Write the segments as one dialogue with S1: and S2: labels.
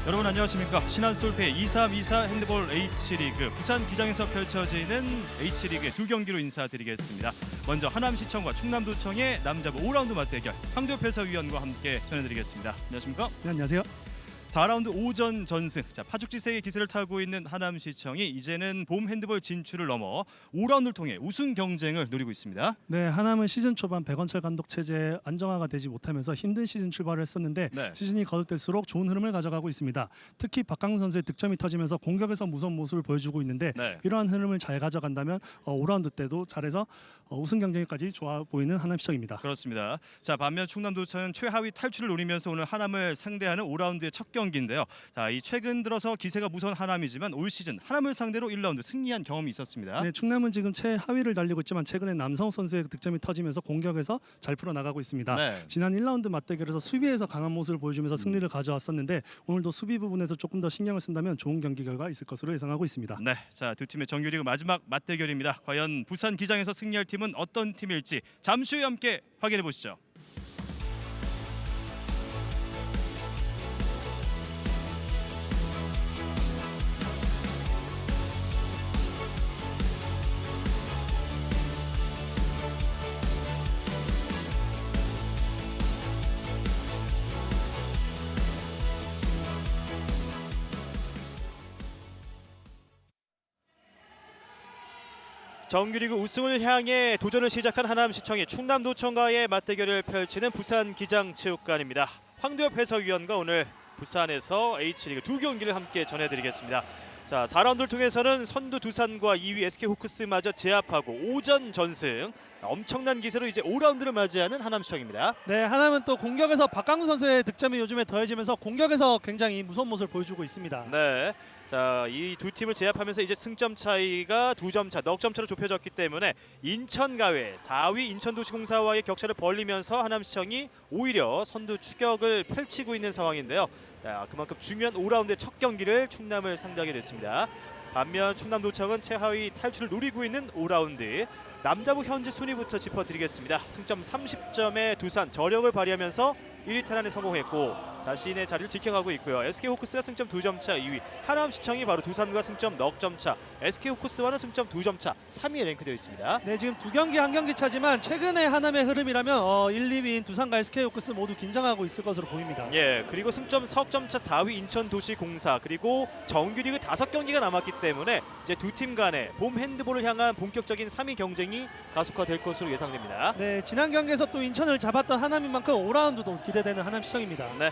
S1: 여러분 안녕하십니까. 신한솔페 2324 핸드볼 H리그 부산 기장에서 펼쳐지는 H리그의 두 경기로 인사드리겠습니다. 먼저 하남시청과 충남도청의 남자부 5라운드 맞대결 황도엽 해설위원과 함께 전해드리겠습니다. 안녕하십니까.
S2: 네, 안녕하세요.
S1: 4라운드 오전 전승. 파죽지세의 기세를 타고 있는 하남시청이 이제는 봄 핸드볼 진출을 넘어 5라운드를 통해 우승 경쟁을 노리고 있습니다.
S2: 네, 하남은 시즌 초반 백원철 감독 체제 안정화가 되지 못하면서 힘든 시즌 출발을 했었는데 시즌이 거듭될수록 좋은 흐름을 가져가고 있습니다. 특히 박강훈 선수의 득점이 터지면서 공격에서 무서운 모습을 보여주고 있는데 이러한 흐름을 잘 가져간다면 5라운드 때도 잘해서 우승 경쟁까지 좋아 보이는 하남시청입니다.
S1: 그렇습니다. 자, 반면 충남도청은 최하위 탈출을 노리면서 오늘 하남을 상대하는 5라운드의 첫 경기인데요. 자, 이 최근 들어서 기세가 무서운 하남이지만 올 시즌 하남을 상대로 1라운드 승리한 경험이 있었습니다.
S2: 네, 충남은 지금 최하위를 달리고 있지만 최근에 남성우 선수의 득점이 터지면서 공격에서 잘 풀어나가고 있습니다. 지난 1라운드 맞대결에서 수비에서 강한 모습을 보여주면서 승리를 가져왔었는데 오늘도 수비 부분에서 조금 더 신경을 쓴다면 좋은 경기 결과 있을 것으로 예상하고 있습니다.
S1: 네, 자, 두 팀의 정규리그 마지막 맞대결입니다. 과연 부산 기장에서 승리할 팀은 어떤 팀일지 잠시 후에 함께 확인해 보시죠. 정규리그 우승을 향해 도전을 시작한 하남시청이 충남도청과의 맞대결을 펼치는 부산 기장체육관입니다. 황도엽 해설위원과 오늘 부산에서 H리그 두 경기를 함께 전해드리겠습니다. 자, 4라운드를 통해서는 선두 두산과 2위 SK호크스마저 제압하고 오전 전승, 엄청난 기세로 이제 5라운드를 맞이하는 하남시청입니다.
S2: 네, 하남은 또 공격에서 박강훈 선수의 득점이 요즘에 더해지면서 공격에서 굉장히 무서운 모습을 보여주고 있습니다.
S1: 네. 자, 이 두 팀을 제압하면서 이제 승점 차이가 2점 차, 넉 점 차로 좁혀졌기 때문에 인천가외 4위 인천도시공사와의 격차를 벌리면서 하남시청이 오히려 선두 추격을 펼치고 있는 상황인데요. 자, 그만큼 중요한 5라운드의 첫 경기를 충남을 상대하게 됐습니다. 반면 충남도청은 최하위 탈출을 노리고 있는 5라운드. 남자부 현재 순위부터 짚어드리겠습니다. 승점 30점의 두산 저력을 발휘하면서 1위 탈환에 성공했고 자신의 자리를 지켜가고 있고요. SK호크스가 승점 2점 차 2위, 하남시청이 바로 두산과 승점 넉 점 차, SK호크스와는 승점 2점 차 3위에 랭크되어 있습니다.
S2: 네, 지금 두 경기 한 경기 차지만 최근의 하남의 흐름이라면 1, 2위인 두산과 SK호크스 모두 긴장하고 있을 것으로 보입니다.
S1: 예, 그리고 승점 석점 차 4위 인천도시공사, 그리고 정규리그 5경기가 남았기 때문에 이제 두 팀 간의 봄 핸드볼을 향한 본격적인 3위 경쟁이 가속화될 것으로 예상됩니다.
S2: 네, 지난 경기에서 또 인천을 잡았던 하남인 만큼 5라운드도 기대되는 하남시청입니다.
S1: 네,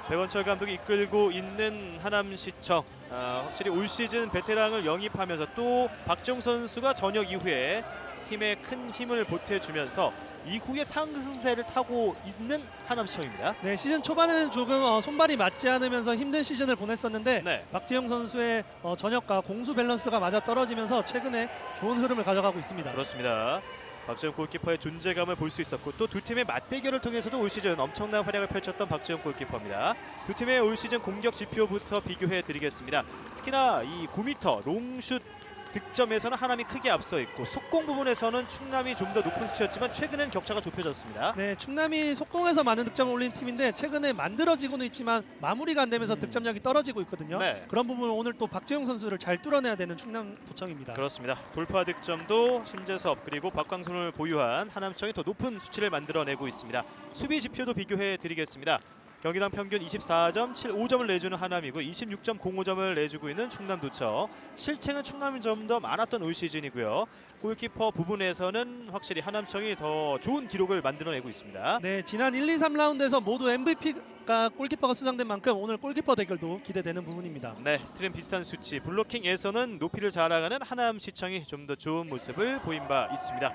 S1: 백원철 감독이 이끌고 있는 하남시청, 확실히 올 시즌 베테랑을 영입하면서 또 박정 선수가 전역 이후에 팀에 큰 힘을 보태주면서 이후에 상승세를 타고 있는 하남시청입니다.
S2: 네, 시즌 초반에는 조금 손발이 맞지 않으면서 힘든 시즌을 보냈었는데 박지영 선수의 전역과 공수 밸런스가 맞아 떨어지면서 최근에 좋은 흐름을 가져가고 있습니다.
S1: 그렇습니다. 박지영 골키퍼의 존재감을 볼 수 있었고 또 두 팀의 맞대결을 통해서도 올 시즌 엄청난 활약을 펼쳤던 박지영 골키퍼입니다. 두 팀의 올 시즌 공격 지표부터 비교해 드리겠습니다. 특히나 이 9m 롱슛 득점에서는 하남이 크게 앞서 있고 속공 부분에서는 충남이 좀 더 높은 수치였지만 최근엔 격차가 좁혀졌습니다.
S2: 네, 충남이 속공에서 많은 득점을 올린 팀인데 최근에 만들어지고는 있지만 마무리가 안 되면서 득점력이 떨어지고 있거든요. 그런 부분은 오늘 또 박지영 선수를 잘 뚫어내야 되는 충남도청입니다.
S1: 그렇습니다. 돌파 득점도 신재섭 그리고 박광순을 보유한 하남시청이 더 높은 수치를 만들어내고 있습니다. 수비 지표도 비교해 드리겠습니다. 경기당 평균 24.75점을 내주는 하남이고 26.05점을 내주고 있는 충남도청. 실책은 충남이 좀 더 많았던 올 시즌이고요. 골키퍼 부분에서는 확실히 하남시청이 더 좋은 기록을 만들어내고 있습니다.
S2: 네, 지난 1, 2, 3라운드에서 모두 MVP가 골키퍼가 수상된 만큼 오늘 골키퍼 대결도 기대되는 부분입니다.
S1: 네, 스트림 비슷한 수치. 블로킹에서는 높이를 자랑하는 하남시청이 좀 더 좋은 모습을 보인 바 있습니다.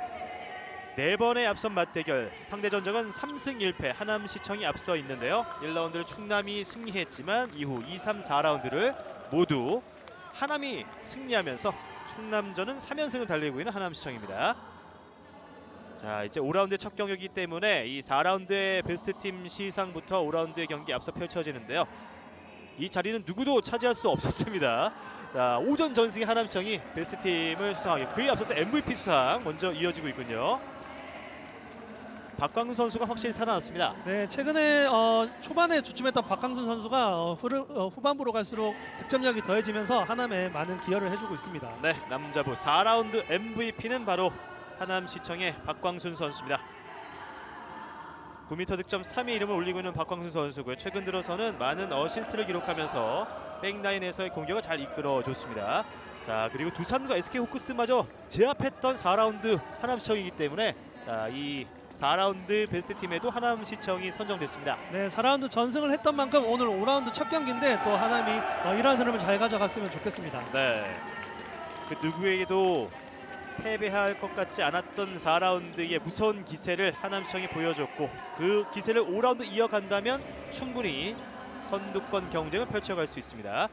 S1: 4번의 앞선 맞대결, 상대 전적은 3승 1패 하남시청이 앞서 있는데요. 1라운드를 충남이 승리했지만 이후 2, 3, 4라운드를 모두 하남이 승리하면서 충남전은 3연승을 달리고 있는 하남시청입니다. 자, 이제 5라운드의 첫 경기이기 때문에 이 4라운드의 베스트팀 시상부터 5라운드의 경기 앞서 펼쳐지는데요. 이 자리는 누구도 차지할 수 없었습니다. 자, 오전 전승의 하남시청이 베스트팀을 수상하게, 그에 앞서서 MVP 수상 먼저 이어지고 있군요. 박광순 선수가 확실히 살아났습니다.
S2: 네, 최근에 초반에 주춤했던 박광순 선수가 후반부로 갈수록 득점력이 더해지면서 하남에 많은 기여를 해주고 있습니다.
S1: 네, 남자부 4라운드 MVP는 바로 하남시청의 박광순 선수입니다. 9m 득점 3위 이름을 올리고 있는 박광순 선수고요. 최근 들어서는 많은 어시스트를 기록하면서 백라인에서의 공격을 잘 이끌어줬습니다. 자, 그리고 두산과 SK 호크스마저 제압했던 4라운드 하남시청이기 때문에 자, 이 4라운드 베스트 팀에도 하남시청이 선정됐습니다.
S2: 네, 4라운드 전승을 했던 만큼 오늘 5라운드 첫 경기인데 또 하남이 이러한 흐름을 잘 가져갔으면 좋겠습니다.
S1: 네, 그 누구에게도 패배할 것 같지 않았던 4라운드의 무서운 기세를 하남시청이 보여줬고 그 기세를 5라운드 이어간다면 충분히 선두권 경쟁을 펼쳐갈 수 있습니다.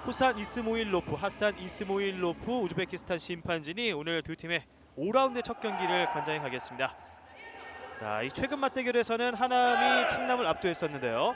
S1: 후산 이스모일로프, 하산 이스모일로프 우즈베키스탄 심판진이 오늘 두 팀의 5라운드 첫 경기를 관장해 가겠습니다. 자, 이 최근 맞대결에서는 하남이 충남을 압도했었는데요.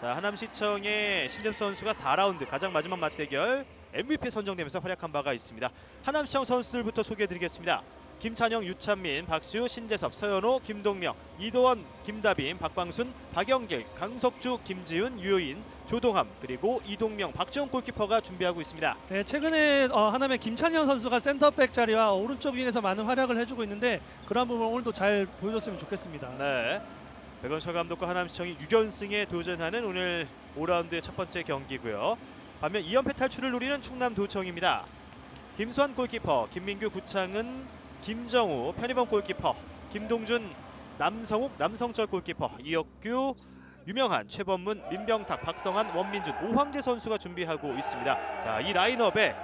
S1: 자, 하남시청의 신재섭 선수가 4라운드 가장 마지막 맞대결 MVP 선정되면서 활약한 바가 있습니다. 하남시청 선수들부터 소개해드리겠습니다. 김찬영, 유찬민, 박시우, 신재섭, 서현호, 김동명, 이도원, 김다빈, 박광순, 박영길, 강석주, 김지훈, 유효인, 조동함 그리고 이동명, 박지원 골키퍼가 준비하고 있습니다.
S2: 네, 최근에 하남의 김찬영 선수가 센터백 자리와 오른쪽 윙에서 많은 활약을 해주고 있는데 그런 부분 오늘도 잘 보여줬으면 좋겠습니다.
S1: 네, 백원철 감독과 하남시청이 6연승에 도전하는 오늘 5라운드의 첫 번째 경기고요. 반면 2연패 탈출을 노리는 충남도청입니다. 김수환 골키퍼, 김민규, 구창은, 김정우, 편의범 골키퍼, 김동준, 남성욱, 남성철 골키퍼, 이혁규, 유명한, 최범문, 민병탁, 박성환, 원민준, 오황재 선수가 준비하고 있습니다. 자, 이 라인업에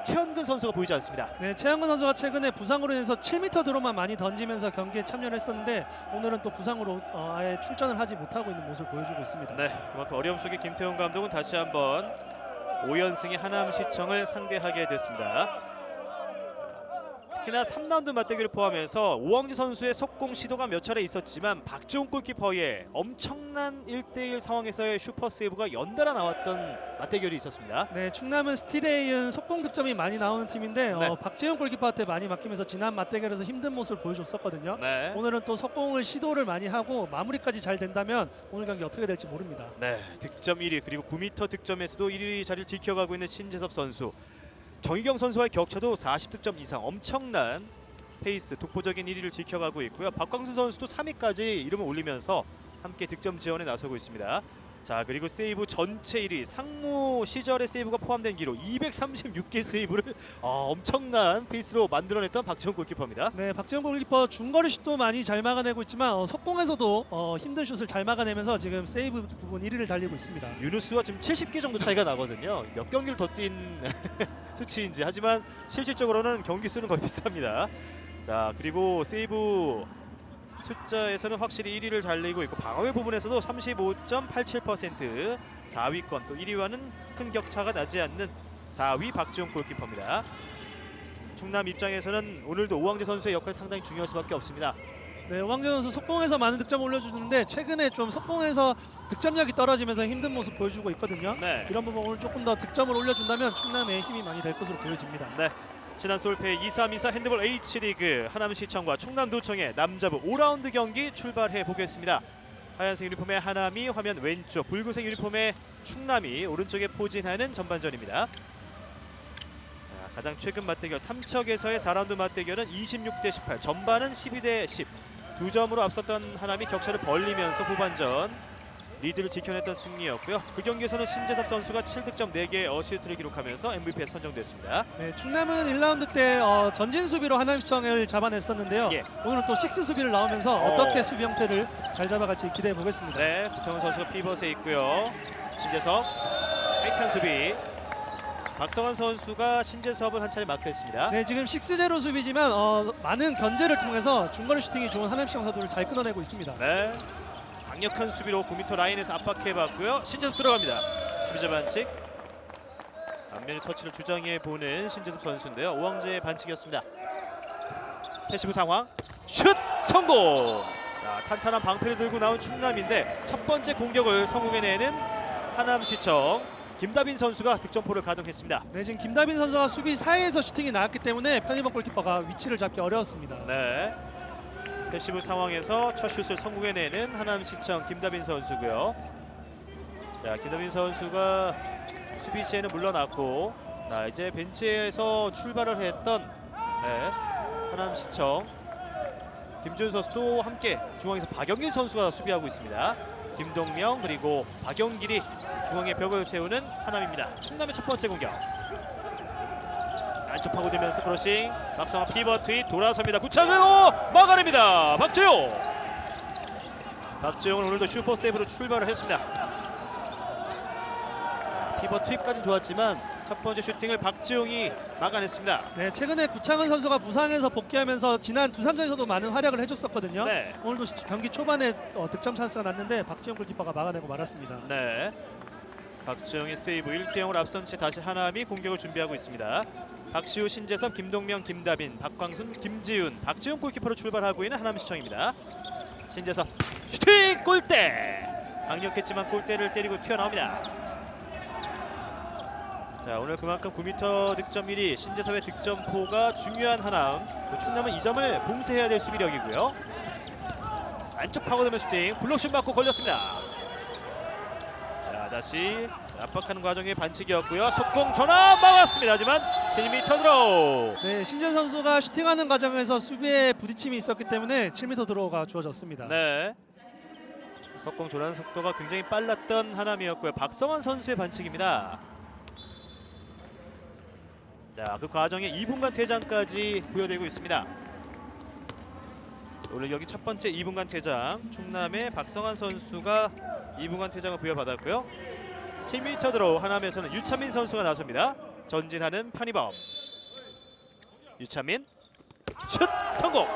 S1: 최현근 선수가 보이지 않습니다.
S2: 네, 최현근 선수가 최근에 부상으로 인해서 7m 드로만 많이 던지면서 경기에 참여를 했었는데 오늘은 또 부상으로 아예 출전을 하지 못하고 있는 모습을 보여주고 있습니다.
S1: 네, 그만큼 어려움 속에 김태형 감독은 다시 한번 5연승의 하남시청을 상대하게 됐습니다. 특히나 3라운드 맞대결을 포함해서 오황지 선수의 속공 시도가 몇 차례 있었지만 박지원 골키퍼의 엄청난 1대1 상황에서의 슈퍼 세이브가 연달아 나왔던 맞대결이 있었습니다.
S2: 네, 충남은 스틸에 이은 속공 득점이 많이 나오는 팀인데
S1: 네.
S2: 박재훈 골키퍼한테 많이 맡기면서 지난 맞대결에서 힘든 모습을 보여줬었거든요.
S1: 네.
S2: 오늘은 또 속공을 시도를 많이 하고 마무리까지 잘 된다면 오늘 경기 어떻게 될지 모릅니다.
S1: 네, 득점 1위 그리고 9m 득점에서도 1위 자리를 지켜가고 있는 신재섭 선수. 정희경 선수와의 격차도 40득점 이상 엄청난 페이스 독보적인 1위를 지켜가고 있고요. 박광수 선수도 3위까지 이름을 올리면서 함께 득점 지원에 나서고 있습니다. 자, 그리고 세이브 전체 1위 상무 시절의 세이브가 포함된 기록 236개 세이브를 엄청난 페이스로 만들어냈던 박지원 골키퍼입니다.
S2: 네, 박재훈 골키퍼 중거리 슛도 많이 잘 막아내고 있지만 속공에서도 힘든 슛을 잘 막아내면서 지금 세이브 부분 1위를 달리고 있습니다.
S1: 유누스와 지금 70개 정도 차이가 나거든요. 몇 경기를 더 뛴 수치인지. 하지만 실질적으로는 경기 수는 거의 비슷합니다. 자, 그리고 세이브 숫자에서는 확실히 1위를 달리고 있고 방어의 부분에서도 35.87%, 4위권 또 1위와는 큰 격차가 나지 않는 4위 박지훈 골키퍼입니다. 충남 입장에서는 오늘도 오황재 선수의 역할이 상당히 중요할 수밖에 없습니다.
S2: 네, 오황재 선수 속공에서 많은 득점을 올려주는데 최근에 좀 속공에서 득점력이 떨어지면서 힘든 모습 보여주고 있거든요.
S1: 네.
S2: 이런 부분 오늘 조금 더 득점을 올려준다면 충남에 힘이 많이 될 것으로 보여집니다.
S1: 네. 지난 솔페 2324 핸드볼 H리그 하남시청과 충남도청의 남자부 5라운드 경기 출발해 보겠습니다. 하얀색 유니폼의 하남이 화면 왼쪽, 붉은색 유니폼의 충남이 오른쪽에 포진하는 전반전입니다. 자, 가장 최근 맞대결 삼척에서의 4라운드 맞대결은 26대 18, 전반은 12대 10. 2점으로 앞섰던 하남이 격차를 벌리면서 후반전 리드를 지켜냈던 승리였고요. 그 경기에서는 신재섭 선수가 7득점 4개의 어시스트를 기록하면서 MVP에 선정됐습니다.
S2: 네, 충남은 1라운드 때 전진 수비로 하남시청을 잡아냈었는데요.
S1: 예.
S2: 오늘은 또 식스 수비를 나오면서 어떻게 수비 형태를 잘 잡아갈지 기대해 보겠습니다.
S1: 네, 구창훈 선수가 피벗에 있고요. 신재섭 타이트한 수비. 박성환 선수가 신재섭을 한 차례 마크했습니다.
S2: 네, 지금 6-0 수비지만 많은 견제를 통해서 중거리 슈팅이 좋은 하남시청 선수를 잘 끊어내고 있습니다.
S1: 네, 강력한 수비로 9m 라인에서 압박해봤고요. 신재섭 들어갑니다. 수비자 반칙. 앞면의 터치를 주장해보는 신재섭 선수인데요. 오황재의 반칙이었습니다. 패시브 상황. 슛 성공! 자, 탄탄한 방패를 들고 나온 충남인데 첫 번째 공격을 성공해내는 하남시청. 김다빈 선수가 득점포를 가동했습니다.
S2: 네, 지금 김다빈 선수가 수비 사이에서 슈팅이 나왔기 때문에 편의범 골키퍼가 위치를 잡기 어려웠습니다.
S1: 네. 패시브 상황에서 첫 슛을 성공해내는 하남시청 김다빈 선수고요. 자, 김다빈 선수가 수비 시에는 물러났고, 자, 이제 벤치에서 출발을 했던 하남시청 김준 선수도 함께 중앙에서 박영길 선수가 수비하고 있습니다. 김동명 그리고 박영길이 중앙에 벽을 세우는 하남입니다. 충남의 첫 번째 공격. 안쪽 파고들면서 크로싱, 박성환 피벗 트윗 돌아섭니다. 구창으로 막아냅니다. 박재용은 오늘도 슈퍼 세이브로 출발을 했습니다. 피벗 트윗까지는 좋았지만 첫 번째 슈팅을 박재용이 막아냈습니다.
S3: 네, 최근에 구창은 선수가 부상에서 복귀하면서 지난 두산전에서도 많은 활약을 해줬었거든요.
S1: 네.
S3: 오늘도 경기 초반에 득점 찬스가 났는데 박지영 골키퍼가 막아내고 말았습니다.
S1: 네. 박재용의 세이브 1대0을 앞선 채 다시 하남이 공격을 준비하고 있습니다. 박시우, 신재섭, 김동명, 김다빈, 박광순, 김지훈, 박재용 골키퍼로 출발하고 있는 하남시청입니다. 신재섭 슈팅 골대! 강력했지만 골대를 때리고 튀어나옵니다. 자, 오늘 그만큼 9m 득점 1위 신재섭의 득점포가 중요한 하남. 충남은 이 점을 봉쇄해야 될 수비력이고요. 안쪽 파고들면 슈팅, 블록슛 맞고 걸렸습니다. 자, 다시 압박하는 과정의 반칙이었고요. 속공 전환 막았습니다. 하지만 7m 드로우.
S3: 네, 신준 선수가 슈팅하는 과정에서 수비에 부딪힘이 있었기 때문에 7m 드로우가 주어졌습니다.
S1: 네. 속공 전환 속도가 굉장히 빨랐던 하남이었고요. 박성환 선수의 반칙입니다. 자, 그 과정에 2분간 퇴장까지 부여되고 있습니다. 오늘 여기 첫 번째 2분간 퇴장, 충남의 박성환 선수가 2분간 퇴장을 부여받았고요. 7m 드로우 하남에서는 유찬민 선수가 나섭니다. 전진하는 편의범. 유찬민 슛 성공.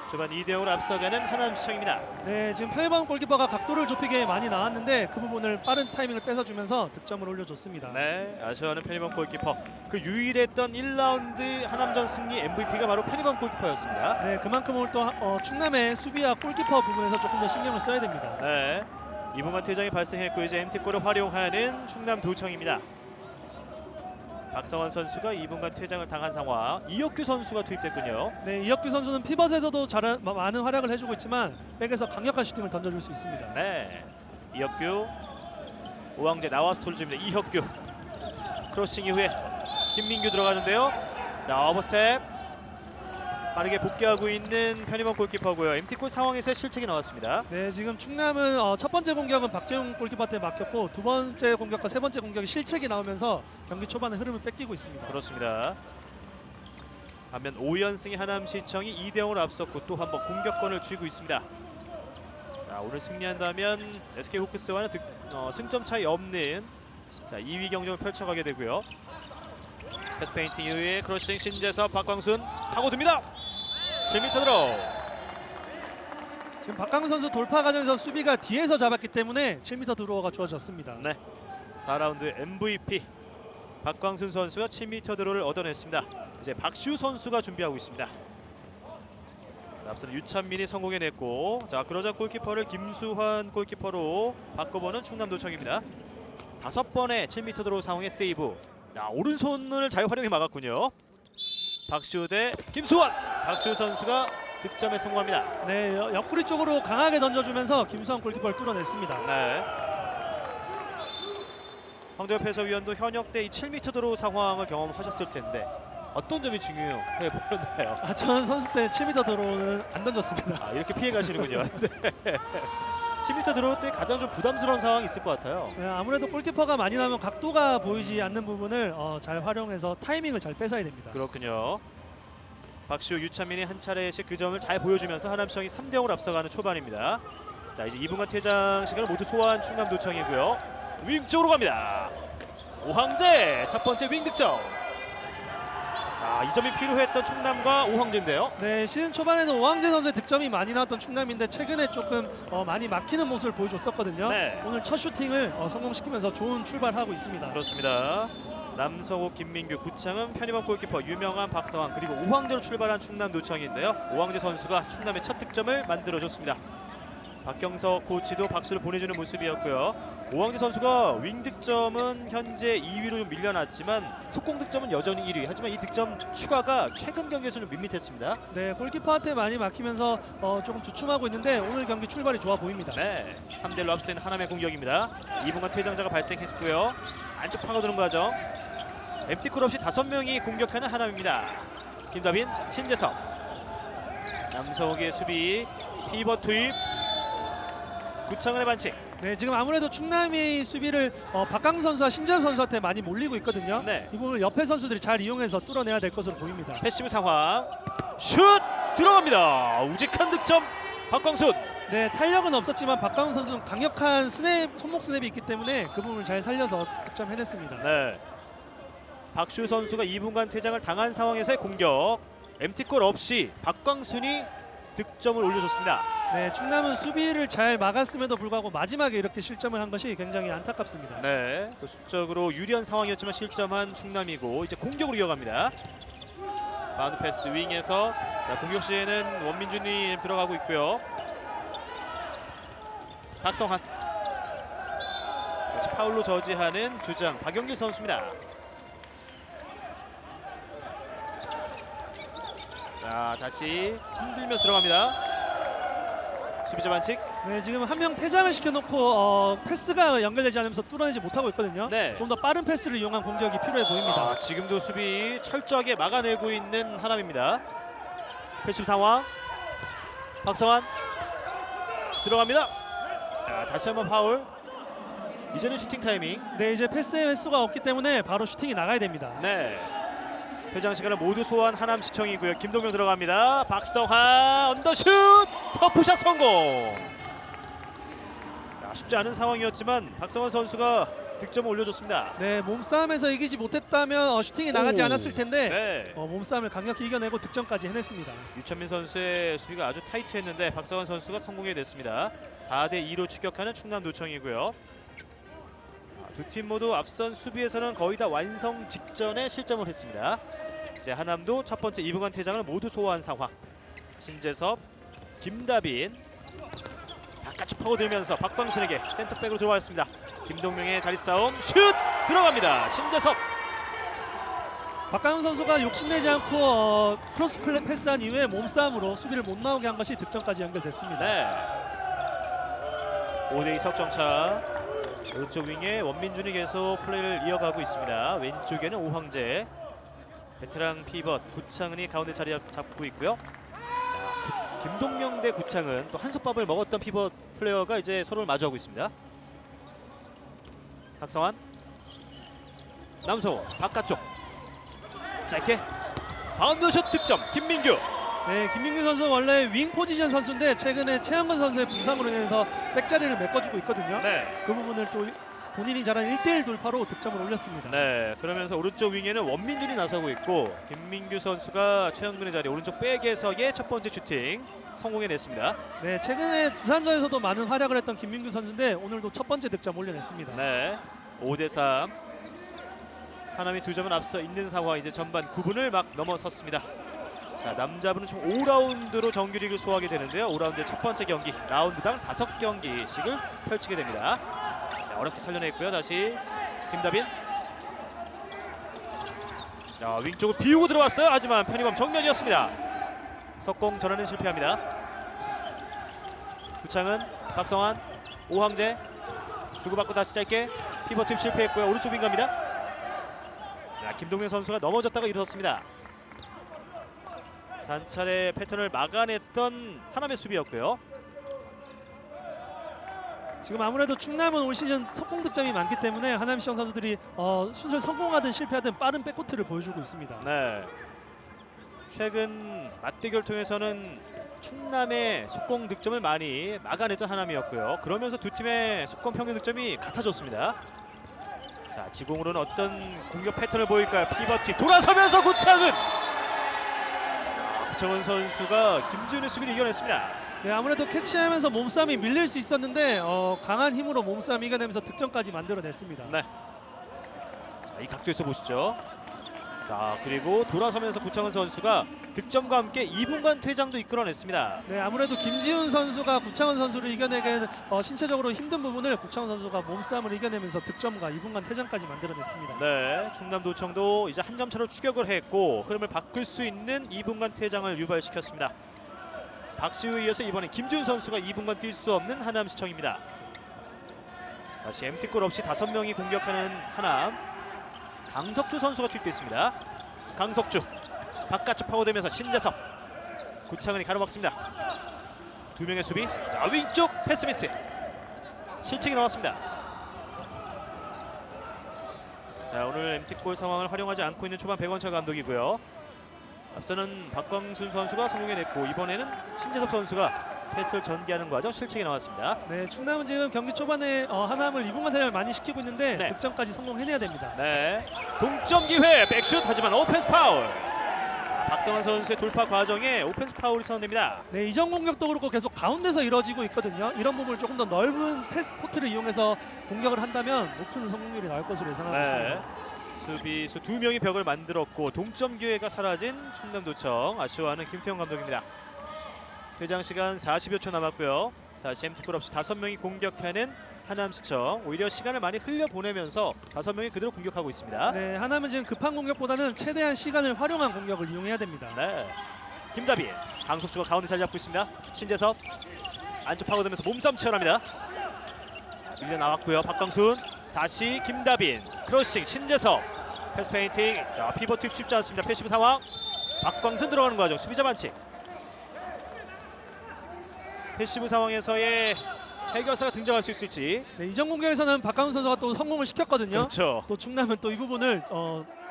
S1: 초반 2대0으로 앞서가는 하남시청입니다.
S3: 네, 지금 편의범 골키퍼가 각도를 좁히게 많이 나왔는데 그 부분을 빠른 타이밍을 뺏어주면서 득점을 올려줬습니다.
S1: 네, 아쉬워하는 편의범 골키퍼. 그 유일했던 1라운드 하남전 승리 MVP가 바로 편의범 골키퍼였습니다.
S3: 네, 그만큼 오늘 또 충남의 수비와 골키퍼 부분에서 조금 더 신경을 써야 됩니다.
S1: 네, 이분간 퇴장이 발생했고 이제 MT골을 활용하는 충남 도청입니다. 박성환 선수가 2분간 퇴장을 당한 상황. 이혁규 선수가 투입됐군요.
S3: 네, 이혁규 선수는 피벗에서도 많은 활약을 해주고 있지만 백에서 강력한 슈팅을 던져줄 수 있습니다.
S1: 네, 이혁규, 오왕재 나와서 돌줍니다. 이혁규 크로싱 이후에 김민규 들어가는데요. 자, 오버스텝 빠르게 복귀하고 있는 편의범 골키퍼고요. MT골 상황에서 실책이 나왔습니다.
S3: 네, 지금 충남은 첫 번째 공격은 박재용 골키퍼한테 맡겼고 두 번째 공격과 세 번째 공격이 실책이 나오면서 경기 초반에 흐름을 뺏기고 있습니다.
S1: 그렇습니다. 반면 5연승의 하남시청이 2대0으로 앞섰고 또 한 번 공격권을 쥐고 있습니다. 자, 오늘 승리한다면 SK 호크스와는 승점 차이 없는 2위 경쟁을 펼쳐가게 되고요. 패스 페인팅 이후에 크로싱 신재섭, 박광순 파고듭니다. 7m 드로우.
S3: 지금 박강훈 선수 돌파 과정에서 수비가 뒤에서 잡았기 때문에 7m 드로우가 주어졌습니다.
S1: 네, 4라운드 MVP 박광순 선수가 7m 드로우를 얻어냈습니다. 이제 박시우 선수가 준비하고 있습니다. 앞서는 유찬민이 성공해냈고, 자, 그러자 골키퍼를 김수환 골키퍼로 바꿔보는 충남도청입니다. 5번의 7m 드로우 상황의 세이브. 자, 오른손을 잘 활용해 막았군요. 박시우 대 김수환. 박시우 선수가 득점에 성공합니다.
S3: 네, 옆구리 쪽으로 강하게 던져주면서 김수환 골키퍼를 뚫어냈습니다.
S1: 네. 황도엽 해설위원도 현역 때 이 7m 드로우 상황을 경험하셨을 텐데 어떤 점이 중요해 보였나요?
S3: 저는 선수 때 7m 드로우는 안 던졌습니다.
S1: 아, 이렇게 피해 가시는군요. 네. 7m 드로우 때 가장 좀 부담스러운 상황이 있을 것 같아요.
S3: 네, 아무래도 골키퍼가 많이 나면 각도가 보이지 않는 부분을 잘 활용해서 타이밍을 잘 뺏어야 됩니다.
S1: 그렇군요. 박시우, 유찬민이 한 차례씩 그 점을 잘 보여주면서 하남시청이 3대0으로 앞서가는 초반입니다. 자, 이제 2분간 퇴장 시간을 모두 소화한 충남도청이고요. 윙 쪽으로 갑니다. 오황재 첫 번째 윙 득점. 이 점이 필요했던 충남과 오황재인데요.
S3: 네, 시즌 초반에는 오황재 선수의 득점이 많이 나왔던 충남인데 최근에 조금 많이 막히는 모습을 보여줬었거든요.
S1: 네.
S3: 오늘 첫 슈팅을 성공시키면서 좋은 출발하고 있습니다.
S1: 그렇습니다. 남성욱, 김민규, 구창은 편의범 골키퍼, 유명한 박성환 그리고 오황재로 출발한 충남도청인데요. 오황재 선수가 충남의 첫 득점을 만들어줬습니다. 박경석 코치도 박수를 보내주는 모습이었고요. 오황재 선수가 윙 득점은 현재 2위로 좀 밀려났지만 속공 득점은 여전히 1위. 하지만 이 득점 추가가 최근 경기에서 좀 밋밋했습니다.
S3: 네, 골키퍼한테 많이 막히면서 조금 주춤하고 있는데 오늘 경기 출발이 좋아 보입니다.
S1: 네, 3대1로 앞서는 하남의 공격입니다. 2분간 퇴장자가 발생했고요. 안쪽 파고드는 과정. 엠티콜 없이 5명이 공격하는 하남입니다. 김다빈, 신재석. 남성욱의 수비, 피벗 투입. 구창은의 반칙.
S3: 네, 지금 아무래도 충남이 수비를 박강수 선수와 신재엽 선수한테 많이 몰리고 있거든요.
S1: 네.
S3: 이 부분을 옆에 선수들이 잘 이용해서 뚫어내야 될 것으로 보입니다.
S1: 패시브 상황. 슛 들어갑니다. 우직한 득점 박광순.
S3: 네, 탄력은 없었지만 박강수 선수는 강력한 손목 스냅이 있기 때문에 그 부분을 잘 살려서 득점 해냈습니다.
S1: 네. 박슈 선수가 2분간 퇴장을 당한 상황에서의 공격. MT골 없이 박광순이 득점을 올려줬습니다.
S3: 네, 충남은 수비를 잘 막았음에도 불구하고 마지막에 이렇게 실점을 한 것이 굉장히 안타깝습니다.
S1: 네, 그 수적으로 유리한 상황이었지만 실점한 충남이고 이제 공격으로 이어갑니다. 바운드 패스 윙에서 공격 시에는 원민준이 들어가고 있고요. 박성환 다시 파울로 저지하는 주장 박영길 선수입니다. 자, 다시 흔들며 들어갑니다. 수비자 반칙.
S3: 네, 지금 한 명 퇴장을 시켜놓고 패스가 연결되지 않으면서 뚫어내지 못하고 있거든요.
S1: 네.
S3: 좀 더 빠른 패스를 이용한 공격이 필요해 보입니다.
S1: 지금도 수비 철저하게 막아내고 있는 하남입니다. 패시브 상황. 박성환 들어갑니다. 자, 다시 한번 파울. 이제는 슈팅 타이밍.
S3: 네, 이제 패스의 횟수가 없기 때문에 바로 슈팅이 나가야 됩니다.
S1: 네. 퇴장 시간을 모두 소화한 하남시청이고요. 김동명 들어갑니다. 박성환 언더슛 터프샷 성공. 자, 쉽지 않은 상황이었지만 박성환 선수가 득점을 올려줬습니다.
S3: 네, 몸싸움에서 이기지 못했다면 슈팅이 나가지 않았을 텐데
S1: 네.
S3: 몸싸움을 강력히 이겨내고 득점까지 해냈습니다.
S1: 유천민 선수의 수비가 아주 타이트했는데 박성환 선수가 성공해냈습니다. 4대2로 추격하는 충남 노청이고요. 두 팀 모두 앞선 수비에서는 거의 다 완성 직전에 실점을 했습니다. 이제 하남도 첫 번째 2분간 퇴장을 모두 소화한 상황. 신재섭, 김다빈 바깥쪽 파고들면서 박광순에게 센터백으로 들어왔습니다. 김동명의 자리 싸움 슛 들어갑니다. 신재섭.
S3: 박강훈 선수가 욕심내지 않고 크로스 패스한 이후에 몸싸움으로 수비를 못 나오게 한 것이 득점까지 연결됐습니다.
S1: 네. 5대2 석점차. 오른쪽 윙에 원민준이 계속 플레이를 이어가고 있습니다. 왼쪽에는 오황재, 베테랑 피벗, 구창은이 가운데 자리 잡고 있고요. 자, 김동명 대 구창은 또 한솥밥을 먹었던 피벗 플레이어가 이제 서로를 마주하고 있습니다. 박성환, 남성호 바깥쪽 짧게 바운드슛 득점 김민규.
S3: 네, 김민규 선수 원래 윙 포지션 선수인데 최근에 최영건 선수의 부상으로 인해서 백자리를 메꿔주고 있거든요.
S1: 네.
S3: 그 부분을 또 본인이 잘한 1대1 돌파로 득점을 올렸습니다.
S1: 네, 그러면서 오른쪽 윙에는 원민준이 나서고 있고 김민규 선수가 최영근의 자리 오른쪽 백에서의 첫 번째 슈팅 성공해냈습니다.
S3: 네, 최근에 두산전에서도 많은 활약을 했던 김민규 선수인데 오늘도 첫 번째 득점 올려냈습니다.
S1: 네, 5대3 하남이 2점을 앞서 있는 상황. 이제 전반 9분을 막 넘어섰습니다. 자, 남자분은 총 5라운드로 정규리그를 소화하게 되는데요. 5라운드의 첫 번째 경기 라운드당 5경기씩을 펼치게 됩니다. 자, 어렵게 살려냈고요. 다시 김다빈. 자, 윙쪽을 비우고 들어왔어요. 하지만 편의범 정면이었습니다. 석공 전환은 실패합니다. 구창은, 박성환, 오황재 주고받고 다시 짧게 피벗 투입 실패했고요. 오른쪽 윙 갑니다. 자, 김동명 선수가 넘어졌다가 일어섰습니다. 잔차례 패턴을 막아냈던 하남의 수비였고요.
S3: 지금 아무래도 충남은 올 시즌 속공 득점이 많기 때문에 하남시청 선수들이 슛을 성공하든 실패하든 빠른 백코트를 보여주고 있습니다.
S1: 네. 최근 맞대결 통해서는 충남의 속공 득점을 많이 막아냈던 하남이었고요. 그러면서 두 팀의 속공 평균 득점이 같아졌습니다. 자, 지공으로는 어떤 공격 패턴을 보일까요? 피벗팁 돌아서면서 구창은. 구창은 선수가 김지훈의 수비를 이겨냈습니다.
S3: 네, 아무래도 캐치하면서 몸싸움이 밀릴 수 있었는데 강한 힘으로 몸싸움 이겨내면서 득점까지 만들어냈습니다.
S1: 네. 자, 이 각도에서 보시죠. 자, 그리고 돌아서면서 구창은 선수가 득점과 함께 2분간 퇴장도 이끌어냈습니다.
S3: 네, 아무래도 김지훈 선수가 구창원 선수를 이겨내기에는 신체적으로 힘든 부분을 구창원 선수가 몸싸움을 이겨내면서 득점과 2분간 퇴장까지 만들어냈습니다.
S1: 네, 충남도청도 이제 한 점 차로 추격을 했고 흐름을 바꿀 수 있는 2분간 퇴장을 유발시켰습니다. 박시우에 이어서 이번엔 김지훈 선수가 2분간 뛸 수 없는 하남시청입니다. 다시 MT골 없이 5명이 공격하는 하남. 강석주 선수가 투입됐습니다. 강석주 바깥쪽 파고들면서 신재섭, 구창은이 가로막습니다. 2명의 수비. 자, 위쪽 패스 미스. 실책이 나왔습니다. 자, 오늘 MT골 상황을 활용하지 않고 있는 초반 백원철 감독이고요. 앞서는 박광순 선수가 성공해냈고 이번에는 신재섭 선수가 패스를 전개하는 과정 실책이 나왔습니다.
S3: 네, 충남은 지금 경기 초반에 하남을 2분간 퇴장을 많이 시키고 있는데
S1: 네.
S3: 득점까지 성공해내야 됩니다.
S1: 네, 동점 기회 백슛 하지만 오펜스 파울. 박성환 선수의 돌파 과정에 오펜스 파울이 선언됩니다.
S3: 네, 이전 공격도 그렇고 계속 가운데서 이뤄지고 있거든요. 이런 부분을 조금 더 넓은 패스 코트를 이용해서 공격을 한다면 높은 성공률이 나올 것으로 예상하고
S1: 네,
S3: 있습니다.
S1: 수비수 2명이 벽을 만들었고 동점 기회가 사라진 충남도청. 아쉬워하는 김태형 감독입니다. 퇴장 시간 40여 초 남았고요. 다시 MT골 없이 5명이 공격하는 하남시청. 오히려 시간을 많이 흘려보내면서 5명이 그대로 공격하고 있습니다.
S3: 네, 하남은 지금 급한 공격보다는 최대한 시간을 활용한 공격을 이용해야 됩니다.
S1: 네, 김다빈, 강석주가 가운데 자리 잡고 있습니다. 신재섭 안쪽 파고들면서 몸싸움 치열합니다. 밀려 나왔고요. 박광순, 다시 김다빈, 크로싱, 신재섭, 패스 페인팅. 자, 피벗 투입 쉽지 않습니다. 패시브 상황. 박광순 들어가는 과정. 수비자 반칙. 패시브 상황에서의 해결사가 등장할 수 있을지.
S3: 네, 이전 공격에서는 박강훈 선수가 또 성공을 시켰거든요.
S1: 그렇죠.
S3: 또 충남은 또 이 부분을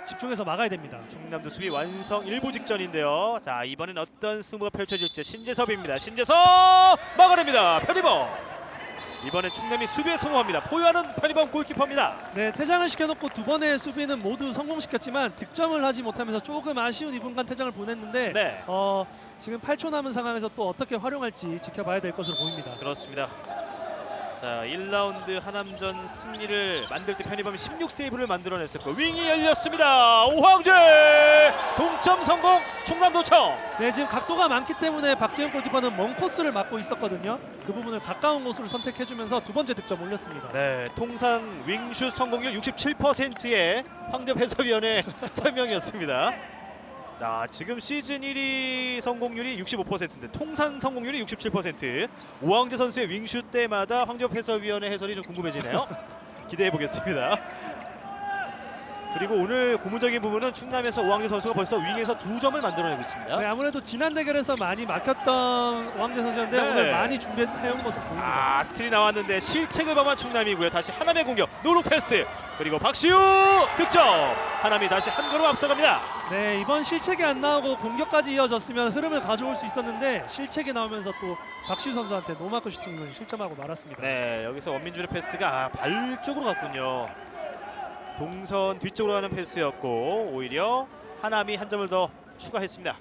S3: 집중해서 막아야 됩니다.
S1: 충남도 수비 완성 일부 직전인데요. 자, 이번엔 어떤 승부가 펼쳐질지. 신재섭입니다. 신재섭 막아냅니다. 편의범. 이번엔 충남이 수비에 성공합니다. 포효하는 편의범 골키퍼입니다.
S3: 네, 퇴장을 시켜놓고 두 번의 수비는 모두 성공시켰지만 득점을 하지 못하면서 조금 아쉬운 2분간 퇴장을 보냈는데
S1: 네,
S3: 지금 8초 남은 상황에서 또 어떻게 활용할지 지켜봐야 될 것으로 보입니다.
S1: 그렇습니다. 자, 1라운드 하남전 승리를 만들 때 편의범이 16세이브를 만들어냈었고 윙이 열렸습니다. 오황재 동점 성공. 충남도청.
S3: 네, 지금 각도가 많기 때문에 박재영 골키퍼는 먼 코스를 막고 있었거든요. 그 부분을 가까운 곳으로 선택해주면서 두 번째 득점 올렸습니다.
S1: 네, 통산 윙슛 성공률 67%의 황대엽 해설위원의 설명이었습니다. 자, 지금 시즌 1위 성공률이 65%인데 통산 성공률이 67%. 오황재 선수의 윙슛 때마다 황대엽 해설위원의 해설이 좀 궁금해지네요. 기대해 보겠습니다. 그리고 오늘 고무적인 부분은 충남에서 오황재 선수가 벌써 윙에서 2점을 만들어내고 있습니다.
S3: 네, 아무래도 지난 대결에서 많이 막혔던 오황재 선수였는데
S1: 네.
S3: 오늘 많이 준비해온 모습 보입니다.
S1: 아, 스틸이 나왔는데 실책을 범한 충남이고요. 다시 하남의 공격. 노루 패스. 그리고 박시우 득점. 하남이 다시 한 걸음 앞서갑니다.
S3: 네, 이번 실책이 안 나오고 공격까지 이어졌으면 흐름을 가져올 수 있었는데 실책이 나오면서 또 박시우 선수한테 노마크 슈팅을 실점하고 말았습니다.
S1: 네, 여기서 원민준의 패스가 발 쪽으로 갔군요. 동선 뒤쪽으로 가는 패스였고 오히려 하남이 한 점을 더 추가했습니다.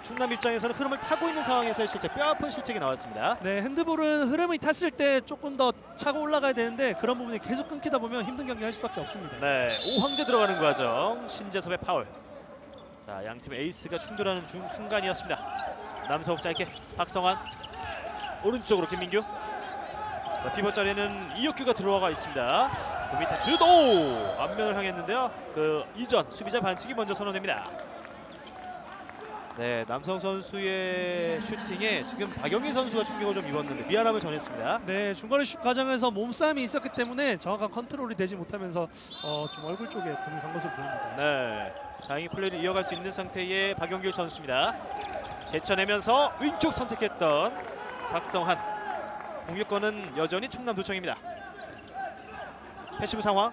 S1: 충남 입장에서는 흐름을 타고 있는 상황에서의 실책, 뼈아픈 실책이 나왔습니다.
S3: 네, 핸드볼은 흐름이 탔을 때 조금 더 차고 올라가야 되는데 그런 부분이 계속 끊기다 보면 힘든 경기 할 수밖에 없습니다.
S1: 네, 오황재 들어가는 과정. 신재섭의 파울. 자, 양팀 에이스가 충돌하는 순간이었습니다. 남서욱 짧게 박성환, 오른쪽으로 김민규. 자, 피벗 자리에는 이혁규가 들어와 있습니다. 그 밑에 주도 앞면을 향했는데요. 그 이전 수비자 반칙이 먼저 선언됩니다. 네, 남성 선수의 슈팅에 지금 박영희 선수가 충격을 좀 입었는데 미안함을 전했습니다.
S3: 네, 중거리 슛 과정에서 몸싸움이 있었기 때문에 정확한 컨트롤이 되지 못하면서 좀 얼굴 쪽에 공이 간 것으로 보입니다.
S1: 네, 다행히 플레이를 이어갈 수 있는 상태의 박영길 선수입니다. 제쳐내면서 왼쪽 선택했던 박성환. 공격권은 여전히 충남도청입니다. 패시브 상황.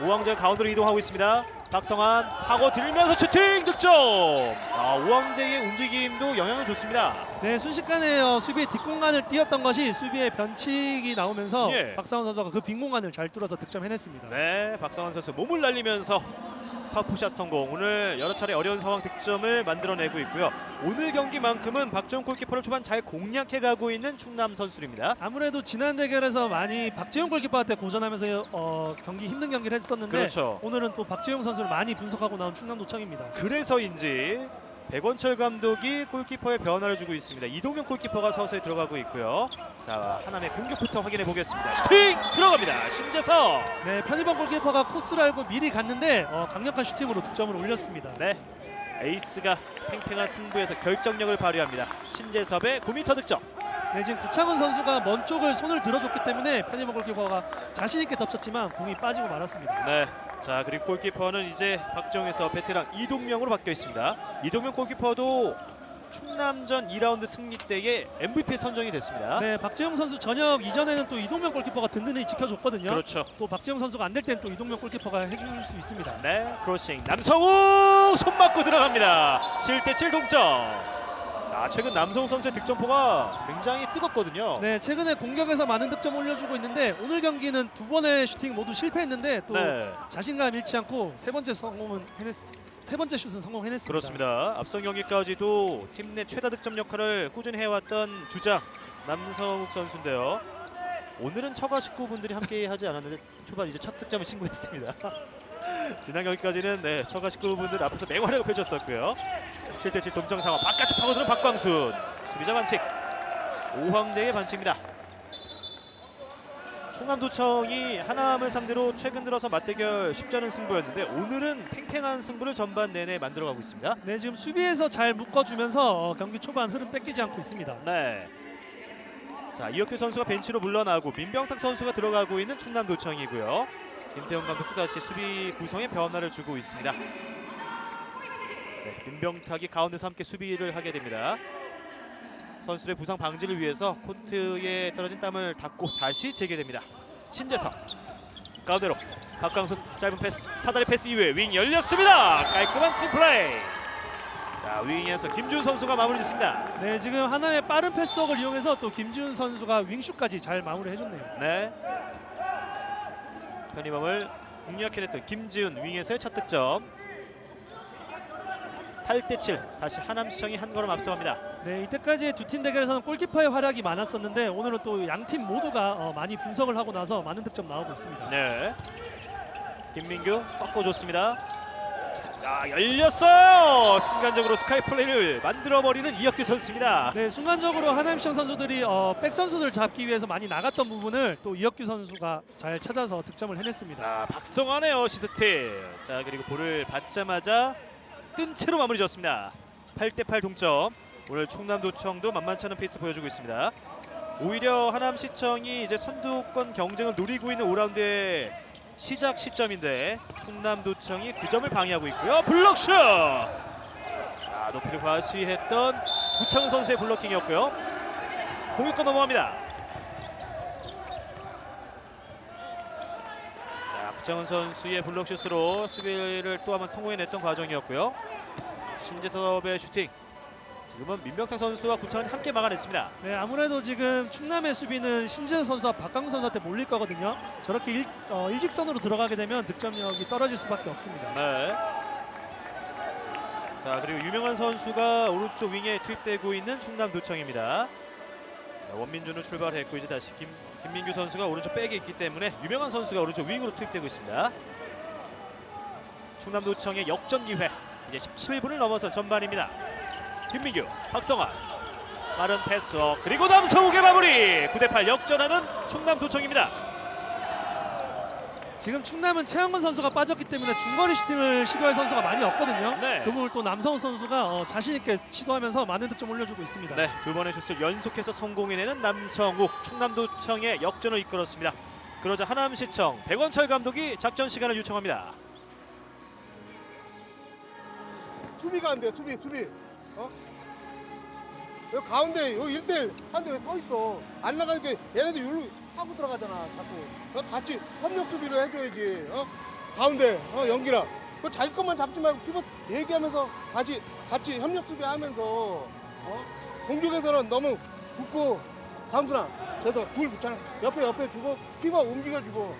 S1: 오황재 가운데로 이동하고 있습니다. 박성환 파고 들면서 슈팅 득점. 오황재의 움직임도 영향을 줬습니다.
S3: 네, 순식간에 수비의 뒷공간을 띄었던 것이 수비의 변칙이 나오면서
S1: 예.
S3: 박상원 선수가 그 빈 공간을 잘 뚫어서 득점해냈습니다.
S1: 네, 박성환 선수 몸을 날리면서 터프샷 성공. 오늘 여러 차례 어려운 상황 득점을 만들어내고 있고요. 오늘 경기만큼은 박지용 골키퍼를 초반 잘 공략해가고 있는 충남 선수입니다.
S3: 아무래도 지난 대결에서 많이 박지용 골키퍼한테 고전하면서 경기 힘든 경기를 했었는데
S1: 그렇죠.
S3: 오늘은 또 박지용 선수를 많이 분석하고 나온 충남도청입니다.
S1: 그래서인지 백원철 감독이 골키퍼에 변화를 주고 있습니다. 이동명 골키퍼가 서서히 들어가고 있고요. 자, 하남의 공격부터 확인해 보겠습니다. 슈팅 들어갑니다. 신재석.
S3: 네, 편의범 골키퍼가 코스를 알고 미리 갔는데 강력한 슈팅으로 득점을 올렸습니다.
S1: 네, 에이스가 팽팽한 승부에서 결정력을 발휘합니다. 신재섭의 9m 득점.
S3: 네, 지금 구창훈 선수가 먼 쪽을 손을 들어줬기 때문에 편의범 골키퍼가 자신 있게 덮쳤지만 공이 빠지고 말았습니다.
S1: 네. 자, 그리고 골키퍼는 이제 박정에서 베테랑 이동명으로 바뀌어 있습니다. 이동명 골키퍼도 충남전 2라운드 승리 때의 MVP 선정이 됐습니다.
S3: 네, 박지용 선수 저녁 이전에는 또 이동명 골키퍼가 든든히 지켜줬거든요.
S1: 그렇죠.
S3: 또 박지용 선수가 안 될 땐 또 이동명 골키퍼가 해줄 수 있습니다.
S1: 네, 크로싱 남성우 손 맞고 들어갑니다. 7대7 동점. 자, 최근 남성우 선수의 득점포가 굉장히 뜨겁거든요.
S3: 네, 최근에 공격에서 많은 득점 올려주고 있는데 오늘 경기는 두 번의 슈팅 모두 실패했는데 또
S1: 네,
S3: 자신감 잃지 않고 세 번째 슛은 성공해냈습니다.
S1: 그렇습니다. 앞선 경기까지도 팀 내 최다 득점 역할을 꾸준히 해왔던 주장 남성욱 선수인데요. 오늘은 처가 식구분들이 함께하지 않았는데 초반 이제 첫 득점을 신고했습니다. 지난 경기까지는 네, 처가 식구분들 앞에서 맹활약을 펼쳤었고요. 7대7 동점 상황. 바깥쪽 파고드는 박광순. 수비자 반칙. 오황재의 반칙입니다. 충남도청이 하남을 상대로 최근 들어서 맞대결 쉽지 않은 승부였는데 오늘은 팽팽한 승부를 전반 내내 만들어가고 있습니다.
S3: 네, 지금 수비에서 잘 묶어주면서 경기 초반 흐름 뺏기지 않고 있습니다.
S1: 네. 자, 이혁규 선수가 벤치로 물러나고 민병탁 선수가 들어가고 있는 충남도청이고요. 김태형 감독도 다시 수비 구성에 변화를 주고 있습니다. 네, 민병탁이 가운데서 함께 수비를 하게 됩니다. 선수들의 부상 방지를 위해서 코트에 떨어진 땀을 닦고 다시 재개됩니다. 신재석 가운데로 박광순 짧은 패스, 사다리 패스 이후에 윙 열렸습니다. 깔끔한 팀 플레이. 자, 윙에서 김준 선수가 마무리 짓습니다.
S3: 네, 지금 하나의 빠른 패스웍을 이용해서 또 김지훈 선수가 윙슛까지 잘 마무리해줬네요.
S1: 네. 편의범을 공략해냈던 김지훈 윙에서의 첫 득점. 8대7 다시 하남시청이 한 걸음 앞서갑니다.
S3: 네, 이때까지 두 팀 대결에서는 골키퍼의 활약이 많았었는데 오늘은 또 양 팀 모두가 많이 분석을 하고 나서 많은 득점 나오고 있습니다.
S1: 네. 김민규 꺾어줬습니다. 자, 열렸어요. 순간적으로 스카이 플레이를 만들어버리는 이혁규 선수입니다.
S3: 네, 순간적으로 하남시청 선수들이 백 선수들 잡기 위해서 많이 나갔던 부분을 또 이혁규 선수가 잘 찾아서 득점을 해냈습니다.
S1: 아, 박성환의 어시스트. 자, 그리고 볼을 받자마자 뜬 채로 마무리 지었습니다. 8대8 동점. 오늘 충남도청도 만만치 않은 페이스 보여주고 있습니다. 오히려 하남시청이 이제 선두권 경쟁을 노리고 있는 5라운드의 시작 시점인데 충남도청이 그 점을 방해하고 있고요. 블록슛! 자, 높이를 과시했던 구창훈 선수의 블로킹이었고요. 공격권 넘어갑니다. 자, 구창훈 선수의 블록슛으로 수비를 또 한번 성공해냈던 과정이었고요. 신재섭의 슈팅. 지금은 민병탁 선수와 구창훈이 함께 막아냈습니다.
S3: 네, 아무래도 지금 충남의 수비는 신재섭 선수와 박강수 선수한테 몰릴 거거든요. 저렇게 일직선으로 들어가게 되면 득점력이 떨어질 수밖에 없습니다.
S1: 네. 자, 그리고 유명한 선수가 오른쪽 윙에 투입되고 있는 충남도청입니다. 원민준은 출발했고 이제 다시 김민규 선수가 오른쪽 백에 있기 때문에 유명한 선수가 오른쪽 윙으로 투입되고 있습니다. 충남도청의 역전 기회. 이제 17분을 넘어선 전반입니다. 김민규, 박성환, 빠른 패스, 그리고 남성욱의 마무리. 9대8 역전하는 충남도청입니다.
S3: 지금 충남은 최영건 선수가 빠졌기 때문에 중거리 슈팅을 시도할 선수가 많이 없거든요.
S1: 네.
S3: 그 부분을 또 남성훈 선수가 자신 있게 시도하면서 많은 득점 올려주고 있습니다.
S1: 네, 두 번의 슛을 연속해서 성공해내는 남성욱. 충남도청의 역전을 이끌었습니다. 그러자 하남시청 백원철 감독이 작전 시간을 요청합니다.
S4: 수비가 안 돼, 수비. 여기 가운데 여기 1대1 한대 왜 서 있어? 안 나가니까 얘네들 여기로 하고 들어가잖아, 자꾸. 같이 협력 수비를 해줘야지. 가운데, 연기라. 그 자기 것만 잡지 말고 피벗 얘기하면서 같이 협력 수비하면서. 공격에서는 너무 붙고. 강순아, 저도 둘 붙잖아. 옆에 주고 피벗 움직여주고.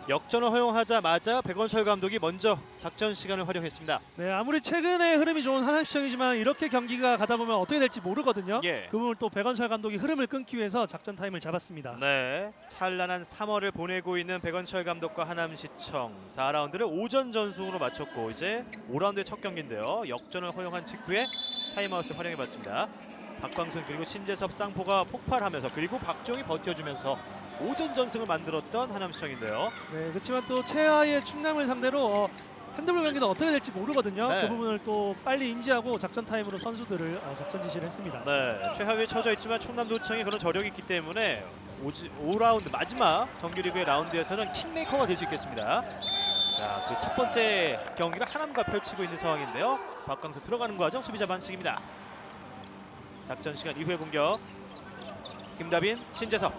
S1: 역전을 허용하자마자 백원철 감독이 먼저 작전 시간을 활용했습니다.
S3: 네, 아무리 최근에 흐름이 좋은 하남시청이지만 이렇게 경기가 가다 보면 어떻게 될지 모르거든요.
S1: 예.
S3: 그 부분을 또 백원철 감독이 흐름을 끊기 위해서 작전 타임을 잡았습니다.
S1: 네, 찬란한 3월을 보내고 있는 백원철 감독과 하남시청 4라운드를 오전 전승으로 마쳤고 이제 5라운드의 첫 경기인데요. 역전을 허용한 직후에 타임아웃을 활용해봤습니다. 박광순 그리고 신재섭 쌍포가 폭발하면서 그리고 박종이 버텨주면서 오전 전승을 만들었던 하남시청인데요.
S3: 네, 그렇지만 또 최하의 충남을 상대로 핸드볼 경기는 어떻게 될지 모르거든요.
S1: 네.
S3: 그 부분을 또 빨리 인지하고 작전 타임으로 선수들을 작전 지시를 했습니다.
S1: 네, 최하위에 처져 있지만 충남도청이 그런 저력이 있기 때문에 5라운드 마지막 정규리그의 라운드에서는 킹메이커가 될 수 있겠습니다. 자, 그 첫 번째 경기를 하남과 펼치고 있는 상황인데요. 박광수 들어가는 과정 수비자 반칙입니다. 작전 시간 이후의 공격. 김다빈, 신재섭.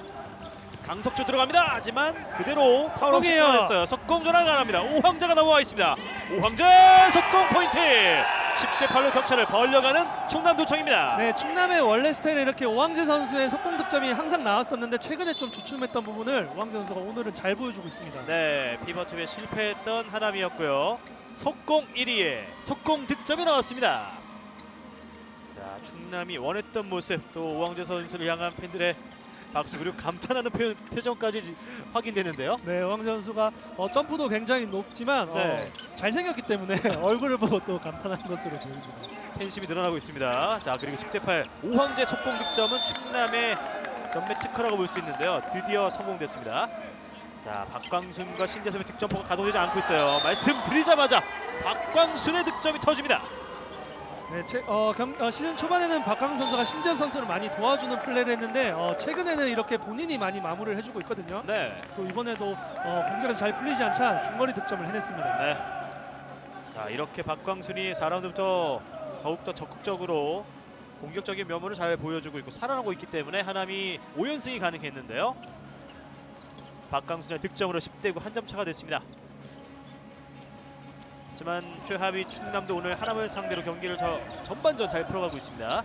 S1: 강석주 들어갑니다. 하지만 그대로 파울 없이
S3: 석공이에요.
S1: 끊어냈어요. 석공 전환 가능합니다. 오황재가 넘어와 있습니다. 오황재 석공 포인트. 10대 8로 격차를 벌려가는 충남도청입니다.
S3: 네, 충남의 원래 스타일은 이렇게 오황재 선수의 속공 득점이 항상 나왔었는데 최근에 좀 주춤했던 부분을 오황재 선수가 오늘은 잘 보여주고 있습니다.
S1: 네, 피버투에 실패했던 하남이었고요. 속공 1위에 속공 득점이 나왔습니다. 자, 충남이 원했던 모습 또 오황재 선수를 향한 팬들의 박수 그리고 감탄하는 표정까지 확인되는데요.
S3: 네, 오황재 선수가 점프도 굉장히 높지만
S1: 네.
S3: 잘생겼기 때문에 얼굴을 보고 또 감탄하는 것으로 보여줍니다.
S1: 팬심이 늘어나고 있습니다. 자, 그리고 10대 8 오황재 속공 득점은 충남의 전매 특허라고 볼 수 있는데요. 드디어 성공됐습니다. 자, 박광순과 신재섭의 득점포가 가동되지 않고 있어요. 말씀드리자마자 박광순의 득점이 터집니다.
S3: 네, 시즌 초반에는 박광순 선수가 신재섭 선수를 많이 도와주는 플레이를 했는데 최근에는 이렇게 본인이 많이 마무리를 해주고 있거든요.
S1: 네.
S3: 또 이번에도 공격에서 잘 풀리지 않자 중거리 득점을 해냈습니다.
S1: 네. 자, 이렇게 박광순이 4라운드부터 더욱더 적극적으로 공격적인 면모를 잘 보여주고 있고 살아나고 있기 때문에 하남이 5연승이 가능했는데요. 박광순의 득점으로 10대 9 한 점 차가 됐습니다. 하지만 최하위 충남도 오늘 하남을 상대로 경기를 전반전 잘 풀어가고 있습니다.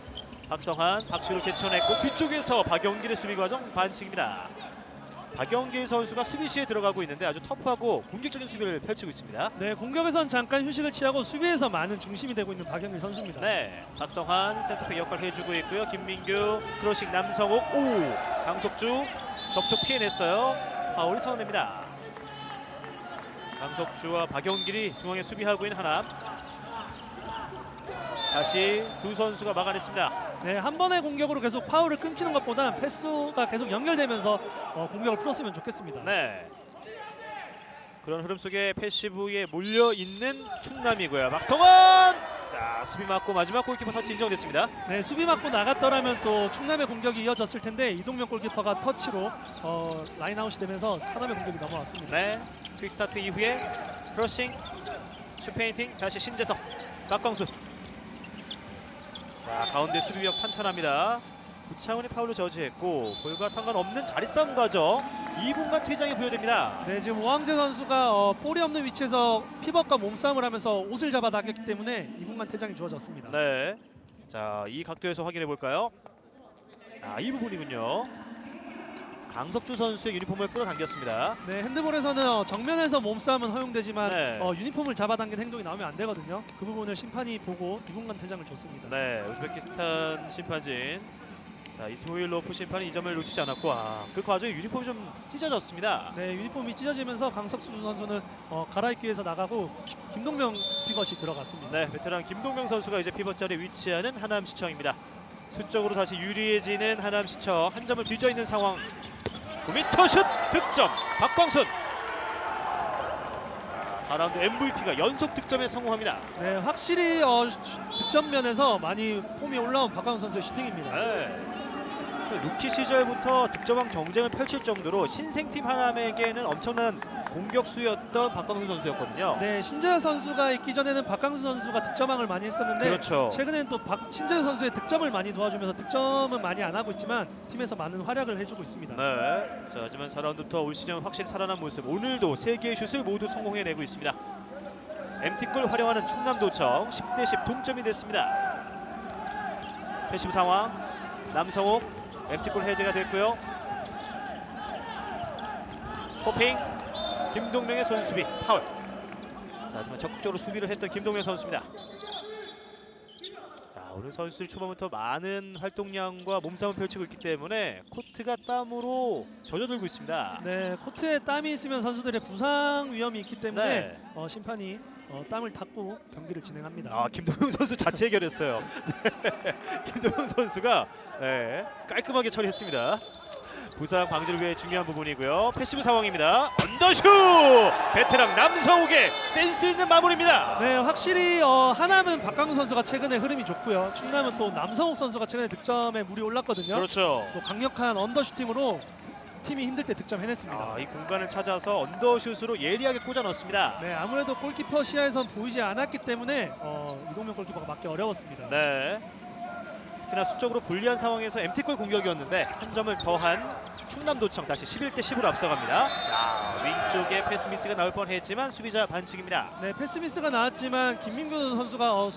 S1: 박성한, 박시로 제쳐냈고 뒤쪽에서 박영길의 수비 과정 반칙입니다. 박영길 선수가 수비시에 들어가고 있는데 아주 터프하고 공격적인 수비를 펼치고 있습니다.
S3: 네, 공격에선 잠깐 휴식을 취하고 수비에서 많은 중심이 되고 있는 박영길 선수입니다.
S1: 네, 박성환 센터백 역할을 해주고 있고요. 김민규, 크로싱 남성욱, 강석주 접촉 피해냈어요. 파울이 선언됩니다. 강석주와 박영길이 중앙에 수비하고 있는 하남. 다시 두 선수가 막아냈습니다.
S3: 네, 한 번의 공격으로 계속 파울을 끊기는 것보다 패스가 계속 연결되면서 공격을 풀었으면 좋겠습니다.
S1: 네. 그런 흐름 속에 패시브에 몰려 있는 충남이고요. 박성환! 자, 수비 맞고 마지막 골키퍼 터치 인정됐습니다.
S3: 네, 수비 맞고 나갔더라면 또 충남의 공격이 이어졌을 텐데 이동명 골키퍼가 터치로 라인아웃이 되면서 하남의 공격이 넘어왔습니다.
S1: 네. 퀵스타트 이후에 크로싱, 슈페인팅, 다시 신재석, 박광수. 자, 가운데 수비력 탄탄합니다. 구창훈이 파울로 저지했고 볼과 상관없는 자리 싸움 과정 2분간 퇴장이 부여됩니다.
S3: 네, 지금 오황재 선수가 볼이 없는 위치에서 피벗과 몸싸움을 하면서 옷을 잡아 당겼기 때문에 2분간 퇴장이 주어졌습니다.
S1: 네. 자, 이 각도에서 확인해 볼까요? 아, 이 부분이군요. 강석주 선수의 유니폼을 끌어당겼습니다.
S3: 네, 핸드볼에서는 정면에서 몸싸움은 허용되지만
S1: 네.
S3: 유니폼을 잡아당긴 행동이 나오면 안 되거든요. 그 부분을 심판이 보고 2분간 퇴장을 줬습니다.
S1: 네, 우즈베키스탄 심판진 자, 이스모일로프 심판이 이 점을 놓치지 않았고 그 과정에 유니폼이 좀 찢어졌습니다.
S3: 네, 유니폼이 찢어지면서 강석수 선수는 갈아입기 위해서 나가고 김동명 피벗이 들어갔습니다.
S1: 네, 베테랑 김동명 선수가 이제 피벗 자리에 위치하는 하남시청입니다. 수적으로 다시 유리해지는 하남시청 한 점을 뒤져 있는 상황. 9m 슛 득점 박광순. 4라운드 MVP가 연속 득점에 성공합니다.
S3: 네, 확실히 득점 면에서 많이 폼이 올라온 박광순 선수의 슈팅입니다.
S1: 네. 루키 시절부터 득점왕 경쟁을 펼칠 정도로 신생팀 하남에게는 엄청난 공격수였던 박광순 선수였거든요.
S3: 네, 신재현 선수가 있기 전에는 박광순 선수가 득점왕을 많이 했었는데
S1: 그렇죠.
S3: 최근에는 또 신재현 선수의 득점을 많이 도와주면서 득점은 많이 안 하고 있지만 팀에서 많은 활약을 해주고 있습니다.
S1: 네. 자, 하지만 4라운드부터 올 시즌 확실히 살아난 모습. 오늘도 3개의 슛을 모두 성공해내고 있습니다. MT골 활용하는 충남도청 10대 10 동점이 됐습니다. 패시브 상황. 남성욱 MT골 해제가 됐고요. 호핑 김동명의 손수비 파울. 자, 하지만 적극적으로 수비를 했던 김동명 선수입니다. 자, 오늘 선수들 초반부터 많은 활동량과 몸싸움을 펼치고 있기 때문에 코트가 땀으로 젖어들고 있습니다.
S3: 네, 코트에 땀이 있으면 선수들의 부상 위험이 있기 때문에
S1: 네.
S3: 심판이 땀을 닦고 경기를 진행합니다.
S1: 아, 김동명 선수 자체 해결했어요. 네. 김동명 선수가 네, 깔끔하게 처리했습니다. 부상 방지를 위해 중요한 부분이고요. 패시브 상황입니다. 언더슛! 베테랑 남성욱의 센스 있는 마무리입니다.
S3: 네, 확실히 하남은 박강수 선수가 최근에 흐름이 좋고요. 충남은 또 남성욱 선수가 최근에 득점에 물이 올랐거든요.
S1: 그렇죠.
S3: 또 강력한 언더슈팅으로 팀이 힘들 때 득점해냈습니다.
S1: 아, 이 공간을 찾아서 언더슛으로 예리하게 꽂아 넣습니다.
S3: 네, 아무래도 골키퍼 시야에선 보이지 않았기 때문에 이동명 골키퍼가 맞기 어려웠습니다.
S1: 네. 특히나 수적으로 불리한 상황에서 MT골 공격이었는데 한 점을 더한 충남도청 다시 11대 10으로 앞서갑니다. 자, 윙 쪽에 패스 미스가 나올 뻔했지만 수비자 반칙입니다.
S3: 네, 패스 미스가 나왔지만 김민규 선수가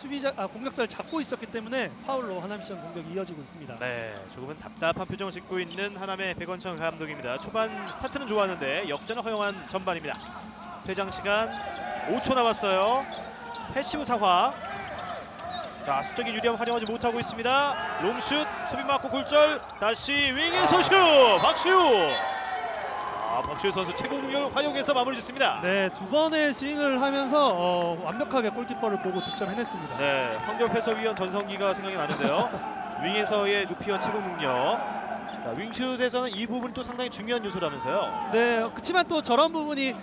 S3: 공격자를 잡고 있었기 때문에 파울로 하남시청 공격이 이어지고 있습니다.
S1: 네, 조금은 답답한 표정을 짓고 있는 하남의 백원천 감독입니다. 초반 스타트는 좋았는데 역전을 허용한 전반입니다. 퇴장 시간 5초 남았어요. 패시브 사화. 자, 수적인 유리함 활용하지 못하고 있습니다. 롱슛, 수비 맞고 골절, 다시 윙에서 슛! 박시우! 아, 박시우 선수 최고 능력을 활용해서 마무리 짓습니다.
S3: 네, 두 번의 스윙을 하면서 완벽하게 골키퍼를 보고 득점해냈습니다.
S1: 네, 황교패서위원 전성기가 생각이 나는데요. 윙에서의 누피와 최고 능력. 자, 윙슛에서는 이 부분이 또 상당히 중요한 요소라면서요.
S3: 네, 그렇지만 또 저런 부분이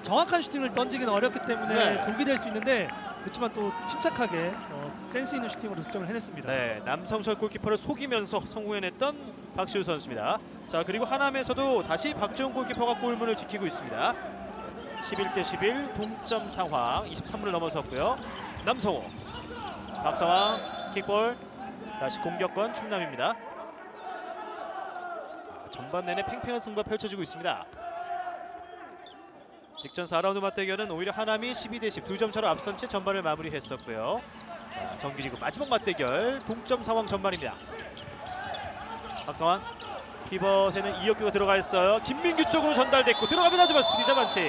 S3: 정확한 슈팅을 던지기는 어렵기 때문에
S1: 네.
S3: 독이 될 수 있는데 그렇지만 또 침착하게 센스 있는 슈팅으로 득점을 해냈습니다.
S1: 네, 남성철 골키퍼를 속이면서 성공해냈던 박시우 선수입니다. 자, 그리고 하남에서도 다시 박지훈 골키퍼가 골문을 지키고 있습니다. 11대 11 동점 상황. 23분을 넘어섰고요. 남성호, 박성환 킥볼, 다시 공격권 충남입니다. 전반 내내 팽팽한 승부가 펼쳐지고 있습니다. 직전 4라운드 맞대결은 오히려 하남이 12대 10 2점 차로 앞선 채 전반을 마무리했었고요. 자, 정규리그 마지막 맞대결 동점 상황 전반입니다. 박성환 피벗에는 이혁규가 들어가 있어요. 김민규 쪽으로 전달됐고 들어갑니다. 하지만 수비자 반칙.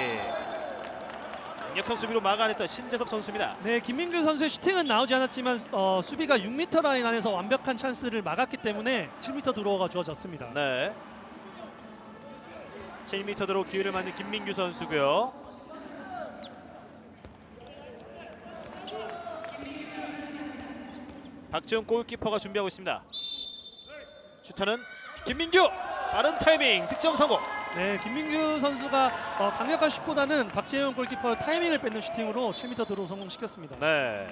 S1: 강력한 수비로 막아냈던 신재섭 선수입니다.
S3: 네, 김민규 선수의 슈팅은 나오지 않았지만 수비가 6m 라인 안에서 완벽한 찬스를 막았기 때문에 7m 드로우가 주어졌습니다.
S1: 네. 7m 드로 기회를 맞는 김민규 선수고요. 박지훈 골키퍼가 준비하고 있습니다. 슈터는 김민규! 빠른 타이밍 득점 성공!
S3: 네, 김민규 선수가 강력한 슛보다는 박재영 골키퍼 타이밍을 뺏는 슈팅으로 7m 드로우 성공시켰습니다.
S1: 네.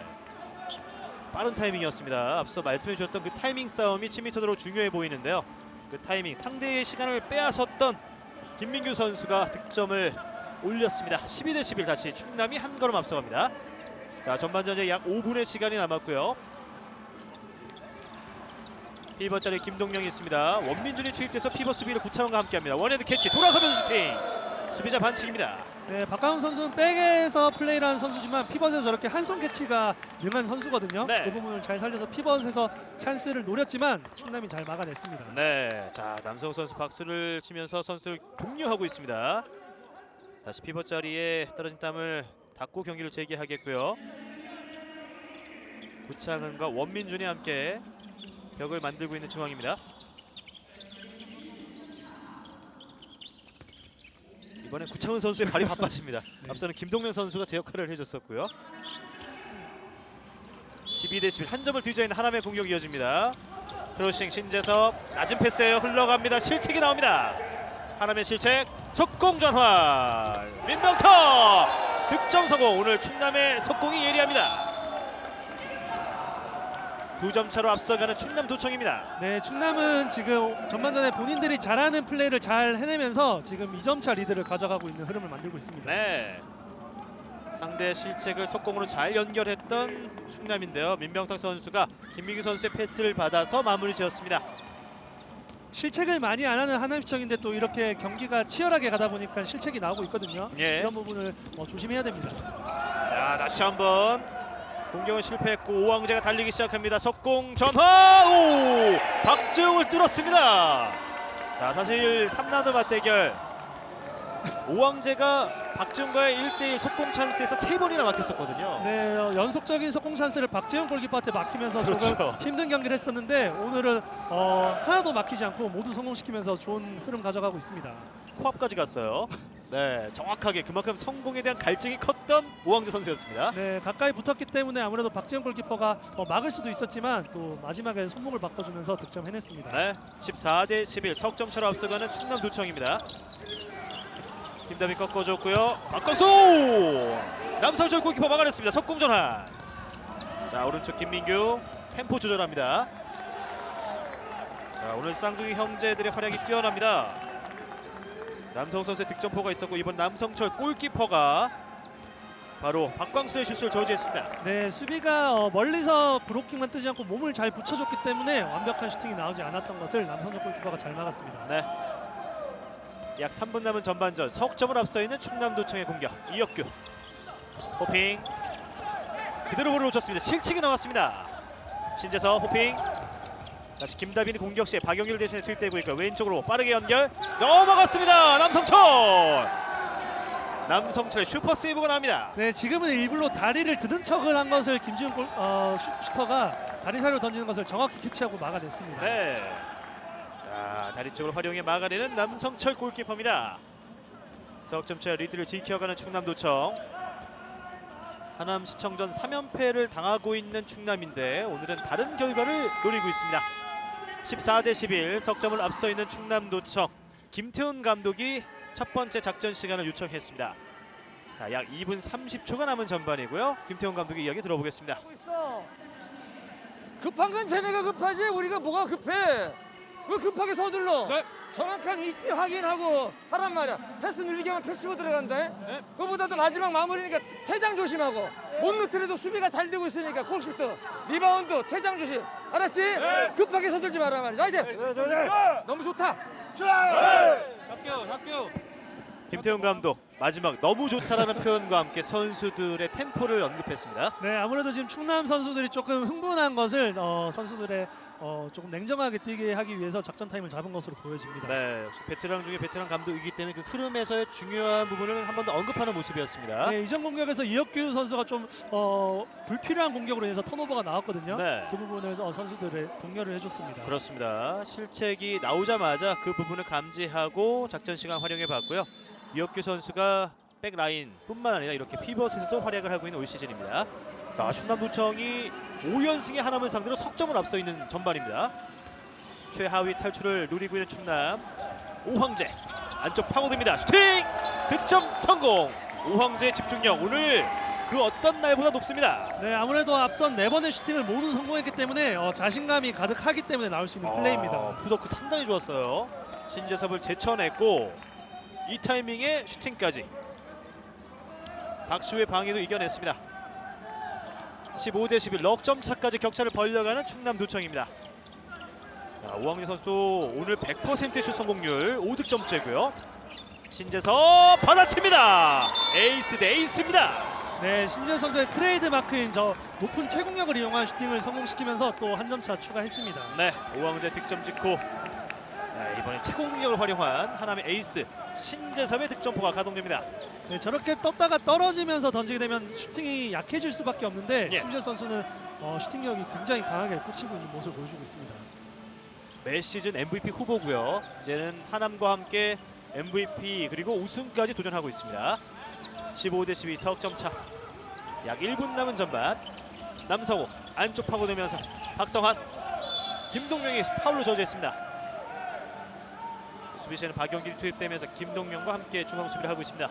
S1: 빠른 타이밍이었습니다. 앞서 말씀해 주셨던 그 타이밍 싸움이 7m 드로 중요해 보이는데요. 그 타이밍, 상대의 시간을 빼앗았던 김민규 선수가 득점을 올렸습니다. 12대 11 다시 충남이 한 걸음 앞서갑니다. 자, 전반전에 약 5분의 시간이 남았고요. 피벗 자리에 김동명이 있습니다. 원민준이 투입돼서 피벗 수비를 구차원과 함께합니다. 원헤드 캐치, 돌아서면서 슈팅! 수비자 반칙입니다.
S3: 네, 박강훈 선수는 백에서 플레이를 하는 선수지만 피벗에서 저렇게 한손 캐치가 능한 선수거든요.
S1: 네.
S3: 그 부분을 잘 살려서 피벗에서 찬스를 노렸지만 충남이 잘 막아냈습니다.
S1: 네, 자, 남성욱 선수 박수를 치면서 선수들 격려하고 있습니다. 다시 피벗 자리에 떨어진 땀을 닦고 경기를 재개하겠고요. 구창은과 원민준이 함께 벽을 만들고 있는 중앙입니다. 이번엔 구창은 선수의 발이 바빠집니다. 앞서는 김동명 선수가 제 역할을 해줬었고요. 12대 11 한 점을 뒤져 있는 하남의 공격이 이어집니다. 크로싱 신재섭 낮은 패스예요. 흘러갑니다. 실책이 나옵니다. 하남의 실책 속공 전환 민병터 득점 성공. 오늘 충남의 속공이 예리합니다. 2점 차로 앞서가는 충남도청입니다.
S3: 네, 충남은 지금 전반전에 본인들이 잘하는 플레이를 잘 해내면서 지금 2점 차 리드를 가져가고 있는 흐름을 만들고 있습니다.
S1: 네, 상대 실책을 속공으로 잘 연결했던 충남인데요. 민병탁 선수가 김민규 선수의 패스를 받아서 마무리 지었습니다.
S3: 실책을 많이 안 하는 하남시청인데 또 이렇게 경기가 치열하게 가다 보니까 실책이 나오고 있거든요.
S1: 예.
S3: 이런 부분을 조심해야 됩니다.
S1: 자, 다시 한번 공격은 실패했고 오왕재가 달리기 시작합니다. 속공 전화! 오! 박재웅을 뚫었습니다. 자, 사실 3라운드 맞대결 오왕재가 박지훈과의 1대1 속공 찬스에서 3번이나 막혔었거든요.
S3: 네, 연속적인 속공 찬스를 박지훈 골키퍼한테 막히면서
S1: 그렇죠.
S3: 조금 힘든 경기를 했었는데 오늘은 하나도 막히지 않고 모두 성공시키면서 좋은 흐름 가져가고 있습니다.
S1: 코앞까지 갔어요. 네, 정확하게 그만큼 성공에 대한 갈증이 컸던 오왕재 선수였습니다.
S3: 네, 가까이 붙었기 때문에 아무래도 박지훈 골키퍼가 막을 수도 있었지만 또 마지막에 손목을 바꿔주면서 득점해냈습니다.
S1: 네, 14대11 석점차로 앞서가는 충남도청입니다. 김다빈 꺾어줬고요. 박광수! 남성철 골키퍼 막아냈습니다. 석공 전환. 자, 오른쪽 김민규 템포 조절합니다. 자, 오늘 쌍둥이 형제들의 활약이 뛰어납니다. 남성 선수의 득점포가 있었고 이번 남성철 골키퍼가 바로 박광수의 슛을 저지했습니다.
S3: 네, 수비가 멀리서 브로킹만 뜨지 않고 몸을 잘 붙여줬기 때문에 완벽한 슈팅이 나오지 않았던 것을 남성철 골키퍼가 잘 막았습니다.
S1: 네. 약 3분 남은 전반전 석점을 앞서 있는 충남도청의 공격. 이혁규 호핑 그대로 볼을 놓쳤습니다. 실책이 나왔습니다. 신재서 호핑 다시 김다빈이 공격 시에 박영일 대신에 투입되고 있고 왼쪽으로 빠르게 연결 넘어갔습니다. 남성철의 슈퍼 세이브가 나옵니다.
S3: 네, 지금은 일부러 다리를 드는 척을 한 것을 김지훈 슈터가 다리 사이로 던지는 것을 정확히 캐치하고 막아냈습니다.
S1: 네. 자, 다리 쪽을 활용해 막아내는 남성철 골키퍼입니다. 석점차 리드를 지켜가는 충남도청. 하남시청전 3연패를 당하고 있는 충남인데 오늘은 다른 결과를 노리고 있습니다. 14대11 석점을 앞서 있는 충남도청. 김태훈 감독이 첫 번째 작전 시간을 요청했습니다. 자, 약 2분 30초가 남은 전반이고요. 김태훈 감독의 이야기 들어보겠습니다.
S5: 급한 건 쟤네가 급하지 우리가 뭐가 급해. 왜 급하게 서둘러. 정확한 위치 확인하고 하란 말이야. 패스 느리게 하면 패스 치고 들어간다. 그거보다도 마지막 마무리니까 퇴장 조심하고 못 넣더라도 수비가 잘 되고 있으니까 콜슈트 리바운드 퇴장 조심. 알았지? 급하게 서둘지 마라 말이야. 자, 이제 너무 좋다.
S1: 김태훈 감독 마지막 너무 좋다라는 표현과 함께 선수들의 템포를 언급했습니다.
S3: 네, 아무래도 지금 충남 선수들이 조금 흥분한 것을 선수들의 조금 냉정하게 뛰게 하기 위해서 작전 타임을 잡은 것으로 보여집니다.
S1: 네, 역시 베테랑 중에 베테랑 감독이기 때문에 그 흐름에서의 중요한 부분을 한 번 더 언급하는 모습이었습니다.
S3: 네, 이전 공격에서 이혁규 선수가 좀 불필요한 공격으로 인해서 턴오버가 나왔거든요.
S1: 네.
S3: 그 부분을 선수들의 독려를 해줬습니다.
S1: 그렇습니다. 실책이 나오자마자 그 부분을 감지하고 작전 시간 활용해 봤고요. 이혁규 선수가 백라인뿐만 아니라 이렇게 피벗에서도 활약을 하고 있는 올 시즌입니다. 충남도청이 5연승의 하남을 상대로 석점을 앞서 있는 전반입니다. 최하위 탈출을 노리고 있는 충남. 오황재 안쪽 파고듭니다. 슈팅! 득점 성공! 오황재의 집중력 오늘 그 어떤 날보다 높습니다.
S3: 네, 아무래도 앞선 4번의 슈팅을 모두 성공했기 때문에 자신감이 가득하기 때문에 나올 수 있는 플레이입니다.
S1: 푸더크 상당히 좋았어요. 신재섭을 제쳐냈고 이 타이밍에 슈팅까지. 박시우의 방해도 이겨냈습니다. 15대11 넉점 차까지 격차를 벌려가는 충남도청입니다. 오왕재 선수 오늘 100%의 슛 성공률 5득점째고요. 신재섭 받아칩니다. 에이스 대 에이스입니다.
S3: 네, 신재 선수의 트레이드 마크인 저 높은 채공력을 이용한 슈팅을 성공시키면서 또 한 점 차 추가했습니다.
S1: 네, 오왕재 득점 찍고 이번엔 채공력을 활용한 하남의 에이스 신재섭의 득점포가 가동됩니다.
S3: 네, 저렇게 떴다가 떨어지면서 던지게 되면 슈팅이 약해질 수밖에 없는데
S1: 예.
S3: 신재 선수는 슈팅력이 굉장히 강하게 꽂히고 있는 모습을 보여주고 있습니다.
S1: 매 시즌 MVP 후보고요. 이제는 하남과 함께 MVP 그리고 우승까지 도전하고 있습니다. 15대12 석점 차. 약 1분 남은 전반. 남성호 안쪽 파고들면서 박성환, 김동명이 파울로 저지했습니다. 수비시에는 박용길이 투입되면서 김동명과 함께 중앙 수비를 하고 있습니다.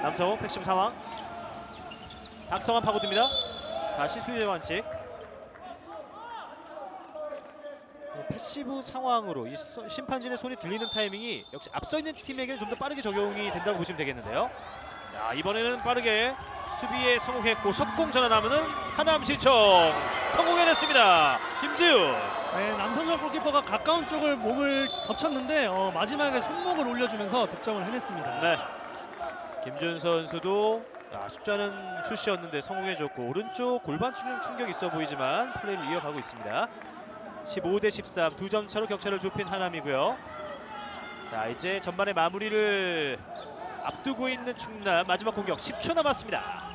S1: 남성호 백심 상황. 박성환 파고듭니다. 다시 수비 완칙. 패시브 상황으로 이 심판진의 손이 들리는 타이밍이 역시 앞서 있는 팀에게는 좀 더 빠르게 적용이 된다고 보시면 되겠는데요. 자, 이번에는 빠르게 수비에 성공했고 석공 전환하면은 하남시청 성공해냈습니다. 김지훈.
S3: 네, 남성적 골키퍼가 가까운 쪽을 몸을 덮쳤는데 마지막에 손목을 올려주면서 득점을 해냈습니다.
S1: 네. 김지훈 선수도 쉽지 않은 슛이었는데 성공해줬고 오른쪽 골반 충격이 있어 보이지만 플레이를 이어가고 있습니다. 15대13 2점 차로 격차를 좁힌 하남이고요. 자, 이제 전반의 마무리를 앞두고 있는 충남. 마지막 공격 10초 남았습니다.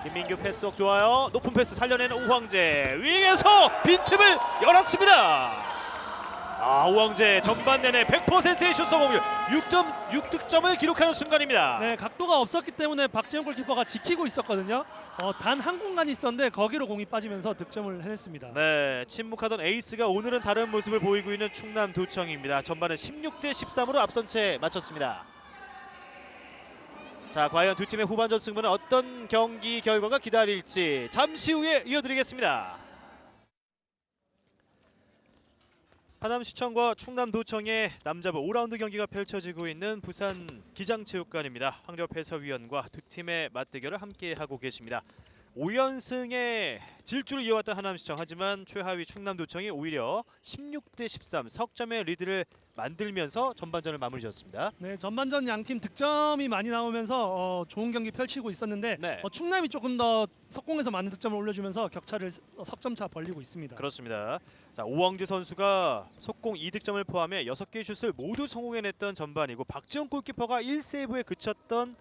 S1: 김민규 패스웍 좋아요. 높은 패스 살려내는 오황재. 윙에서 빈틈을 열었습니다. 오황재 전반 내내 100%의 슛 성공률, 6득점을 기록하는 순간입니다.
S3: 네, 각도가 없었기 때문에 박재영 골키퍼가 지키고 있었거든요. 단 한 공간이 있었는데 거기로 공이 빠지면서 득점을 해냈습니다.
S1: 네, 침묵하던 에이스가 오늘은 다른 모습을 보이고 있는 충남도청입니다. 전반은 16대 13으로 앞선 채 마쳤습니다. 자, 과연 두 팀의 후반전 승부는 어떤 경기 결과가 기다릴지 잠시 후에 이어드리겠습니다. 하남시청과 충남도청의 남자부 5라운드 경기가 펼쳐지고 있는 부산 기장체육관입니다. 황재엽 해설위원과 두 팀의 맞대결을 함께하고 계십니다. 5연승의 질주를 이어왔던 하남시청, 하지만 최하위 충남도청이 오히려 16대 13 석점의 리드를 만들면서 전반전을 마무리 지었습니다.
S3: 네, 전반전 양팀 득점이 많이 나오면서 좋은 경기 펼치고 있었는데
S1: 네.
S3: 충남이 조금 더 석공에서 많은 득점을 올려주면서 격차를 석점차 벌리고 있습니다.
S1: 그렇습니다. 자, 오황재 선수가 속공 2득점을 포함해 6개의 슛을 모두 성공해냈던 전반이고, 박지영 골키퍼가 1세이브에 그쳤던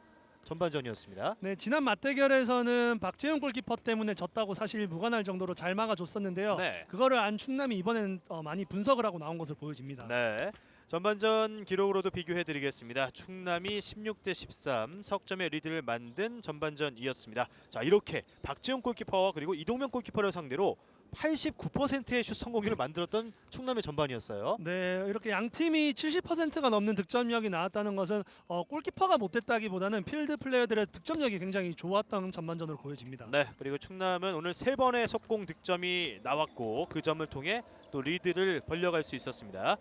S1: 전반전이었습니다.
S3: 네, 지난 맞대결에서는 박재영 골키퍼 때문에 졌다고 사실 무관할 정도로 잘 막아줬었는데요.
S1: 네.
S3: 그거를 안 충남이 이번에는 많이 분석을 하고 나온 것으로 보여집니다.
S1: 네. 전반전 기록으로도 비교해드리겠습니다. 충남이 16대 13 석점의 리드를 만든 전반전이었습니다. 자, 이렇게 박지영 골키퍼와 그리고 이동명 골키퍼를 상대로 89%의 슛 성공률을 만들었던 충남의 전반이었어요.
S3: 네, 이렇게 양 팀이 70%가 넘는 득점력이 나왔다는 것은 골키퍼가 못했다기보다는 필드 플레이어들의 득점력이 굉장히 좋았던 전반전으로 보여집니다.
S1: 네, 그리고 충남은 오늘 3번의 속공 득점이 나왔고, 그 점을 통해 또 리드를 벌려갈 수 있었습니다.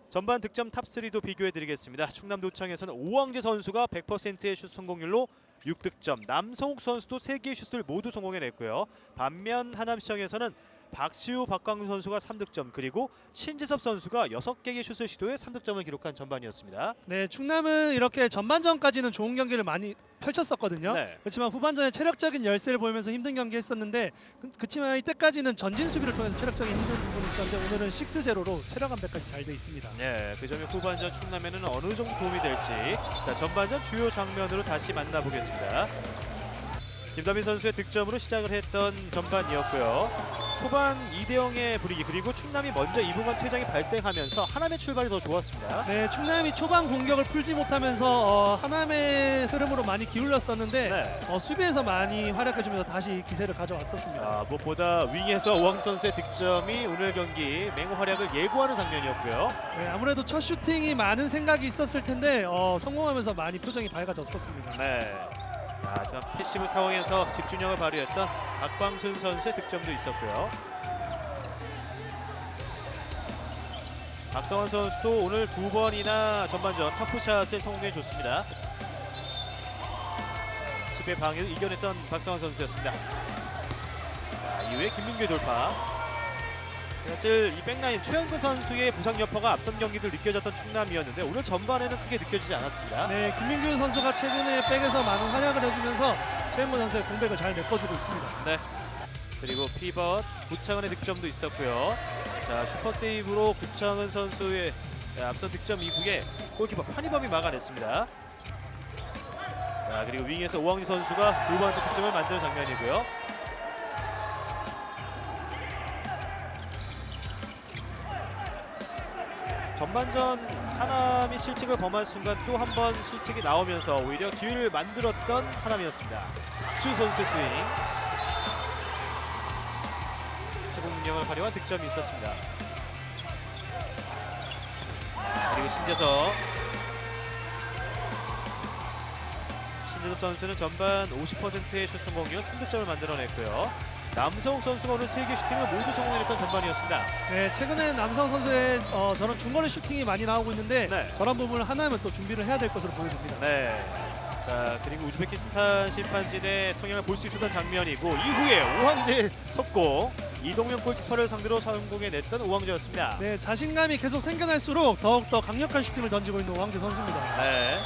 S1: 전반 득점 탑3도 비교해드리겠습니다. 충남도청에서는 오황재 선수가 100%의 슛 성공률로 6득점, 남성욱 선수도 3개의 슛을 모두 성공해냈고요. 반면 하남시청에서는 박시우, 박광수 선수가 3득점, 그리고 신지섭 선수가 6개의 슛을 시도해 3득점을 기록한 전반이었습니다.
S3: 네, 충남은 이렇게 전반전까지는 좋은 경기를 많이 펼쳤었거든요.
S1: 네.
S3: 그렇지만 후반전에 체력적인 열세를 보이면서 힘든 경기 했었는데, 그렇지만 이때까지는 전진 수비를 통해서 체력적인 힘든 부분이 있었는데 오늘은 6-0로 체력 안배까지 잘 돼 있습니다.
S1: 네, 그 점이 후반전 충남에는 어느 정도 도움이 될지, 자, 전반전 주요 장면으로 다시 만나보겠습니다. 김다민 선수의 득점으로 시작을 했던 전반이었고요. 초반 2대0의 분위기, 그리고 충남이 먼저 2분간 퇴장이 발생하면서 하남의 출발이 더 좋았습니다.
S3: 네, 충남이 초반 공격을 풀지 못하면서 하남의 흐름으로 많이 기울였었는데
S1: 네.
S3: 수비에서 많이 활약해주면서 다시 기세를 가져왔었습니다.
S1: 무엇보다 윙에서 오황 선수의 득점이 오늘 경기 맹활약을 예고하는 장면이었고요.
S3: 네, 아무래도 첫 슈팅이 많은 생각이 있었을 텐데 성공하면서 많이 표정이 밝아졌었습니다.
S1: 네. 자, 하지만 패시브 상황에서 집중력을 발휘했던 박광순 선수의 득점도 있었고요. 박성원 선수도 오늘 2번이나 전반전 터프샷을 성공해줬습니다. 수비의 방해를 이겨냈던 박성원 선수였습니다. 자, 이후에 김민규의 돌파. 사실 이 백라인 최현근 선수의 부상 여파가 앞선 경기들 느껴졌던 충남이었는데 오늘 전반에는 크게 느껴지지 않았습니다.
S3: 네, 김민규 선수가 최근에 백에서 많은 활약을 해주면서 최현근 선수의 공백을 잘 메꿔주고 있습니다.
S1: 네. 그리고 피벗 구창은의 득점도 있었고요. 자, 슈퍼 세이브로 구창은 선수의 앞선 득점 이후에 골키퍼 판이범이 막아냈습니다. 자, 그리고 윙에서 오황지 선수가 두 번째 득점을 만드는 장면이고요. 전반전 하남이 실책을 범한 순간 또 한 번 실책이 나오면서 오히려 기회를 만들었던 하남이었습니다. 박주 선수의 스윙. 최고 능력을 활용한 득점이 있었습니다. 그리고 신재섭 선수는 전반 50%의 슛 성공률 3득점을 만들어냈고요. 남성욱 선수가 오늘 3개 슈팅을 모두 성공했던 전반이었습니다.
S3: 네, 최근에 남성 선수의 저런 중거리 슈팅이 많이 나오고 있는데
S1: 네.
S3: 저런 부분을 하나면 또 준비를 해야 될 것으로 보여집니다.
S1: 네. 자, 그리고 우즈베키스탄 심판진의 성향을 볼 수 있었던 장면이고, 이후에 오황재 속공, 이동명 골키퍼를 상대로 성공해냈던 오황재였습니다.
S3: 네, 자신감이 계속 생겨날수록 더욱더 강력한 슈팅을 던지고 있는 오황재 선수입니다.
S1: 네.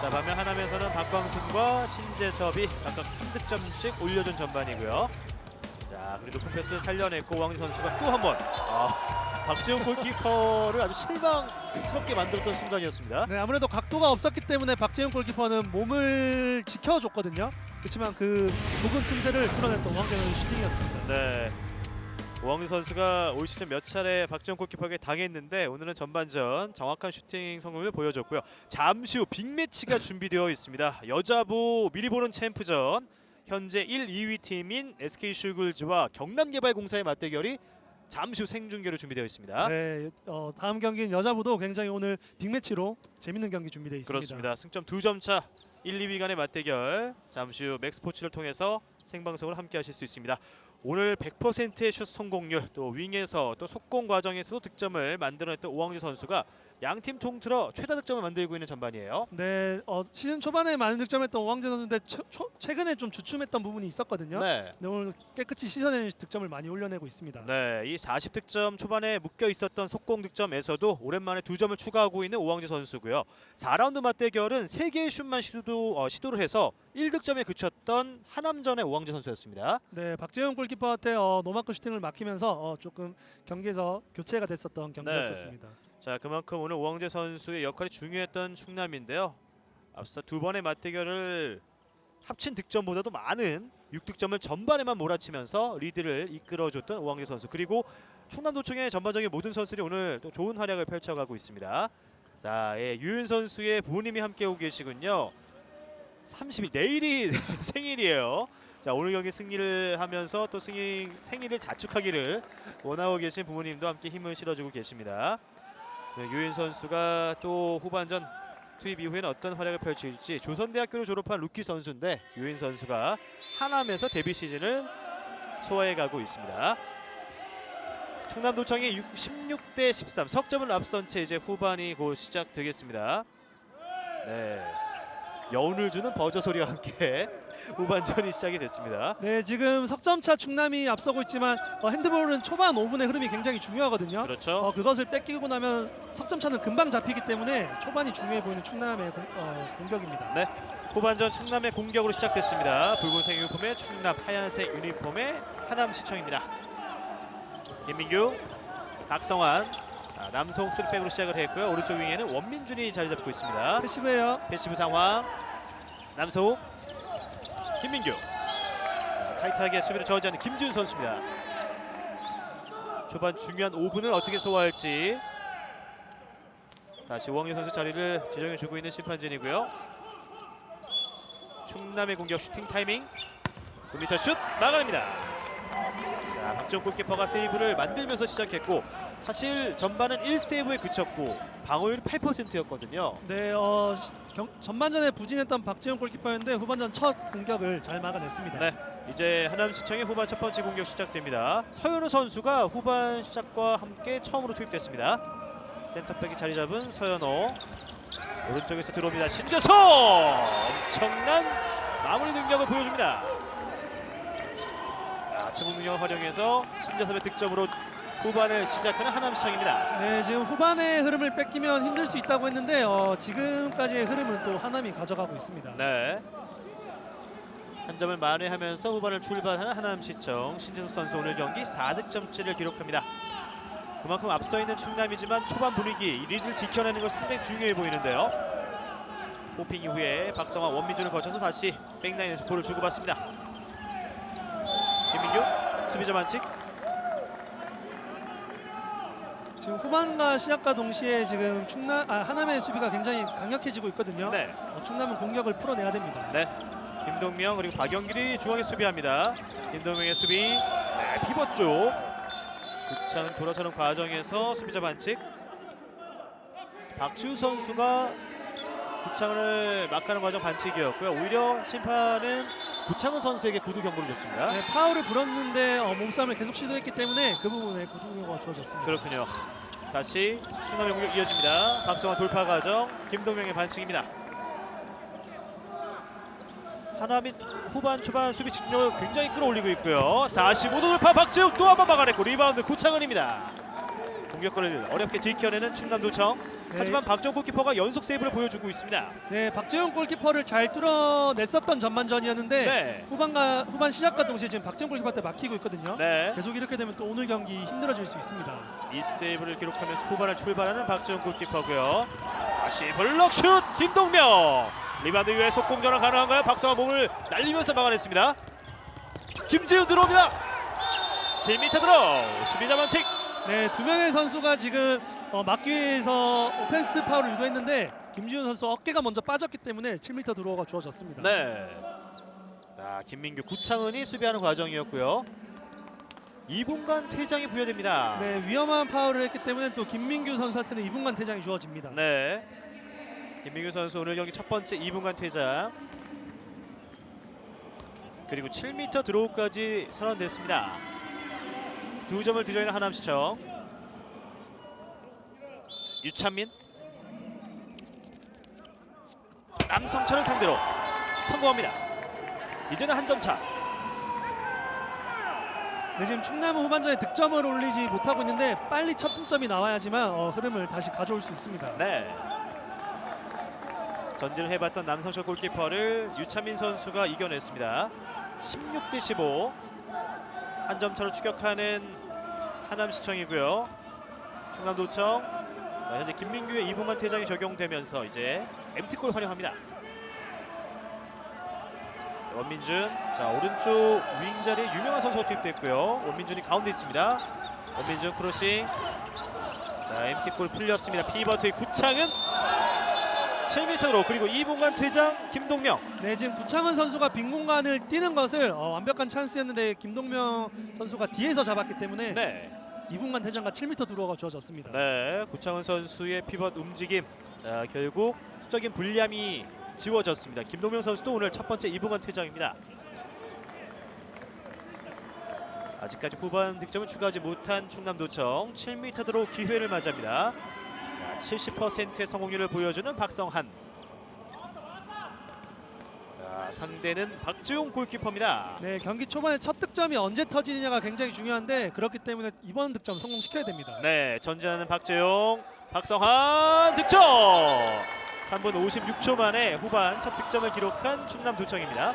S1: 자, 반면 하남에서는 박광순과 신재섭이 각각 3득점씩 올려준 전반이고요. 자, 그리고 높은 패스를 살려냈고 오황재 선수가 또 한 번 박재훈 골키퍼를 아주 실망스럽게 만들었던 순간이었습니다.
S3: 네, 아무래도 각도가 없었기 때문에 박재훈 골키퍼는 몸을 지켜줬거든요. 그렇지만 그 좁은 틈새를 뚫어냈던 오왕재선수의 슈팅이었습니다.
S1: 네. 오왕재 선수가 올 시즌 몇 차례 박재훈 골키퍼에게 당했는데 오늘은 전반전 정확한 슈팅 성공을 보여줬고요. 잠시 후 빅매치가 준비되어 있습니다. 여자부 미리 보는 챔프전. 현재 1, 2위 팀인 SK슈글즈와 경남개발공사의 맞대결이 잠시 후 생중계로 준비되어 있습니다.
S3: 네, 다음 경기는 여자부도 굉장히 오늘 빅매치로 재밌는 경기 준비되어 있습니다.
S1: 그렇습니다. 승점 2점 차 1, 2위 간의 맞대결. 잠시 후 맥스포츠를 통해서 생방송을 함께 하실 수 있습니다. 오늘 100%의 슛 성공률, 또 윙에서 또 속공 과정에서도 득점을 만들어냈던 오왕재 선수가 양팀 통틀어 최다 득점을 만들고 있는 전반이에요.
S3: 네, 시즌 초반에 많은 득점했던 오왕재 선수인데 최근에 좀 주춤했던 부분이 있었거든요.
S1: 네.
S3: 네, 오늘 깨끗이 씻어내는 득점을 많이 올려내고 있습니다.
S1: 네, 이 40득점 초반에 묶여 있었던 속공 득점에서도 오랜만에 2점을 추가하고 있는 오왕재 선수고요. 4라운드 맞대결은 3개의 슛만 시도를 해서 1득점에 그쳤던 하남전의 오왕재 선수였습니다.
S3: 네, 박재훈 골키퍼한테 노마크 슈팅을 막히면서 조금 경기에서 교체가 됐었던 경기였었습니다.
S1: 자, 그만큼 오늘 오왕재 선수의 역할이 중요했던 충남인데요. 앞서 두 번의 맞대결을 합친 득점보다도 많은 6득점을 전반에만 몰아치면서 리드를 이끌어줬던 오왕재 선수. 그리고 충남도청의 전반적인 모든 선수들이 오늘 또 좋은 활약을 펼쳐가고 있습니다. 자, 유윤 선수의 부모님이 함께 오고 계시군요. 30일 내일이 생일이에요. 자, 오늘 경기 승리를 하면서 또 생일을 자축하기를 원하고 계신 부모님도 함께 힘을 실어주고 계십니다. 네, 유인 선수가 또 후반전 투입 이후에는 어떤 활약을 펼칠지. 조선대학교를 졸업한 루키 선수인데 유인 선수가 하남에서 데뷔 시즌을 소화해가고 있습니다. 충남도청이 16대 13 석점을 앞선 채 이제 후반이 곧 시작되겠습니다. 네, 여운을 주는 버저 소리와 함께 후반전이 시작이 됐습니다.
S3: 네, 지금 석점차 충남이 앞서고 있지만 핸드볼은 초반 5분의 흐름이 굉장히 중요하거든요.
S1: 그렇죠.
S3: 그것을 뺏기고 나면 석점차는 금방 잡히기 때문에 초반이 중요해 보이는 충남의 공격입니다.
S1: 네, 후반전 충남의 공격으로 시작됐습니다. 붉은색 유니폼의 충남, 하얀색 유니폼의 하남시청입니다. 김민규, 박성환, 남성 3백으로 시작을 했고요. 오른쪽 윙에는 원민준이 자리 잡고 있습니다.
S3: 패시브예요.
S1: 패시브 상황. 남성욱, 김민규. 타이트하게 수비를 저지하는 김지훈 선수입니다. 초반 중요한 5분을 어떻게 소화할지. 다시 오왕재 선수 자리를 지정해주고 있는 심판진이고요. 충남의 공격 슈팅 타이밍. 9m 슛 막아냅니다. 자, 박정 골키퍼가 세이브를 만들면서 시작했고 사실 전반은 1세이브에 그쳤고 방어율이 8%였거든요.
S3: 네, 전반전에 부진했던 박재훈 골키퍼였는데 후반전 첫 공격을 잘 막아냈습니다.
S1: 네, 이제 하남시청의 후반 첫 번째 공격 시작됩니다. 서현우 선수가 후반 시작과 함께 처음으로 투입됐습니다. 센터백이 자리 잡은 서현우. 오른쪽에서 들어옵니다. 신재섭! 엄청난 마무리 능력을 보여줍니다. 자, 최고 능력을 활용해서 신재섭의 득점으로 후반을 시작하는 하남시청입니다.
S3: 네, 지금 후반의 흐름을 뺏기면 힘들 수 있다고 했는데 지금까지의 흐름은 또 하남이 가져가고 있습니다.
S1: 네, 한 점을 만회하면서 후반을 출발하는 하남시청. 신재섭 선수 오늘 경기 4득점째를 기록합니다. 그만큼 앞서 있는 충남이지만 초반 분위기, 리드를 지켜내는 것이 상당히 중요해 보이는데요. 호핑 이후에 박성환, 원민준을 거쳐서 다시 백라인에서 볼을 주고받습니다. 김민규, 수비자 반칙.
S3: 지금 후반과 시작과 동시에 지금 하남의 수비가 굉장히 강력해지고 있거든요.
S1: 네,
S3: 충남은 공격을 풀어내야 됩니다.
S1: 네. 김동명 그리고 박영길이 중앙에 수비합니다. 김동명의 수비. 네, 피벗 쪽. 구창 돌아서는 과정에서 수비자 반칙. 박지우 선수가 구창을 막하는 과정 반칙이었고요. 오히려 심판은 구창훈 선수에게 구두 경고를 줬습니다.
S3: 네, 파울을 불었는데 몸싸움을 계속 시도했기 때문에 그 부분에 구두 경고가 주어졌습니다.
S1: 그렇군요. 다시 충남의 공격 이어집니다. 박성환 돌파 과정, 김동명의 반칙입니다. 하남이 후반 초반 수비 집중력을 굉장히 끌어올리고 있고요. 45도 돌파 박재욱 또 한 번 막아냈고 리바운드 구창훈입니다. 공격권을 어렵게 지켜내는 충남도청. 하지만 박정 골키퍼가 연속 세이브를 보여주고 있습니다.
S3: 네, 박재용 골키퍼를 잘 뚫어냈었던 전반전이었는데
S1: 네.
S3: 후반 시작과 동시에 지금 박재용 골키퍼한테 막히고 있거든요.
S1: 네.
S3: 계속 이렇게 되면 또 오늘 경기 힘들어질 수 있습니다.
S1: 이 세이브를 기록하면서 후반을 출발하는 박지훈 골키퍼고요. 다시 블록슛 김동명. 리바운드 이후에 속공전환 가능한가요? 박성환 몸을 날리면서 막아냈습니다. 김지훈 들어옵니다. 7m 들어 수비자 반칙.
S3: 네, 두 명의 선수가 지금 막기 위해서 오펜스 파울을 유도했는데 김지훈 선수 어깨가 먼저 빠졌기 때문에 7m 드로우가 주어졌습니다.
S1: 네. 자, 김민규, 구창은이 수비하는 과정이었고요. 2분간 퇴장이 부여됩니다.
S3: 네, 위험한 파울을 했기 때문에 또 김민규 선수한테는 2분간 퇴장이 주어집니다.
S1: 네. 김민규 선수 오늘 경기 첫 번째 2분간 퇴장. 그리고 7m 드로우까지 선언됐습니다. 2점을 뒤져 있는 하남시청. 유찬민, 남성철을 상대로 성공합니다. 이제는 한 점 차.
S3: 네, 지금 충남은 후반전에 득점을 올리지 못하고 있는데 빨리 첫 득점이 나와야지만 흐름을 다시 가져올 수 있습니다.
S1: 네. 전진을 해봤던 남성철 골키퍼를 유찬민 선수가 이겨냈습니다. 16대 15. 한 점 차로 추격하는 하남시청이고요. 충남도청. 현재 김민규의 2분간 퇴장이 적용되면서 이제 MT골 활용합니다. 원민준, 자 오른쪽 윙 자리에 유명한 선수가 투입됐고요. 원민준이 가운데 있습니다. 원민준 크로싱. 자 MT골 풀렸습니다. 피버트의 구창은 7m로 그리고 2분간 퇴장 김동명.
S3: 네, 지금 구창은 선수가 빈 공간을 뛰는 것을 완벽한 찬스였는데 김동명 선수가 뒤에서 잡았기 때문에
S1: 네.
S3: 2분간 퇴장과 7m 드로우가 주어졌습니다.
S1: 네, 구창은 선수의 피벗 움직임. 자, 결국 수적인 불리함이 지워졌습니다. 김동명 선수도 오늘 첫 번째 2분간 퇴장입니다. 아직까지 후반 득점을 추가하지 못한 충남도청. 7m 드로우 기회를 맞이합니다. 70%의 성공률을 보여주는 박성한. 자, 상대는 박지용 골키퍼입니다.
S3: 네, 경기 초반에 첫 득점이 언제 터지느냐가 굉장히 중요한데 그렇기 때문에 이번 득점 성공시켜야 됩니다.
S1: 네, 전진하는 박재용, 박성환 득점! 3분 56초 만에 후반 첫 득점을 기록한 충남도청입니다.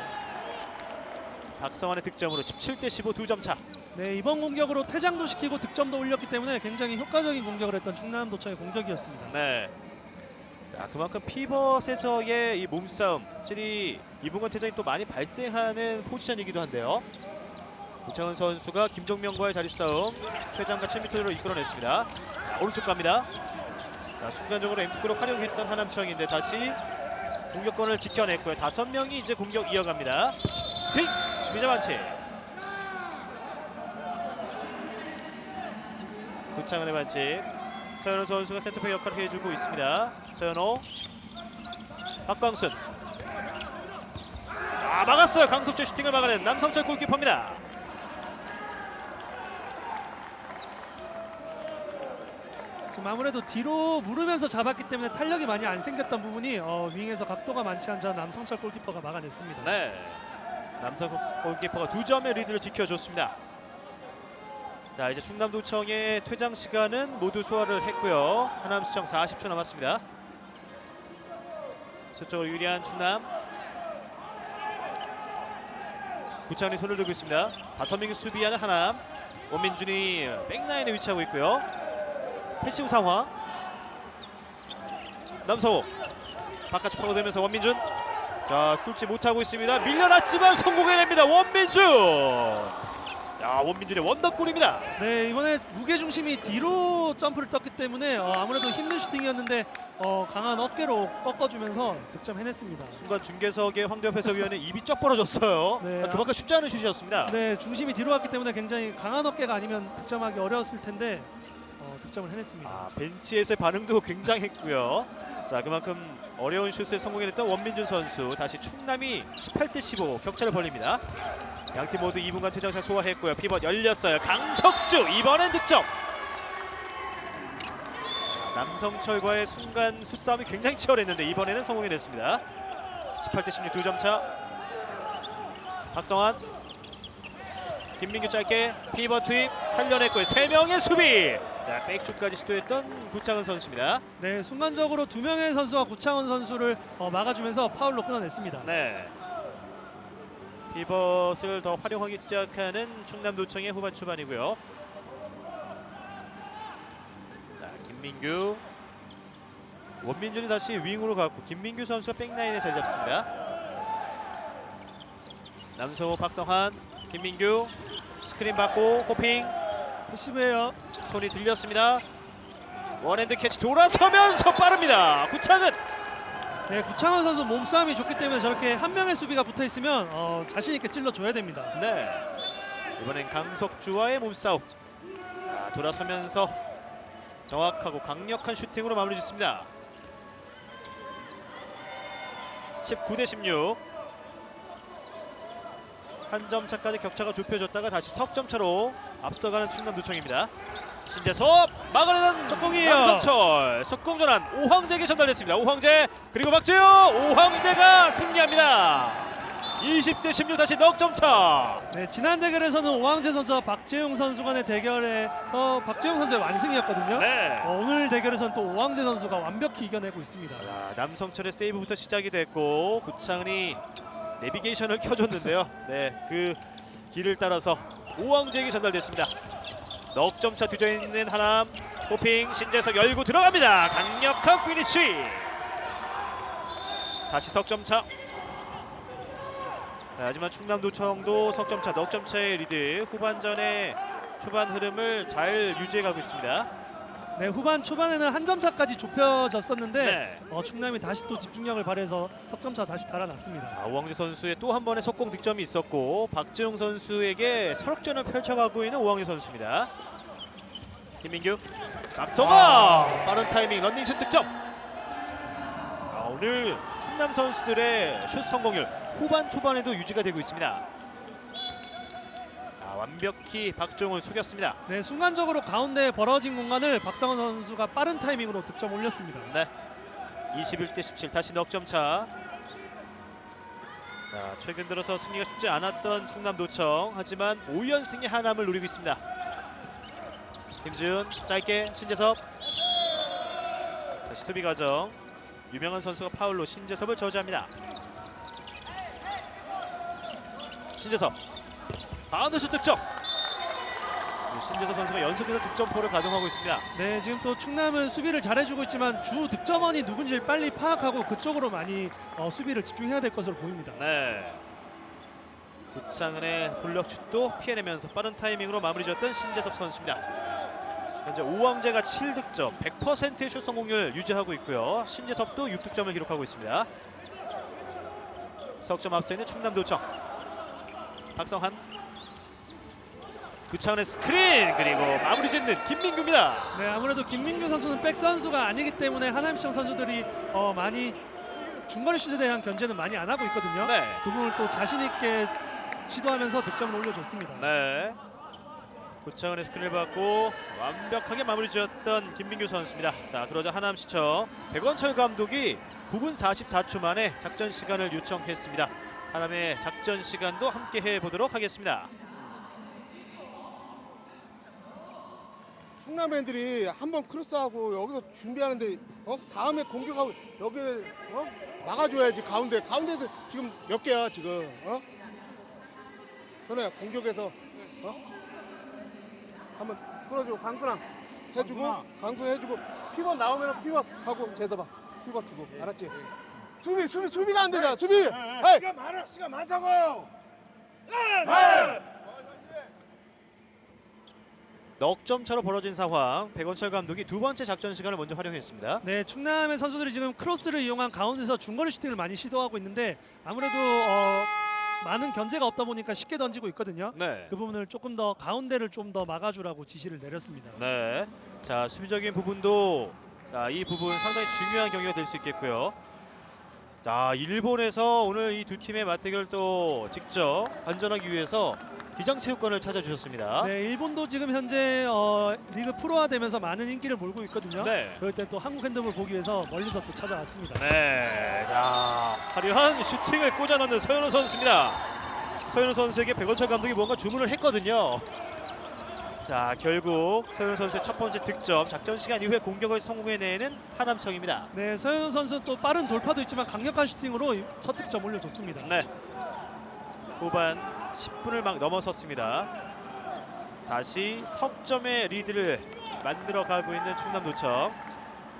S1: 박성환의 득점으로 17대 15 2점 차.
S3: 네, 이번 공격으로 퇴장도 시키고 득점도 올렸기 때문에 굉장히 효과적인 공격을 했던 충남도청의 공격이었습니다.
S1: 네. 자, 그만큼 피벗에서의 이 몸싸움, 확실히 2분간 퇴장이 또 많이 발생하는 포지션이기도 한데요. 구창은 선수가 김종명과의 자리 싸움, 퇴장과 7m로 이끌어냈습니다. 자, 오른쪽 갑니다. 자, 순간적으로 MT골로 활용했던 하남청인데 다시 공격권을 지켜냈고요. 5명이 이제 공격 이어갑니다. 뒷! 수비자 반칙. 구창은의 반칙. 서현호 선수가 센터백 역할을 해주고 있습니다. 서현호, 박광순. 자, 막았어요. 강석주 슈팅을 막아낸 남성철 골키퍼입니다.
S3: 지금 아무래도 뒤로 물으면서 잡았기 때문에 탄력이 많이 안 생겼던 부분이 윙에서 각도가 많지 않자 남성철 골키퍼가 막아냈습니다.
S1: 네, 남성 골키퍼가 2점의 리드를 지켜줬습니다. 자, 이제 충남도청의 퇴장 시간은 모두 소화를 했고요. 하남시청 40초 남았습니다. 수적으로 유리한 충남. 구창이 손을 들고 있습니다. 5명이 수비하는 하남. 원민준이 백라인에 위치하고 있고요. 패시브 상황. 남성호 바깥쪽 파고들면서 원민준. 자, 뚫지 못하고 있습니다. 밀려났지만 성공해냅니다. 원민준. 야, 원민준의 원더골입니다.
S3: 네, 이번에 무게 중심이 뒤로 점프를 떴기 때문에 아무래도 힘든 슈팅이었는데 강한 어깨로 꺾어주면서 득점해냈습니다.
S1: 순간 중계석의 황대엽 해설위원의 입이 쩍 벌어졌어요.
S3: 네.
S1: 그만큼 쉽지 않은 슛이었습니다.
S3: 네, 중심이 뒤로 왔기 때문에 굉장히 강한 어깨가 아니면 득점하기 어려웠을 텐데 득점을 해냈습니다.
S1: 아, 벤치에서의 반응도 굉장했고요. 자, 그만큼 어려운 슛을 성공해냈던 원민준 선수. 다시 충남이 18대 15 격차를 벌립니다. 양팀 모두 2분간 퇴장샷 소화했고요. 피벗 열렸어요. 강석주 이번엔 득점. 남성철과의 순간 숫싸움이 굉장히 치열했는데 이번에는 성공해냈습니다. 18대 16 2점 차. 박성환, 김민규 짧게 피벗 투입 살려냈고요. 3명의 수비. 자, 백슛까지 시도했던 구창은 선수입니다.
S3: 네, 순간적으로 두 명의 선수와 구창원 선수를 막아주면서 파울로 끊어냈습니다.
S1: 네. 피벗을 더 활용하기 시작하는 충남도청의 후반 초반이고요. 자, 김민규, 원민준이 다시 윙으로 갔고 김민규 선수가 백라인에 자리 잡습니다. 남성호, 박성환, 김민규 스크린 받고 호핑,
S3: 패시브예요.
S1: 손이 들렸습니다. 원핸드 캐치 돌아서면서 빠릅니다. 구창은.
S3: 네, 구창원 선수 몸싸움이 좋기 때문에 저렇게 한 명의 수비가 붙어 있으면 자신 있게 찔러줘야 됩니다.
S1: 네. 이번엔 강석주와의 몸싸움. 자, 돌아서면서 정확하고 강력한 슈팅으로 마무리 짓습니다. 19대16. 한 점 차까지 격차가 좁혀졌다가 다시 석점 차로 앞서가는 충남도청입니다. 신재섭 막아내는
S3: 석공이에요.
S1: 남성철 석공 전환 오황재에게 전달됐습니다. 오황재 그리고 박재호, 오황재가 승리합니다. 20대16 다시 넉점 차.
S3: 네, 지난 대결에서는 오황재 선수와 박재용 선수 간의 대결에서 박재용 선수의 완승이었거든요.
S1: 네.
S3: 오늘 대결에서는 또 오황재 선수가 완벽히 이겨내고 있습니다.
S1: 자, 남성철의 세이브부터 시작이 됐고 구창은이 내비게이션을 켜줬는데요. 네, 그 길을 따라서 오황재에게 전달됐습니다. 넉점차 뒤져 있는 하남. 호핑 신재석 열고 들어갑니다. 강력한 피니쉬. 다시 석점차. 자, 하지만 충남도청도 석점차 넉점차의 리드. 후반전의 초반 흐름을 잘 유지해가고 있습니다.
S3: 네, 후반 초반에는 한 점 차까지 좁혀졌었는데
S1: 네.
S3: 충남이 다시 또 집중력을 발휘해서 석점차 다시 달아났습니다.
S1: 오황재 선수의 또 한 번의 속공 득점이 있었고 박지용 선수에게 설역전을 펼쳐가고 있는 오황재 선수입니다. 김민규, 박성아 빠른 타이밍 런닝슛 득점. 오늘 충남 선수들의 슛 성공률 후반 초반에도 유지가 되고 있습니다. 완벽히 박종을 속였습니다.
S3: 네, 순간적으로 가운데 벌어진 공간을 박상원 선수가 빠른 타이밍으로 득점 올렸습니다.
S1: 네, 21대17 다시 넉점차. 자, 최근 들어서 승리가 쉽지 않았던 충남도청, 하지만 5연승의 하남을 노리고 있습니다. 김지훈 짧게 신재섭. 다시 수비 과정. 유명한 선수가 파울로 신재섭을 저지합니다. 신재섭 바운드슛 득점. 신재섭 선수가 연속해서 득점포를 가동하고 있습니다.
S3: 네, 지금 또 충남은 수비를 잘해주고 있지만 주 득점원이 누군지를 빨리 파악하고 그쪽으로 많이 수비를 집중해야 될 것으로 보입니다.
S1: 네. 구창은의 블럭슛도 피해내면서 빠른 타이밍으로 마무리 지었던 신재섭 선수입니다. 현재 오황재가 7득점, 100%의 슛 성공률 유지하고 있고요. 신재섭도 6득점을 기록하고 있습니다. 석점 앞서 있는 충남도청. 박성환, 구창은의 스크린, 그리고 마무리 짓는 김민규입니다.
S3: 네, 아무래도 김민규 선수는 백 선수가 아니기 때문에 하남시청 선수들이 많이 중거리 슛에 대한 견제는 많이 안 하고 있거든요.
S1: 네.
S3: 그 부분을 또 자신 있게 시도하면서 득점을 올려줬습니다.
S1: 네. 구창은의 스크린을 받고 완벽하게 마무리 지었던 김민규 선수입니다. 자, 그러자 하남시청 백원철 감독이 9분 44초 만에 작전 시간을 요청했습니다. 하남의 작전 시간도 함께 해보도록 하겠습니다.
S4: 충남팬들이 한번 크로스하고 여기서 준비하는데 다음에 공격하고 여기를 막아줘야지. 가운데도 지금 몇 개야 지금. 전에 공격에서 한번 끌어주고 강수랑 해주고 강수 해주고 피벗 나오면 피벗 하고 제더봐 피벗 주고 알았지? 수비가 안 되잖아. 수비. 시간 많다고.
S1: 넉점 차로 벌어진 상황. 백원철 감독이 두 번째 작전 시간을 먼저 활용했습니다.
S3: 네, 충남의 선수들이 지금 크로스를 이용한 가운데서 중거리 슈팅을 많이 시도하고 있는데 아무래도 많은 견제가 없다 보니까 쉽게 던지고 있거든요.
S1: 네.
S3: 그 부분을 조금 더 가운데를 좀 더 막아주라고 지시를 내렸습니다.
S1: 네. 자, 수비적인 부분도 이 부분 상당히 중요한 경기가 될 수 있겠고요. 자, 일본에서 오늘 이 두 팀의 맞대결 또 직접 안전하기 위해서 기장체육관을 찾아주셨습니다.
S3: 네, 일본도 지금 현재 리그 프로화되면서 많은 인기를 몰고 있거든요.
S1: 네.
S3: 그럴 때 또 한국 핸드볼 보기 위해서 멀리서 또 찾아왔습니다.
S1: 네, 자, 화려한 슈팅을 꽂아 넣는 서현우 선수입니다. 서현우 선수에게 백원철 감독이 뭔가 주문을 했거든요. 자, 결국 서현 선수의 첫 번째 득점, 작전 시간 이후에 공격을 성공해내는 하남청입니다.
S3: 네, 서현우 선수 또 빠른 돌파도 있지만 강력한 슈팅으로 첫 득점 올려줬습니다.
S1: 네. 후반 10분을 막 넘어섰습니다. 다시 석점의 리드를 만들어가고 있는 충남도청.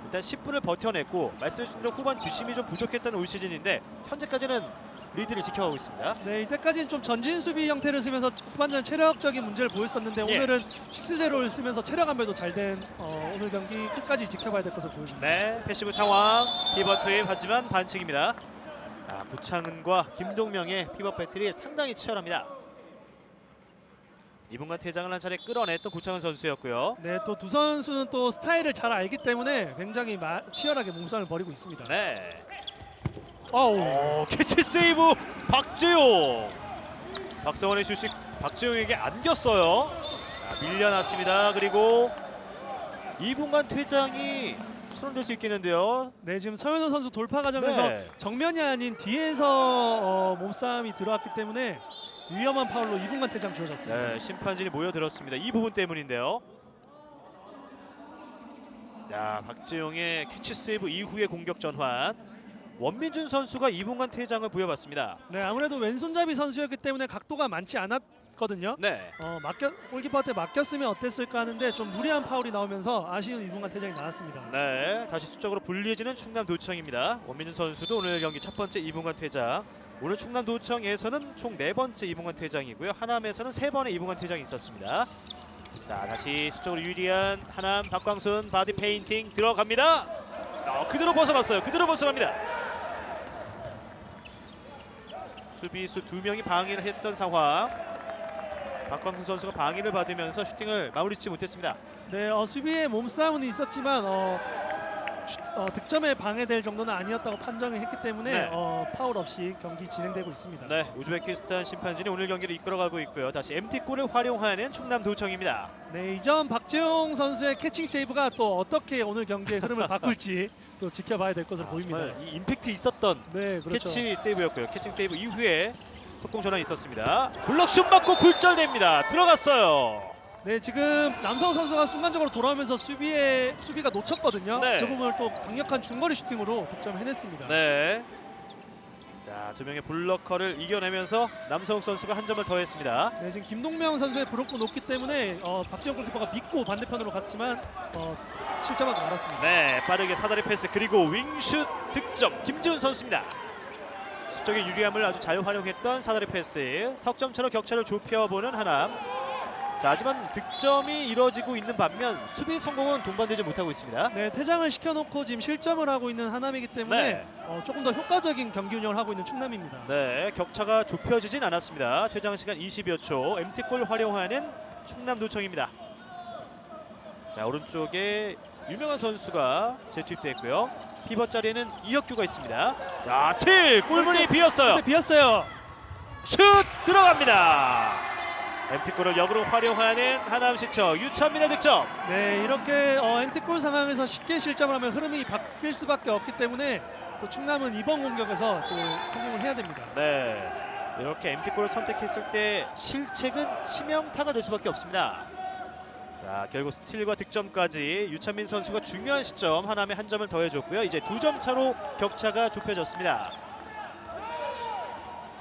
S1: 일단 10분을 버텨냈고 말씀해주신 대로 후반 뒷심이 좀 부족했던 올 시즌인데 현재까지는 리드를 지켜가고 있습니다.
S3: 네, 이때까지는 좀 전진 수비 형태를 쓰면서 후반전 체력적인 문제를 보였었는데
S1: 예.
S3: 오늘은 6-0를 쓰면서 체력 안배도 잘 된 오늘 경기 끝까지 지켜봐야 될 것으로 보여집니다.
S1: 네, 패시브 상황, 피벗 투입 하지만 반칙입니다. 구창은과 김동명의 피벗 배틀이 상당히 치열합니다. 이분간 퇴장을 한 차례 끌어냈던 구창은 선수였고요.
S3: 네, 또 두 선수는 또 스타일을 잘 알기 때문에 굉장히 치열하게 몸싸움을 벌이고 있습니다.
S1: 네.
S3: 어우,
S1: 캐치 세이브 박재용. 박성원의 슛이 박재용에게 안겼어요. 자, 밀려났습니다. 그리고 이분간 퇴장이 선언될 수 있겠는데요.
S3: 네, 지금 서현우 선수 돌파 과정에서
S1: 네.
S3: 정면이 아닌 뒤에서 몸싸움이 들어왔기 때문에 위험한 파울로 2분간 퇴장 주어졌습니다.
S1: 네, 심판진이 모여들었습니다. 이 부분 때문인데요. 자, 박재용의 캐치 세이브 이후의 공격 전환. 원민준 선수가 2분간 퇴장을 부여받습니다.
S3: 네, 아무래도 왼손잡이 선수였기 때문에 각도가 많지 않았거든요.
S1: 네.
S3: 골키퍼한테 맡겼으면 어땠을까 하는데 좀 무리한 파울이 나오면서 아쉬운 2분간 퇴장이 나왔습니다.
S1: 네, 다시 수적으로 불리해지는 충남도청입니다. 원민준 선수도 오늘 경기 첫 번째 2분간 퇴장. 오늘 충남도청에서는 총 4번째 2분간 퇴장이고요. 하남에서는 3번의 2분간 퇴장이 있었습니다. 자, 다시 수적으로 유리한 하남 박광순 바디 페인팅 들어갑니다. 그대로 벗어났어요. 그대로 벗어납니다. 수비수 2명이 방해를 했던 상황. 박광순 선수가 방해를 받으면서 슈팅을 마무리 짓지 못했습니다.
S3: 네, 수비의 몸싸움은 있었지만 득점에 방해될 정도는 아니었다고 판정을 했기 때문에
S1: 네.
S3: 파울 없이 경기 진행되고 있습니다.
S1: 네, 우즈베키스탄 심판진이 오늘 경기를 이끌어가고 있고요. 다시 MT골을 활용하는 충남도청입니다.
S3: 네, 이전 박재용 선수의 캐칭 세이브가 또 어떻게 오늘 경기의 흐름을 바꿀지 또 지켜봐야 될 것으로 보입니다.
S1: 정말 이 임팩트 있었던
S3: 네, 그렇죠.
S1: 캐치 세이브였고요. 캐칭 세이브 이후에 속공 전환이 있었습니다. 블럭 슛 맞고 굴절됩니다. 들어갔어요.
S3: 네, 지금 남성호 선수가 순간적으로 돌아오면서 수비가 놓쳤거든요.
S1: 네.
S3: 그 부분을 또 강력한 중거리 슈팅으로 득점을 해냈습니다.
S1: 네. 자, 2명의 블러커를 이겨내면서 남성욱 선수가 한 점을 더했습니다.
S3: 네, 지금 김동명 선수의 브로크 높기 때문에 박지영 골키퍼가 믿고 반대편으로 갔지만 실점하고 말았습니다.
S1: 네, 빠르게 사다리 패스 그리고 윙슛 득점 김지훈 선수입니다. 수적인 유리함을 아주 잘 활용했던 사다리 패스. 석점차로 격차를 좁혀보는 하남. 자, 하지만 득점이 이뤄지고 있는 반면 수비 성공은 동반되지 못하고 있습니다.
S3: 네, 퇴장을 시켜놓고 지금 실점을 하고 있는 하남이기 때문에
S1: 네.
S3: 조금 더 효과적인 경기 운영을 하고 있는 충남입니다.
S1: 네, 격차가 좁혀지진 않았습니다. 퇴장 시간 20여 초. MT골 활용하는 충남도청입니다. 자, 오른쪽에 유명한 선수가 재투입됐고요. 피벗 자리에는 이혁규가 있습니다. 자, 스틸 골문이 비었어요.
S3: 네, 비었어요.
S1: 슛 들어갑니다. MT골을 역으로 활용하는 하남시청 유찬민의 득점.
S3: 네, 이렇게 MT골 상황에서 쉽게 실점을 하면 흐름이 바뀔 수밖에 없기 때문에 또 충남은 이번 공격에서 또 성공을 해야 됩니다.
S1: 네, 이렇게 MT골을 선택했을 때 실책은 치명타가 될 수밖에 없습니다. 자, 결국 스틸과 득점까지 유찬민 선수가 중요한 시점 하남에 한 점을 더해줬고요. 이제 2점 차로 격차가 좁혀졌습니다.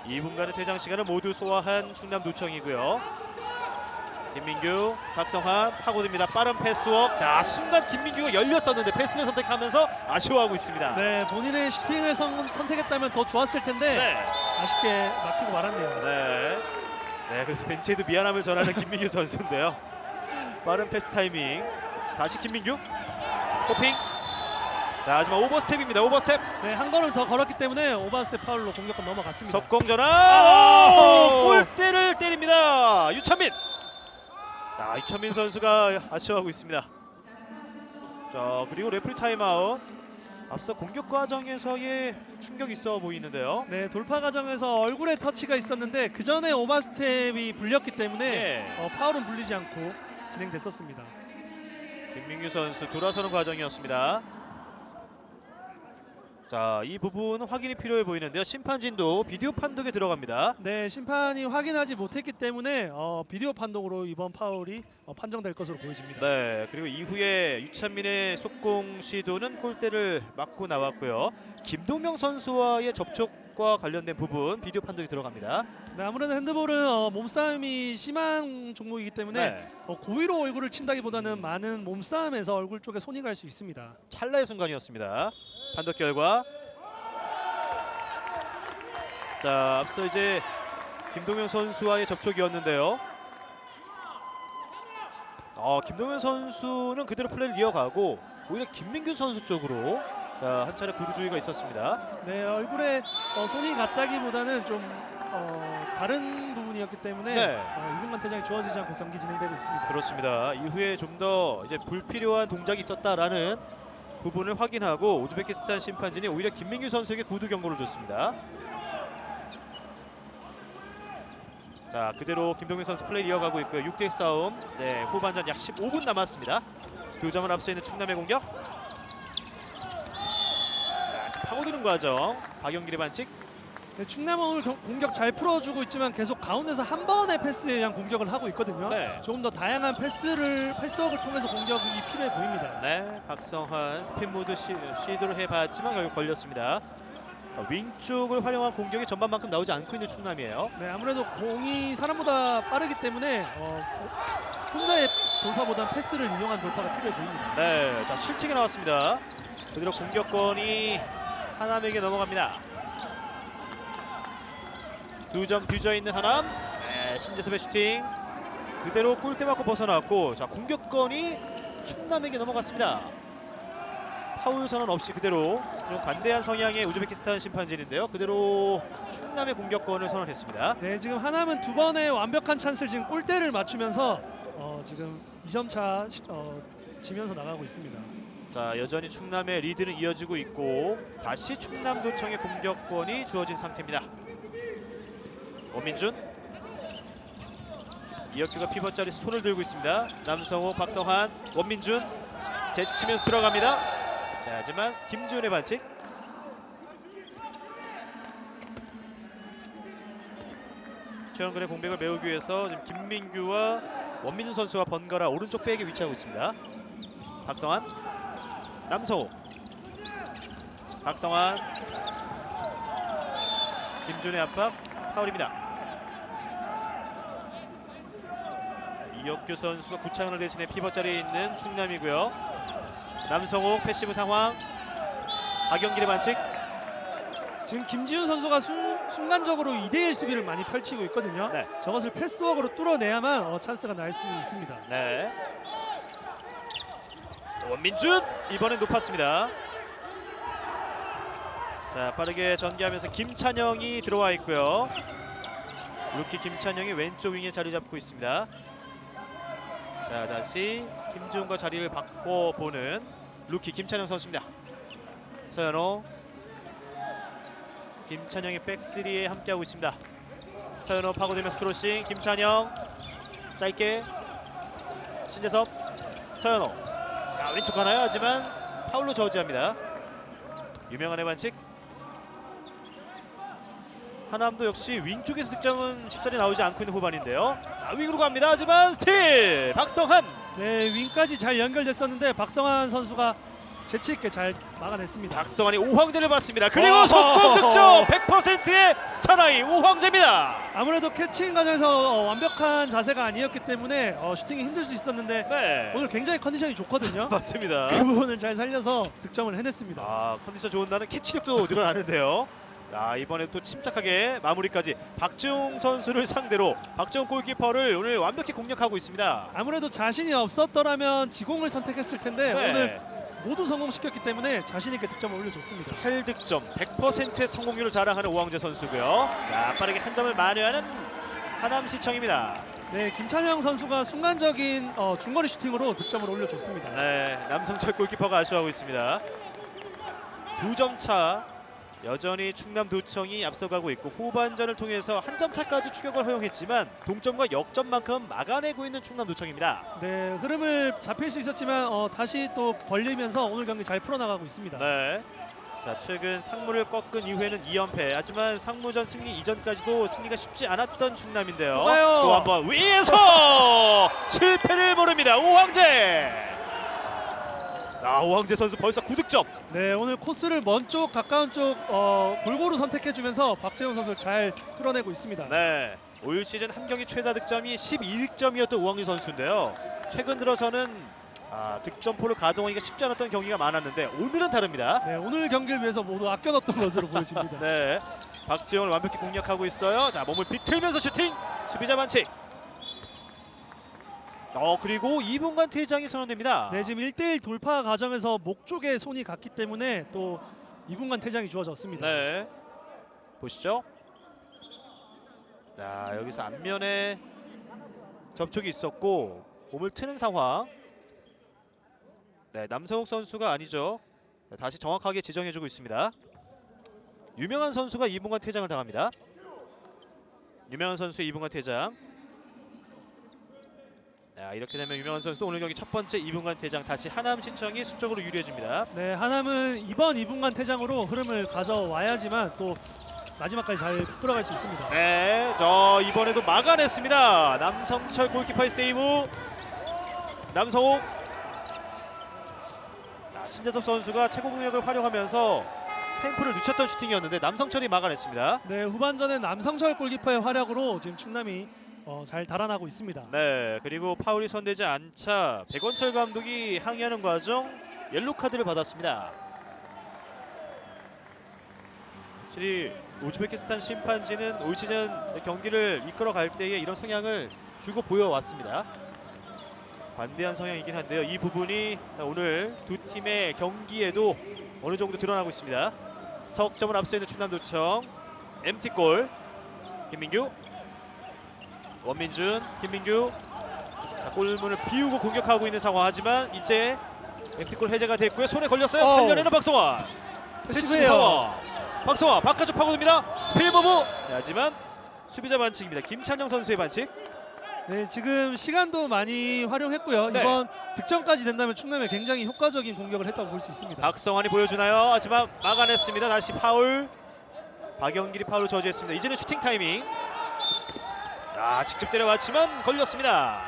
S1: 2분간의 퇴장 시간을 모두 소화한 충남도청이고요. 김민규, 박성환 파고듭니다. 빠른 패스워크. 자, 순간 김민규가 열렸었는데 패스를 선택하면서 아쉬워하고 있습니다.
S3: 네, 본인의 슈팅을 선택했다면 더 좋았을 텐데
S1: 네.
S3: 아쉽게 막히고 말았네요.
S1: 네, 그래서 벤치에도 미안함을 전하는 김민규 선수인데요. 빠른 패스 타이밍. 다시 김민규. 호핑. 자, 하지만 오버스텝입니다. 오버스텝.
S3: 네, 한 걸음 더 걸었기 때문에 오버스텝 파울로 공격권 넘어갔습니다.
S1: 석공 전환. 골대를 때립니다. 유찬민. 자, 유찬민 선수가 아쉬워하고 있습니다. 자, 그리고 레프리 타임아웃. 앞서 공격 과정에서의 충격이 있어 보이는데요.
S3: 네, 돌파 과정에서 얼굴에 터치가 있었는데 그 전에 오버스텝이 불렸기 때문에
S1: 네.
S3: 파울은 불리지 않고 진행됐었습니다.
S1: 김민규 선수 돌아서는 과정이었습니다. 자, 이 부분은 확인이 필요해 보이는데요. 심판진도 비디오 판독에 들어갑니다.
S3: 네, 심판이 확인하지 못했기 때문에 비디오 판독으로 이번 파울이 판정될 것으로 보여집니다.
S1: 네, 그리고 이후에 유찬민의 속공 시도는 골대를 맞고 나왔고요. 김동명 선수와의 접촉과 관련된 부분 비디오 판독이 들어갑니다.
S3: 네, 아무래도 핸드볼은 몸싸움이 심한 종목이기 때문에
S1: 네,
S3: 고의로 얼굴을 친다기보다는 많은 몸싸움에서 얼굴 쪽에 손이 갈 수 있습니다.
S1: 찰나의 순간이었습니다. 판독 결과 자, 앞서 이제 김동명 선수와의 접촉이었는데요. 김동명 선수는 그대로 플레이를 이어가고 오히려 김민균 선수 쪽으로 자, 한 차례 구두 주의가 있었습니다.
S3: 네, 얼굴에 손이 갔다기보다는 좀 다른 부분이었기 때문에
S1: 네.
S3: 이분만 퇴장이 주어지지 않고 경기 진행되고 있습니다.
S1: 그렇습니다. 이후에 좀 더 이제 불필요한 동작이 있었다라는 부분을 확인하고 우즈베키스탄 심판진이 오히려 김민규 선수에게 구두 경고를 줬습니다. 자, 그대로 김동민 선수 플레이 이어가고 있고요. 6대1 싸움. 네, 후반전 약 15분 남았습니다. 2점을 앞서 있는 충남의 공격. 자, 파고드는 과정. 박영길의 반칙.
S3: 네, 충남은 오늘 공격 잘 풀어주고 있지만 계속 가운데서 한 번의 패스에 의한 공격을 하고 있거든요.
S1: 네.
S3: 조금 더 다양한 패스워크를 통해서 공격이 필요해 보입니다.
S1: 네, 박성환 스핀 모드 시도를 해봤지만 결국 걸렸습니다. 윙 쪽을 활용한 공격이 전반만큼 나오지 않고 있는 충남이에요.
S3: 네, 아무래도 공이 사람보다 빠르기 때문에 혼자의 돌파보다는 패스를 이용한 돌파가 필요해 보입니다.
S1: 네, 자, 실책이 나왔습니다. 그대로 공격권이 하남에게 넘어갑니다. 2점 뒤져 있는 하남. 네, 신재섭의 슈팅 그대로 골대 맞고 벗어났고, 자, 공격권이 충남에게 넘어갔습니다. 파울 선언 없이 그대로 좀 관대한 성향의 우즈베키스탄 심판진인데요. 그대로 충남의 공격권을 선언했습니다.
S3: 네, 지금 하남은 두 번의 완벽한 찬스를 지금 골대를 맞추면서 지금 2점 차 지면서 나가고 있습니다.
S1: 자, 여전히 충남의 리드는 이어지고 있고 다시 충남도청의 공격권이 주어진 상태입니다. 원민준, 이혁규가 피벗 자리에서 손을 들고 있습니다. 남성호, 박성환, 원민준 제치면서 들어갑니다. 자, 하지만 김지훈의 반칙. 최원근의 공백을 메우기 위해서 지금 김민규와 원민준 선수가 번갈아 오른쪽 백에 위치하고 있습니다. 박성환, 남성호, 박성환, 김준의 압박, 파울입니다. 이혁규 선수가 구창을 대신해 피벗 자리에 있는 충남이고요. 남성호 패시브 상황, 박영길의 반칙.
S3: 지금 김지훈 선수가 순간적으로 2대1 수비를 많이 펼치고 있거든요.
S1: 네.
S3: 저것을 패스워크로 뚫어내야만 찬스가 날 수 있습니다.
S1: 네. 원민준 이번엔 높았습니다. 자, 빠르게 전개하면서 김찬영이 들어와 있고요. 루키 김찬영이 왼쪽 윙에 자리 잡고 있습니다. 자, 다시 김지훈과 자리를 바꿔보는 루키 김찬영 선수입니다. 서현호, 김찬영이 백스리에 함께하고 있습니다. 서현호 파고들면서 크로싱, 김찬영 짧게, 신재섭, 서현호, 자, 왼쪽 가나요? 하지만 파울로 저지합니다. 유명한의 반칙. 하남도 역시 윙 쪽에서 득점은 쉽사리 나오지 않고 있는 후반인데요. 자, 윙으로 갑니다. 하지만 스틸 박성환.
S3: 네, 윙까지 잘 연결됐었는데 박성환 선수가 재치 있게 잘 막아냈습니다.
S1: 박성환이 오황제를 받습니다. 그리고 속공 득점 100%의 사나이 오황제입니다.
S3: 아무래도 캐칭 과정에서 완벽한 자세가 아니었기 때문에 슈팅이 힘들 수 있었는데
S1: 네,
S3: 오늘 굉장히 컨디션이 좋거든요.
S1: 맞습니다.
S3: 그 부분을 잘 살려서 득점을 해냈습니다.
S1: 아, 컨디션 좋은 날은 캐치력도 늘어나는데요. 자, 이번에 또 침착하게 마무리까지 박지웅 선수를 상대로 박지웅 골키퍼를 오늘 완벽히 공략하고 있습니다.
S3: 아무래도 자신이 없었더라면 지공을 선택했을 텐데
S1: 네.
S3: 오늘 모두 성공시켰기 때문에 자신 있게 득점을 올려줬습니다.
S1: 8득점 100%의 성공률을 자랑하는 오황재 선수고요. 자, 빠르게 한 점을 만회하는 하남시청입니다.
S3: 네, 김찬영 선수가 순간적인 중거리 슈팅으로 득점을 올려줬습니다.
S1: 네, 남성철 골키퍼가 아쉬워하고 있습니다. 2점 차, 여전히 충남도청이 앞서가고 있고 후반전을 통해서 한 점 차까지 추격을 허용했지만 동점과 역전만큼 막아내고 있는 충남도청입니다.
S3: 네, 흐름을 잡힐 수 있었지만 다시 또 벌리면서 오늘 경기 잘 풀어나가고 있습니다.
S1: 네, 자, 최근 상무를 꺾은 이후에는 2연패. 하지만 상무전 승리 이전까지도 승리가 쉽지 않았던 충남인데요.
S3: 좋아요.
S1: 또 한 번 위에서 실패를 모릅니다. 오황재. 오황재 선수 벌써 9득점.
S3: 네, 오늘 코스를 먼 쪽, 가까운 쪽 골고루 선택해주면서 박재용 선수를 잘 뚫어내고 있습니다.
S1: 네, 올 시즌 한 경기 최다 득점이 12득점이었던 오황재 선수인데요. 최근 들어서는 득점포를 가동하기가 쉽지 않았던 경기가 많았는데 오늘은 다릅니다.
S3: 네, 오늘 경기를 위해서 모두 아껴놨던 것으로 보여집니다.
S1: 네, 박지영을 완벽히 공략하고 있어요. 자, 몸을 비틀면서 슈팅. 수비자 반칙. 그리고 2분간 퇴장이 선언됩니다.
S3: 네, 지금 1대1 돌파 과정에서 목 쪽에 손이 갔기 때문에 또 2분간 퇴장이 주어졌습니다.
S1: 네, 보시죠. 자, 여기서 안면에 접촉이 있었고 몸을 트는 상황. 네, 남성욱 선수가 아니죠. 네, 다시 정확하게 지정해주고 있습니다. 유명한 선수가 2분간 퇴장을 당합니다. 유명한 선수 2분간 퇴장. 자, 이렇게 되면 유명한 선수 오늘 경기 첫 번째 2분간 퇴장. 다시 하남 시청이 수적으로 유리해집니다.
S3: 네, 하남은 이번 2분간 퇴장으로 흐름을 가져와야지만 또 마지막까지 잘 끌어갈 수 있습니다.
S1: 네, 이번에도 막아냈습니다. 남성철 골키퍼의 세이브. 남성욱. 신재섭 선수가 최고 공격을 활용하면서 템포를 늦췄던 슈팅이었는데 남성철이 막아냈습니다.
S3: 네, 후반전에 남성철 골키퍼의 활약으로 지금 충남이 잘 달아나고 있습니다.
S1: 네, 그리고 파울이 선되지 않자 백원철 감독이 항의하는 과정 옐로 카드를 받았습니다. 확실히 우즈베키스탄 심판진은 올 시즌 경기를 이끌어갈 때에 이런 성향을 주고 보여왔습니다. 관대한 성향이긴 한데요. 이 부분이 오늘 두 팀의 경기에도 어느 정도 드러나고 있습니다. 석점을 앞서 있는 충남도청. MT골. 김민규. 원민준. 김민규. 자, 골문을 비우고 공격하고 있는 상황. 하지만 이제 MT골 해제가 됐고요. 손에 걸렸어요. 살려내는 박성환.
S3: 패스예요.
S1: 박성환 바깥쪽 파고듭니다. 스피드버브. 네, 하지만 수비자 반칙입니다. 김찬영 선수의 반칙.
S3: 네, 지금 시간도 많이 활용했고요.
S1: 네.
S3: 이번 득점까지 된다면 충남에 굉장히 효과적인 공격을 했다고 볼 수 있습니다.
S1: 박성환이 보여주나요? 하지만 막아냈습니다. 다시 파울. 박영길이 파울을 저지했습니다. 이제는 슈팅 타이밍. 직접 때려왔지만 걸렸습니다.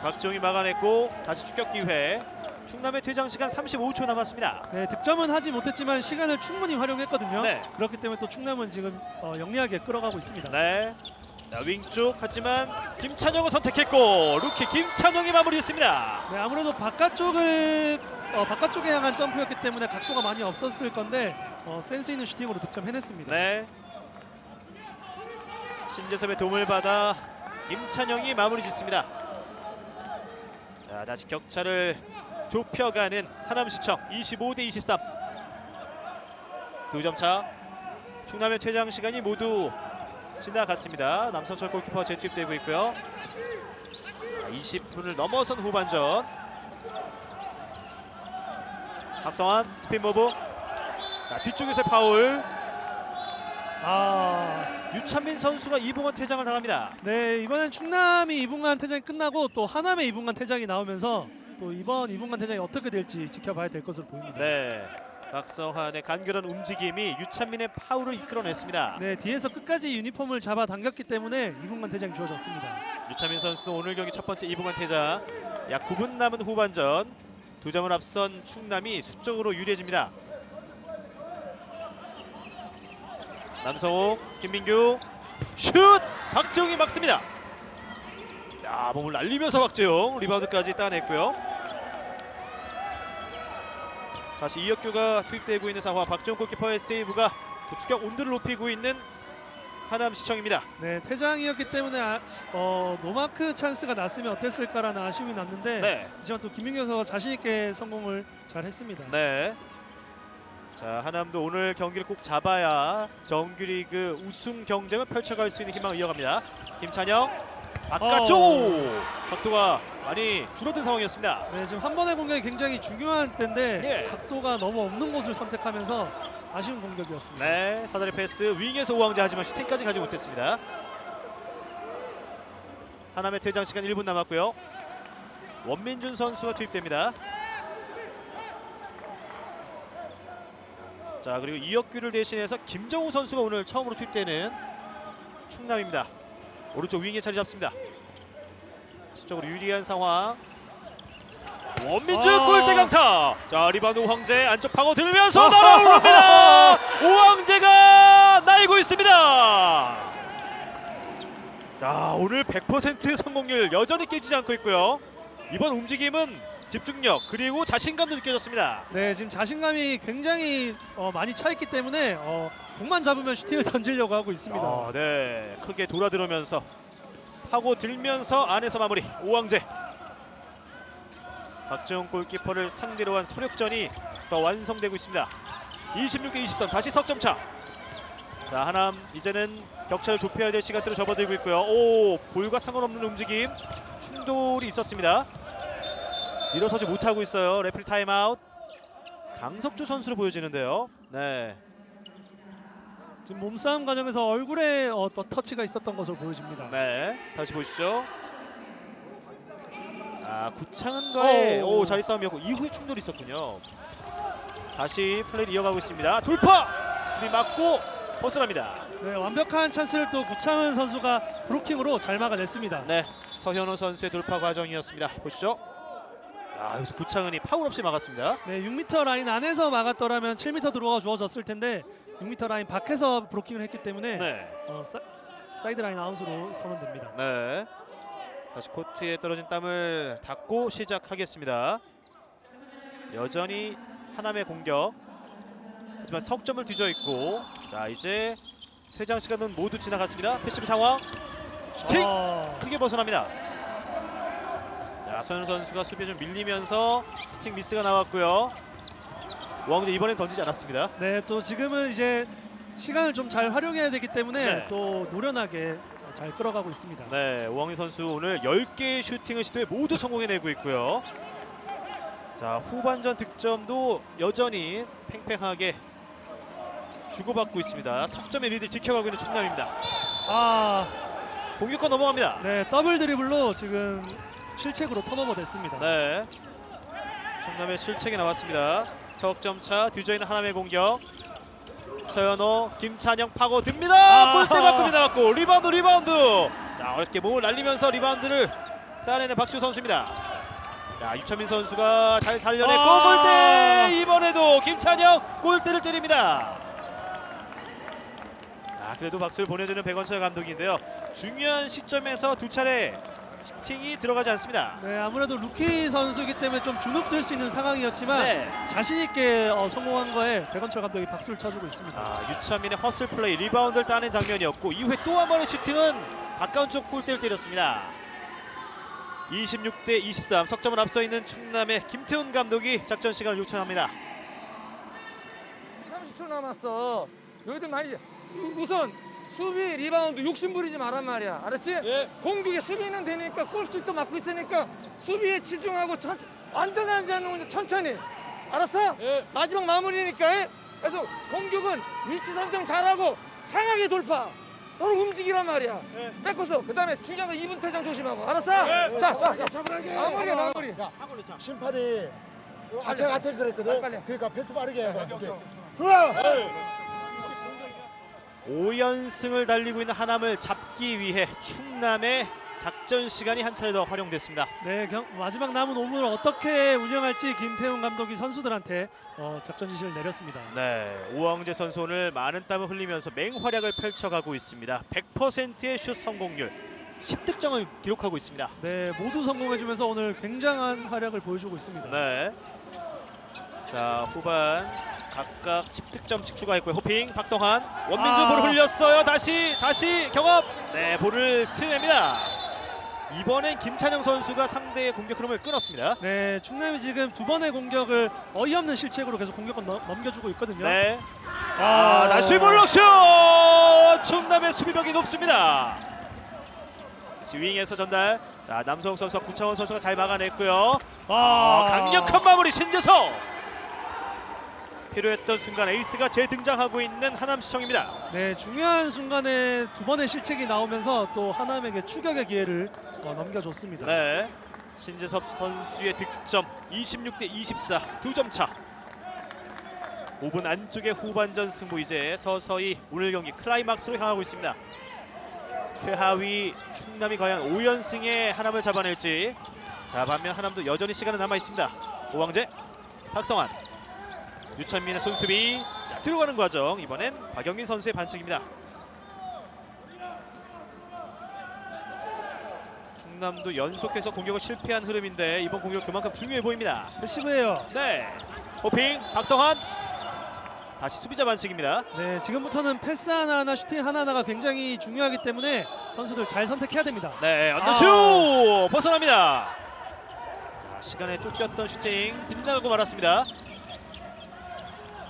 S1: 박정희 막아냈고 다시 추격 기회. 충남의 퇴장 시간 35초 남았습니다.
S3: 네, 득점은 하지 못했지만 시간을 충분히 활용했거든요.
S1: 네.
S3: 그렇기 때문에 또 충남은 지금 영리하게 끌어가고 있습니다.
S1: 네. 자, 윙쪽 하지만 김찬영을 선택했고 루키 김찬영이 마무리했습니다.
S3: 네, 아무래도 바깥쪽에 향한 점프였기 때문에 각도가 많이 없었을 건데 센스 있는 슈팅으로 득점해냈습니다.
S1: 네. 신재섭의 도움을 받아 김찬영이 마무리 짓습니다. 자, 다시 격차를 좁혀가는 하남시청 25대 23. 2점 차. 충남의 퇴장 시간이 모두 지나갔습니다. 남성철 골키퍼 재투입되고 있고요. 20분을 넘어선 후반전. 박성환 스핀 모브. 뒤쪽에서 파울. 유찬민 선수가 2분간 퇴장을 당합니다.
S3: 네, 이번엔 충남이 2분간 퇴장이 끝나고 또 하남의 2분간 퇴장이 나오면서 또 이번 2분간 퇴장이 어떻게 될지 지켜봐야 될 것으로 보입니다.
S1: 네, 박성환의 간결한 움직임이 유찬민의 파울을 이끌어냈습니다.
S3: 네, 뒤에서 끝까지 유니폼을 잡아 당겼기 때문에 2분간 퇴장이 주어졌습니다.
S1: 유찬민 선수도 오늘 경기 첫 번째 2분간 퇴장. 약 9분 남은 후반전. 2점을 앞선 충남이 수적으로 유리해집니다. 남성욱, 김민규, 슛! 박재용이 막습니다. 야, 몸을 날리면서 박재용 리바운드까지 따냈고요. 다시 이혁규가 투입되고 있는 상황. 박재용 골키퍼의 세이브가 추격 온도를 높이고 있는 하남시청입니다.
S3: 네, 퇴장이었기 때문에 노마크 찬스가 났으면 어땠을까라는 아쉬움이 났는데
S1: 네.
S3: 하지만 또 김민규 선수가 자신 있게 성공을 잘 했습니다.
S1: 네. 자, 하남도 오늘 경기를 꼭 잡아야 정규리그 우승 경쟁을 펼쳐갈 수 있는 희망을 이어갑니다. 김찬영 바깥쪽 각도가 많이 줄어든 상황이었습니다.
S3: 네, 지금 한 번의 공격이 굉장히 중요한 때인데
S1: 예.
S3: 각도가 너무 없는 곳을 선택하면서 아쉬운 공격이었습니다.
S1: 네, 사다리 패스 윙에서 오황재 하지만 슈팅까지 가지 못했습니다. 하남의 퇴장 시간 1분 남았고요. 원민준 선수가 투입됩니다. 자, 그리고 이혁규를 대신해서 김정우 선수가 오늘 처음으로 투입되는 충남입니다. 오른쪽 윙에 자리 잡습니다. 수적으로 유리한 상황. 원민주 골대 강타. 자, 리바운드 황제 안쪽 파고 들면서 날아오릅니다. 오황제가 날고 있습니다. 자, 오늘 100% 성공률 여전히 깨지지 않고 있고요. 이번 움직임은 집중력 그리고 자신감도 느껴졌습니다.
S3: 네, 지금 자신감이 굉장히 많이 차 있기 때문에 공만 잡으면 슈팅을 던지려고 하고 있습니다.
S1: 네, 크게 돌아들으면서 파고 들면서 안에서 마무리. 오황제. 박정훈 골키퍼를 상대로 한 소력전이 더 완성되고 있습니다. 26대 23 다시 석점차. 자, 하남 이제는 격차를 좁혀야 될 시간대로 접어들고 있고요. 오, 볼과 상관없는 움직임 충돌이 있었습니다. 일어서지 못하고 있어요. 레프리 타임아웃. 강석주 선수로 보여지는데요. 네,
S3: 지금 몸싸움 과정에서 얼굴에 또 터치가 있었던 것으로 보여집니다.
S1: 네, 다시 보시죠. 아, 구창은과의 자리 싸움이었고 이후에 충돌이 있었군요. 다시 플레이를 이어가고 있습니다. 돌파! 수비 맞고 벗어납니다.
S3: 네, 완벽한 찬스를 또 구창은 선수가 브로킹으로 잘 막아냈습니다.
S1: 네, 서현우 선수의 돌파 과정이었습니다. 보시죠. 아, 여기서 구창은이 파울 없이 막았습니다.
S3: 네, 6m 라인 안에서 막았더라면 7m 들어가 주어졌을 텐데 6m 라인 밖에서 브로킹을 했기 때문에
S1: 네,
S3: 사이드 라인 아웃으로 선언됩니다.
S1: 네. 다시 코트에 떨어진 땀을 닦고 시작하겠습니다. 여전히 하남의 공격. 하지만 석점을 뒤져 있고, 자, 이제 퇴장 시간은 모두 지나갔습니다. 패시브 상황. 슈팅 크게 벗어납니다. 자, 서현 선수가 수비에 좀 밀리면서 슈팅 미스가 나왔고요. 오황제 이번엔 던지지 않았습니다.
S3: 네, 또 지금은 이제 시간을 좀 잘 활용해야 되기 때문에
S1: 네.
S3: 또 노련하게 잘 끌어가고 있습니다.
S1: 네, 오황희 선수 오늘 10개의 슈팅을 시도해 모두 성공해내고 있고요. 자, 후반전 득점도 여전히 팽팽하게 주고받고 있습니다. 석점의 리드를 지켜가고 있는 충남입니다.
S3: 아,
S1: 공격권 넘어갑니다.
S3: 네, 더블 드리블로 지금 실책으로 턴오버 됐습니다.
S1: 네, 충남의 실책이 나왔습니다. 석점차 뒤져있는 하남의 공격. 서현호, 김찬영 파고 듭니다. 골대 맞고 나왔고 리바운드. 자, 어렵게 몸을 날리면서 리바운드를 따내는 박시우 선수입니다. 자, 유천민 선수가 잘 살려냈고 골대. 이번에도 김찬영 골대를 때립니다. 자, 그래도 박수를 보내주는 백원철 감독인데요. 중요한 시점에서 두 차례 슈팅이 들어가지 않습니다.
S3: 네, 아무래도 루키 선수이기 때문에 좀 주눅들 수 있는 상황이었지만
S1: 네.
S3: 자신 있게 성공한 거에 백원철 감독이 박수를 쳐주고 있습니다.
S1: 아, 유찬민의 허슬 플레이 리바운드를 따낸 장면이었고 이후에 또 한 번의 슈팅은 가까운 쪽 골대를 때렸습니다. 26대 23 석점을 앞서 있는 충남의 김태훈 감독이 작전 시간을 요청합니다.
S5: 30초 남았어. 너희들 많이 우선 수비 리바운드 욕심 부리지 말란 말이야. 알았지? 예. 공격에 수비는 되니까 골킥도 막고 있으니까 수비에 치중하고 안전하지 않는 건 천천히. 알았어? 예. 마지막 마무리니까. 예? 그래서 공격은 위치 선정 잘하고 강하게 돌파. 서로 움직이란 말이야. 예. 뺏고서 그다음에 중요한 거 2분 퇴장 조심하고. 알았어? 예. 자, 마무리.
S4: 심판이 아택 그랬거든.
S5: 빨리.
S4: 그러니까 패스 빠르게 해. 좋아.
S1: 5연승을 달리고 있는 하남을 잡기 위해 충남의 작전 시간이 한 차례 더 활용됐습니다.
S3: 네, 마지막 남은 5분을 어떻게 운영할지 김태훈 감독이 선수들한테 작전 지시를 내렸습니다.
S1: 네, 오황재 선수 오늘 많은 땀을 흘리면서 맹활약을 펼쳐가고 있습니다. 100%의 슛 성공률, 10득점을 기록하고 있습니다.
S3: 네, 모두 성공해주면서 오늘 굉장한 활약을 보여주고 있습니다.
S1: 네. 자, 후반 각각 10득점씩 추가했고요. 호핑 박성환, 원민주 볼을 흘렸어요. 다시 경합. 네, 볼을 스틸냅니다. 이번엔 김찬영 선수가 상대의 공격 흐름을 끊었습니다.
S3: 네, 충남이 지금 두 번의 공격을 어이없는 실책으로 계속 공격권 넘겨주고 있거든요.
S1: 네. 다시 볼록슛! 충남의 수비벽이 높습니다. 다시 윙에서 전달. 자, 남성욱 선수와 구창원 선수가 잘 막아냈고요. 강력한 마무리 신재석. 필요했던 순간 에이스가 재등장하고 있는 하남시청입니다.
S3: 네, 중요한 순간에 두 번의 실책이 나오면서 또 하남에게 추격의 기회를 넘겨줬습니다.
S1: 네, 신재섭 선수의 득점 26대 24 2점 차. 5분 안쪽의 후반전 승부 이제 서서히 오늘 경기 클라이막스로 향하고 있습니다. 최하위 충남이 과연 5연승에 하남을 잡아낼지. 자, 반면 하남도 여전히 시간은 남아 있습니다. 오왕재, 박성환, 유찬민의 손수비 자, 들어가는 과정. 이번엔 박영민 선수의 반칙입니다. 충남도 연속해서 공격을 실패한 흐름인데 이번 공격 그만큼 중요해 보입니다.
S3: 패시브예요.
S1: 네, 호핑 박성환 다시 수비자 반칙입니다.
S3: 네, 지금부터는 패스 하나하나 슈팅 하나하나가 굉장히 중요하기 때문에 선수들 잘 선택해야 됩니다.
S1: 네, 언더슛 벗어납니다. 자, 시간에 쫓겼던 슈팅 빗나가고 말았습니다.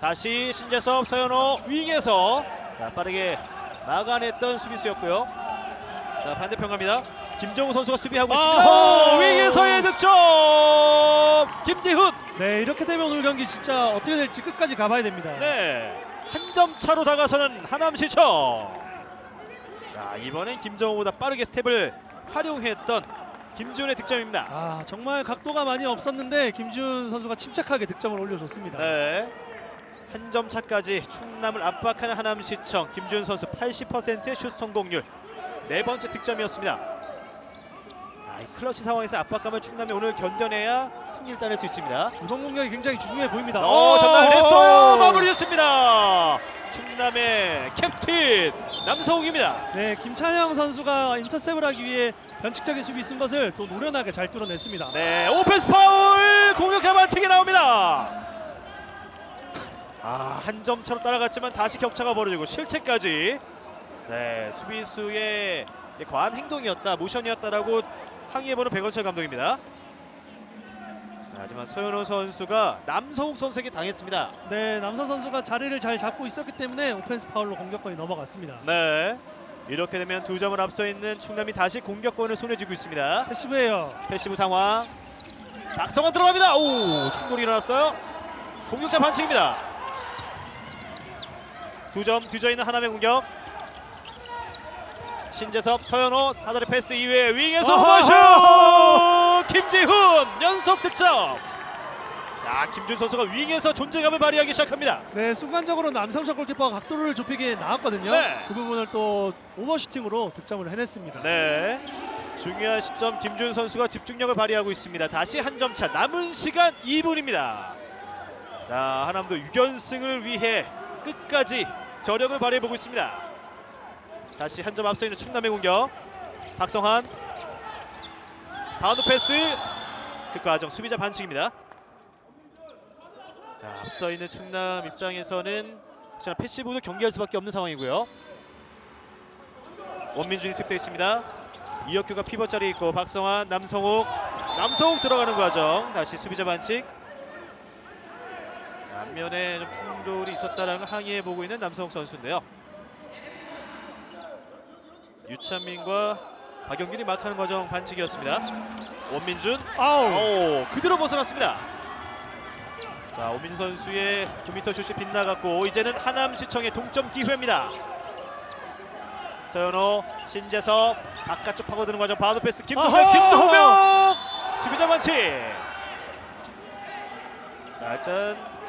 S1: 다시 신재섭, 서현호 윙에서 자, 빠르게 막아냈던 수비수였고요. 자, 반대편 갑니다. 김정우 선수가 수비하고 있습니다. 윙에서의 득점 김지훈.
S3: 네, 이렇게 되면 오늘 경기 진짜 어떻게 될지 끝까지 가봐야 됩니다.
S1: 네, 한 점 차로 다가서는 하남시청. 자, 이번엔 김정우보다 빠르게 스텝을 활용했던 김지훈의 득점입니다.
S3: 아, 정말 각도가 많이 없었는데 김지훈 선수가 침착하게 득점을 올려줬습니다.
S1: 네, 한 점 차까지 충남을 압박하는 하남시청. 김지훈 선수 80%의 슛 성공률, 네 번째 득점이었습니다. 이 클러치 상황에서 압박감을 충남이 오늘 견뎌내야 승리를 따낼 수 있습니다.
S3: 이번 공격이 굉장히 중요해 보입니다.
S1: 전달됐어요. 마무리됐습니다. 충남의 캡틴 남성욱입니다.
S3: 네, 김찬영 선수가 인터셉을 하기 위해 변칙적인 수비 쓴 것을 또 노련하게 잘 뚫어냈습니다.
S1: 네, 오펜스 파울 공격자 반칙이 나옵니다. 한 점 차로 따라갔지만 다시 격차가 벌어지고 실책까지. 네, 수비수의 과한 행동이었다, 모션이었다라고 항의해보는 백원철 감독입니다. 하지만 서현호 선수가 남성욱 선수에게 당했습니다.
S3: 네, 남선 선수가 자리를 잘 잡고 있었기 때문에 오펜스 파울로 공격권이 넘어갔습니다.
S1: 네, 이렇게 되면 2점을 앞서 있는 충남이 다시 공격권을 손에 쥐고 있습니다.
S3: 패시브예요.
S1: 패시브 상황. 박성환 들어갑니다. 오, 충돌이 일어났어요. 공격자 반칙입니다. 2점 뒤져 있는 하남의 공격. 신재섭, 서현호 사다리 패스 이외에 윙에서 홈런슛! 김지훈 연속 득점. 자, 김지훈 선수가 윙에서 존재감을 발휘하기 시작합니다.
S3: 네, 순간적으로 남성철 골키퍼가 각도를 좁히게 나왔거든요.
S1: 네.
S3: 그 부분을 또 오버슈팅으로 득점을 해냈습니다.
S1: 네, 중요한 시점 김지훈 선수가 집중력을 발휘하고 있습니다. 다시 한 점 차, 남은 시간 2분입니다. 자, 하남도 6연승을 위해 끝까지 저력을 발휘해보고 있습니다. 다시 한 점 앞서 있는 충남의 공격. 박성환 바운드 패스, 그 과정 수비자 반칙입니다. 자, 앞서 있는 충남 입장에서는 패시브도 경기할 수밖에 없는 상황이고요. 원민준이 투입되어 있습니다. 이혁규가 피벗 자리에 있고 박성환, 남성욱 들어가는 과정. 다시 수비자 반칙. 앞면에 좀 충돌이 있었다는 걸 항의해보고 있는 남성욱 선수인데요. 유찬민과 박영균이 막하는 과정 반칙이었습니다. 원민준 그대로 벗어났습니다. 자, 원민준 선수의 9m 슛이 빗나갔고 이제는 하남시청의 동점 기회입니다. 서현호, 신재섭 바깥쪽 파고드는 과정. 바운드 패스 김동명 수비자 반칙. 자, 일단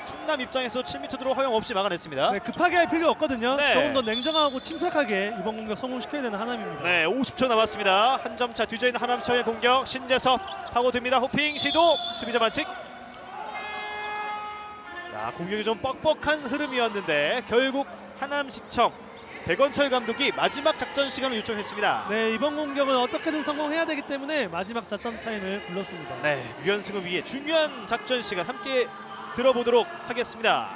S1: 충남 입장에서 7m 드로 허용 없이 막아냈습니다.
S3: 네, 급하게 할 필요 없거든요.
S1: 네.
S3: 조금 더 냉정하고 침착하게 이번 공격 성공시켜야 되는 하남입니다.
S1: 네, 50초 남았습니다. 한 점 차 뒤져 있는 하남시청의 공격. 신재섭 파고듭니다. 호핑 시도, 수비자 반칙. 자, 공격이 좀 뻑뻑한 흐름이었는데 결국 하남시청 백원철 감독이 마지막 작전 시간을 요청했습니다.
S3: 네, 이번 공격은 어떻게든 성공해야 되기 때문에 마지막 작전 타임을 불렀습니다.
S1: 네, 6연승을 위해 중요한 작전 시간 함께 들어보도록 하겠습니다.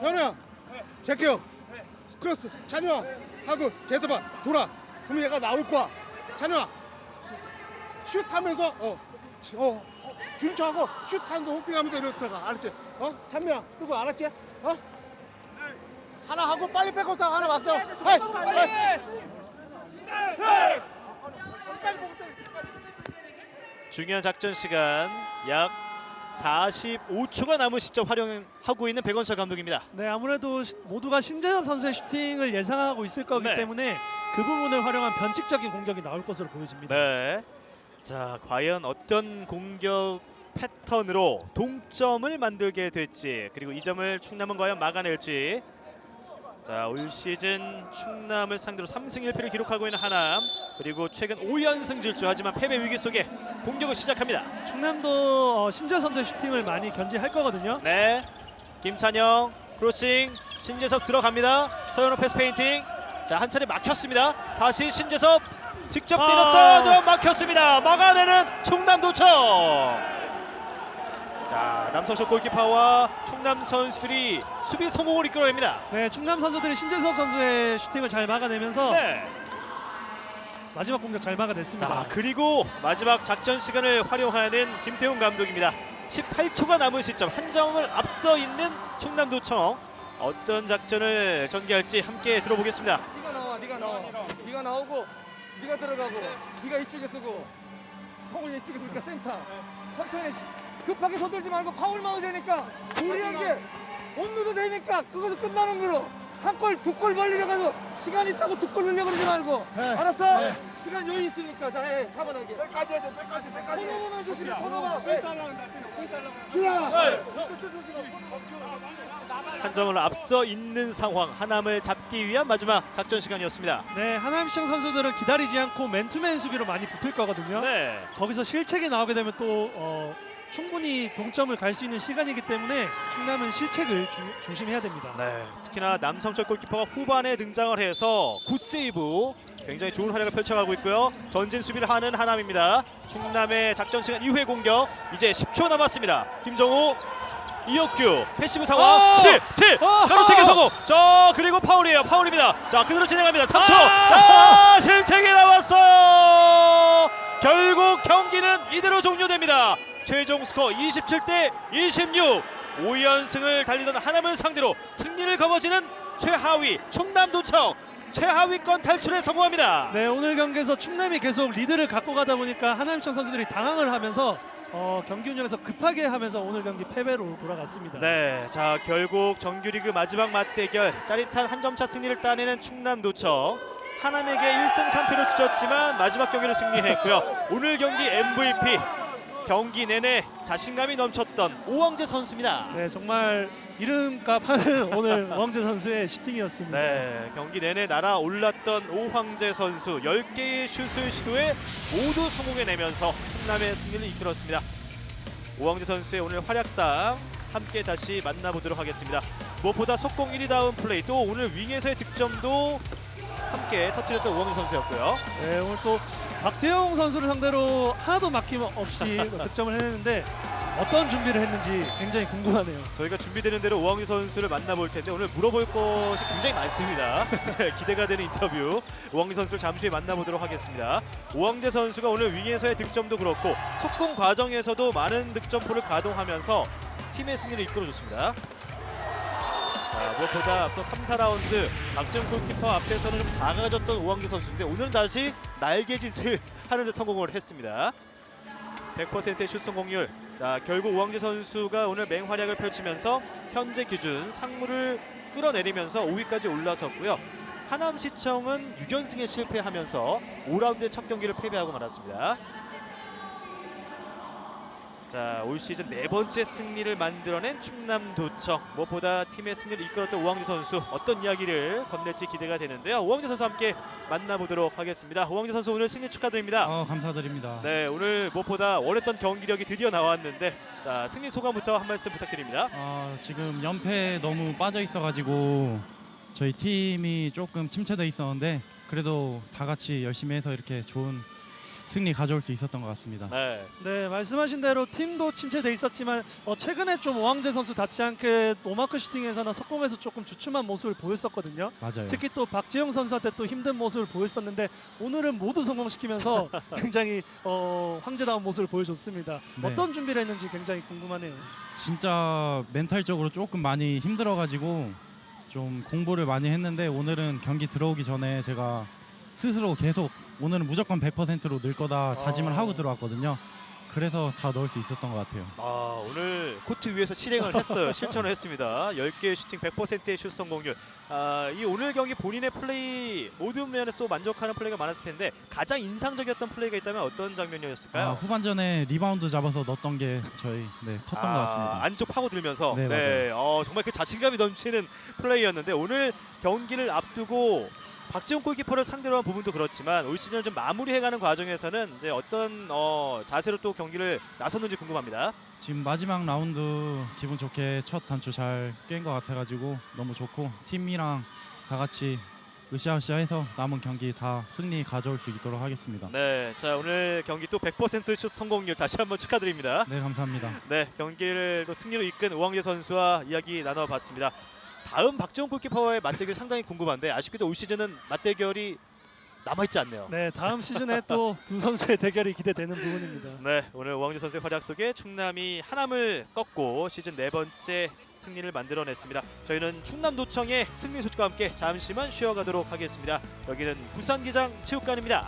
S4: 현우야, 제껴. 크로스, 찬우야 하고 재서봐 돌아. 그럼 얘가 나올 거야. 찬우야, 슛하면서 준처하고 슛하면서 호핑하면서 이렇게 들어가. 알았지? 찬미야, 그거 알았지? 하나 하고 빨리 백업다 하나 왔어.
S1: 중요한 작전 시간 약 45초가 남은 시점 활용하고 있는 백원철 감독입니다.
S3: 네, 아무래도 모두가 신재섭 선수의 슈팅을 예상하고 있을 거기
S1: 네.
S3: 때문에 그 부분을 활용한 변칙적인 공격이 나올 것으로 보여집니다.
S1: 네. 자, 과연 어떤 공격 패턴으로 동점을 만들게 될지, 그리고 이 점을 충남은 과연 막아낼지. 자, 올 시즌 충남을 상대로 3승 1패를 기록하고 있는 하남, 그리고 최근 5연승 질주, 하지만 패배 위기 속에 공격을 시작합니다.
S3: 충남도 신재섭 선수의 슈팅을 많이 견제할 거거든요.
S1: 네, 김찬영 크로싱, 신재섭 들어갑니다. 서현호 패스 페인팅. 자, 한 차례 막혔습니다. 다시 신재섭 직접 때렸어요. 좀 막혔습니다. 막아내는 충남도청. 자, 남성쇼 골키퍼와 충남 선수들이 수비 성공을 이끌어냅니다.
S3: 네, 충남 선수들이 신재섭 선수의 슈팅을 잘 막아내면서
S1: 네.
S3: 마지막 공격 잘 막아냈습니다.
S1: 자, 그리고 마지막 작전 시간을 활용하는 김태훈 감독입니다. 18초가 남은 시점, 한 점을 앞서 있는 충남도청. 어떤 작전을 전개할지 함께 들어보겠습니다.
S5: 네가 나오고 네가 들어가고 네가 이쪽에 쓰고 성훈이 이쪽에 쓰니까 센터 천천히 급하게 서둘지 말고 파울만 되니까 우리한 게 온누도 되니까 그것도 끝나는 거로 한 골 두 골 벌리려가지고 시간 있다고 두 골 넣으려고 그러지 말고 알았어? 시간 여유 있으니까 자 차분하게
S4: 빼까지 해야 돼. 빼까지.
S5: 코너만 조심해 코너만
S1: 한 점을 앞서 있는 상황, 하남을 잡기 위한 마지막 작전 시간이었습니다.
S3: 네, 하남시청 선수들은 기다리지 않고 맨투맨 수비로 많이 붙을 거거든요.
S1: 네.
S3: 거기서 실책이 나오게 되면 또 충분히 동점을 갈 수 있는 시간이기 때문에 충남은 실책을 조심해야 됩니다.
S1: 네, 특히나 남성철 골키퍼가 후반에 등장을 해서 굿세이브, 굉장히 좋은 활약을 펼쳐가고 있고요. 전진 수비를 하는 하남입니다. 충남의 작전 시간 이후의 공격, 이제 10초 남았습니다. 김정우, 이혁규 패시브 상황, 스틸 가로채기 성공. 자, 그리고 파울입니다. 자, 그대로 진행합니다. 3초. 자, 실책이 나왔어요. 결국 경기는 이대로 종료됩니다. 최종 스코어 27대 26. 5연승을 달리던 하남을 상대로 승리를 거머쥐는 최하위 충남도청, 최하위권 탈출에 성공합니다.
S3: 네, 오늘 경기에서 충남이 계속 리드를 갖고 가다 보니까 하남시청 선수들이 당황을 하면서 경기 운영에서 급하게 하면서 오늘 경기 패배로 돌아갔습니다.
S1: 네, 자, 결국 정규리그 마지막 맞대결, 짜릿한 한 점차 승리를 따내는 충남도청. 하남에게 1승 3패로 지쳤지만 마지막 경기를 승리했고요. 오늘 경기 MVP, 경기 내내 자신감이 넘쳤던 오왕재 선수입니다.
S3: 네, 정말 이름값 하는 오늘 오왕재 선수의 슈팅이었습니다.
S1: 네, 경기 내내 날아올랐던 오황재 선수 10개의 슛을 시도해 모두 성공해내면서 충남의 승리를 이끌었습니다. 오황재 선수의 오늘 활약상 함께 다시 만나보도록 하겠습니다. 무엇보다 속공 1위다운 플레이, 또 오늘 윙에서의 득점도 함께 터뜨렸던 오황재 선수였고요.
S3: 네, 오늘 또 박재영 선수를 상대로 하나도 막힘없이 득점을 해냈는데 어떤 준비를 했는지 굉장히 궁금하네요.
S1: 저희가 준비되는 대로 오황재 선수를 만나볼 텐데 오늘 물어볼 것이 굉장히 많습니다. 기대가 되는 인터뷰, 오황재 선수를 잠시 후에 만나보도록 하겠습니다. 오황재 선수가 오늘 윙에서의 득점도 그렇고 속공 과정에서도 많은 득점포를 가동하면서 팀의 승리를 이끌어줬습니다. 자, 무엇보다 앞서 3, 4라운드 박정 골키퍼 앞에서는 좀 작아졌던 오황재 선수인데 오늘은 다시 날개짓을 하는 데 성공을 했습니다. 100%의 슛 성공률. 자, 결국 오황재 선수가 오늘 맹활약을 펼치면서 현재 기준 상무를 끌어내리면서 5위까지 올라섰고요. 하남시청은 6연승에 실패하면서 5라운드의 첫 경기를 패배하고 말았습니다. 자, 올 시즌 4번째 승리를 만들어낸 충남도청, 무엇보다 팀의 승리를 이끌었던 오황재 선수, 어떤 이야기를 건넬지 기대가 되는데요. 오황재 선수 함께 만나보도록 하겠습니다. 오황재 선수 오늘 승리 축하드립니다.
S6: 감사드립니다.
S1: 네, 오늘 무엇보다 원했던 경기력이 드디어 나왔는데, 자, 승리 소감부터 한 말씀 부탁드립니다.
S6: 지금 연패에 너무 빠져 있어가지고 저희 팀이 조금 침체돼 있었는데 그래도 다 같이 열심히 해서 이렇게 좋은 승리 가져올 수 있었던 것 같습니다.
S1: 네,
S3: 네, 말씀하신 대로 팀도 침체돼 있었지만 최근에 좀 오황재 선수답지 않게 노마크 슈팅에서나 속공에서 조금 주춤한 모습을 보였었거든요.
S6: 맞아요.
S3: 특히 또 박재영 선수한테 또 힘든 모습을 보였었는데 오늘은 모두 성공시키면서 굉장히 황제다운 모습을 보여줬습니다.
S6: 네.
S3: 어떤 준비를 했는지 굉장히 궁금하네요.
S6: 진짜 멘탈적으로 조금 많이 힘들어가지고 좀 공부를 많이 했는데 오늘은 경기 들어오기 전에 제가 스스로 계속 오늘은 무조건 100%로 늘 거다 다짐을 하고 들어왔거든요. 그래서 다 넣을 수 있었던 것 같아요.
S1: 오늘 코트 위에서 실행을 했어요. 실천을 했습니다. 10개의 슈팅 100%의 슛 성공률. 이 오늘 경기 본인의 플레이 모든 면에서 또 만족하는 플레이가 많았을 텐데 가장 인상적이었던 플레이가 있다면 어떤 장면이었을까요?
S6: 후반전에 리바운드 잡아서 넣었던 게 저희 컸던 것 같습니다.
S1: 안쪽 파고들면서
S6: 네, 맞아요.
S1: 정말 그 자신감이 넘치는 플레이였는데 오늘 경기를 앞두고 박지훈 골키퍼를 상대로 한 부분도 그렇지만 올 시즌을 좀 마무리해가는 과정에서는 이제 어떤 자세로 또 경기를 나섰는지 궁금합니다.
S6: 지금 마지막 라운드 기분 좋게 첫 단추 잘 깬 것 같아가지고 너무 좋고 팀이랑 다 같이 으쌰으쌰해서 남은 경기 다 승리 가져올 수 있도록 하겠습니다.
S1: 네, 자 오늘 경기 또 100%슛 성공률 다시 한번 축하드립니다.
S6: 네, 감사합니다.
S1: 네, 경기를 또 승리로 이끈 오광재 선수와 이야기 나눠봤습니다. 다음 박지훈 골키퍼와의 맞대결 상당히 궁금한데 아쉽게도 올 시즌은 맞대결이 남아있지 않네요.
S3: 네, 다음 시즌에 또 두 선수의 대결이 기대되는 부분입니다.
S1: 네, 오늘 오광재 선수의 활약 속에 충남이 하남을 꺾고 시즌 4번째 승리를 만들어냈습니다. 저희는 충남도청의 승리 소식과 함께 잠시만 쉬어가도록 하겠습니다. 여기는 부산기장 체육관입니다.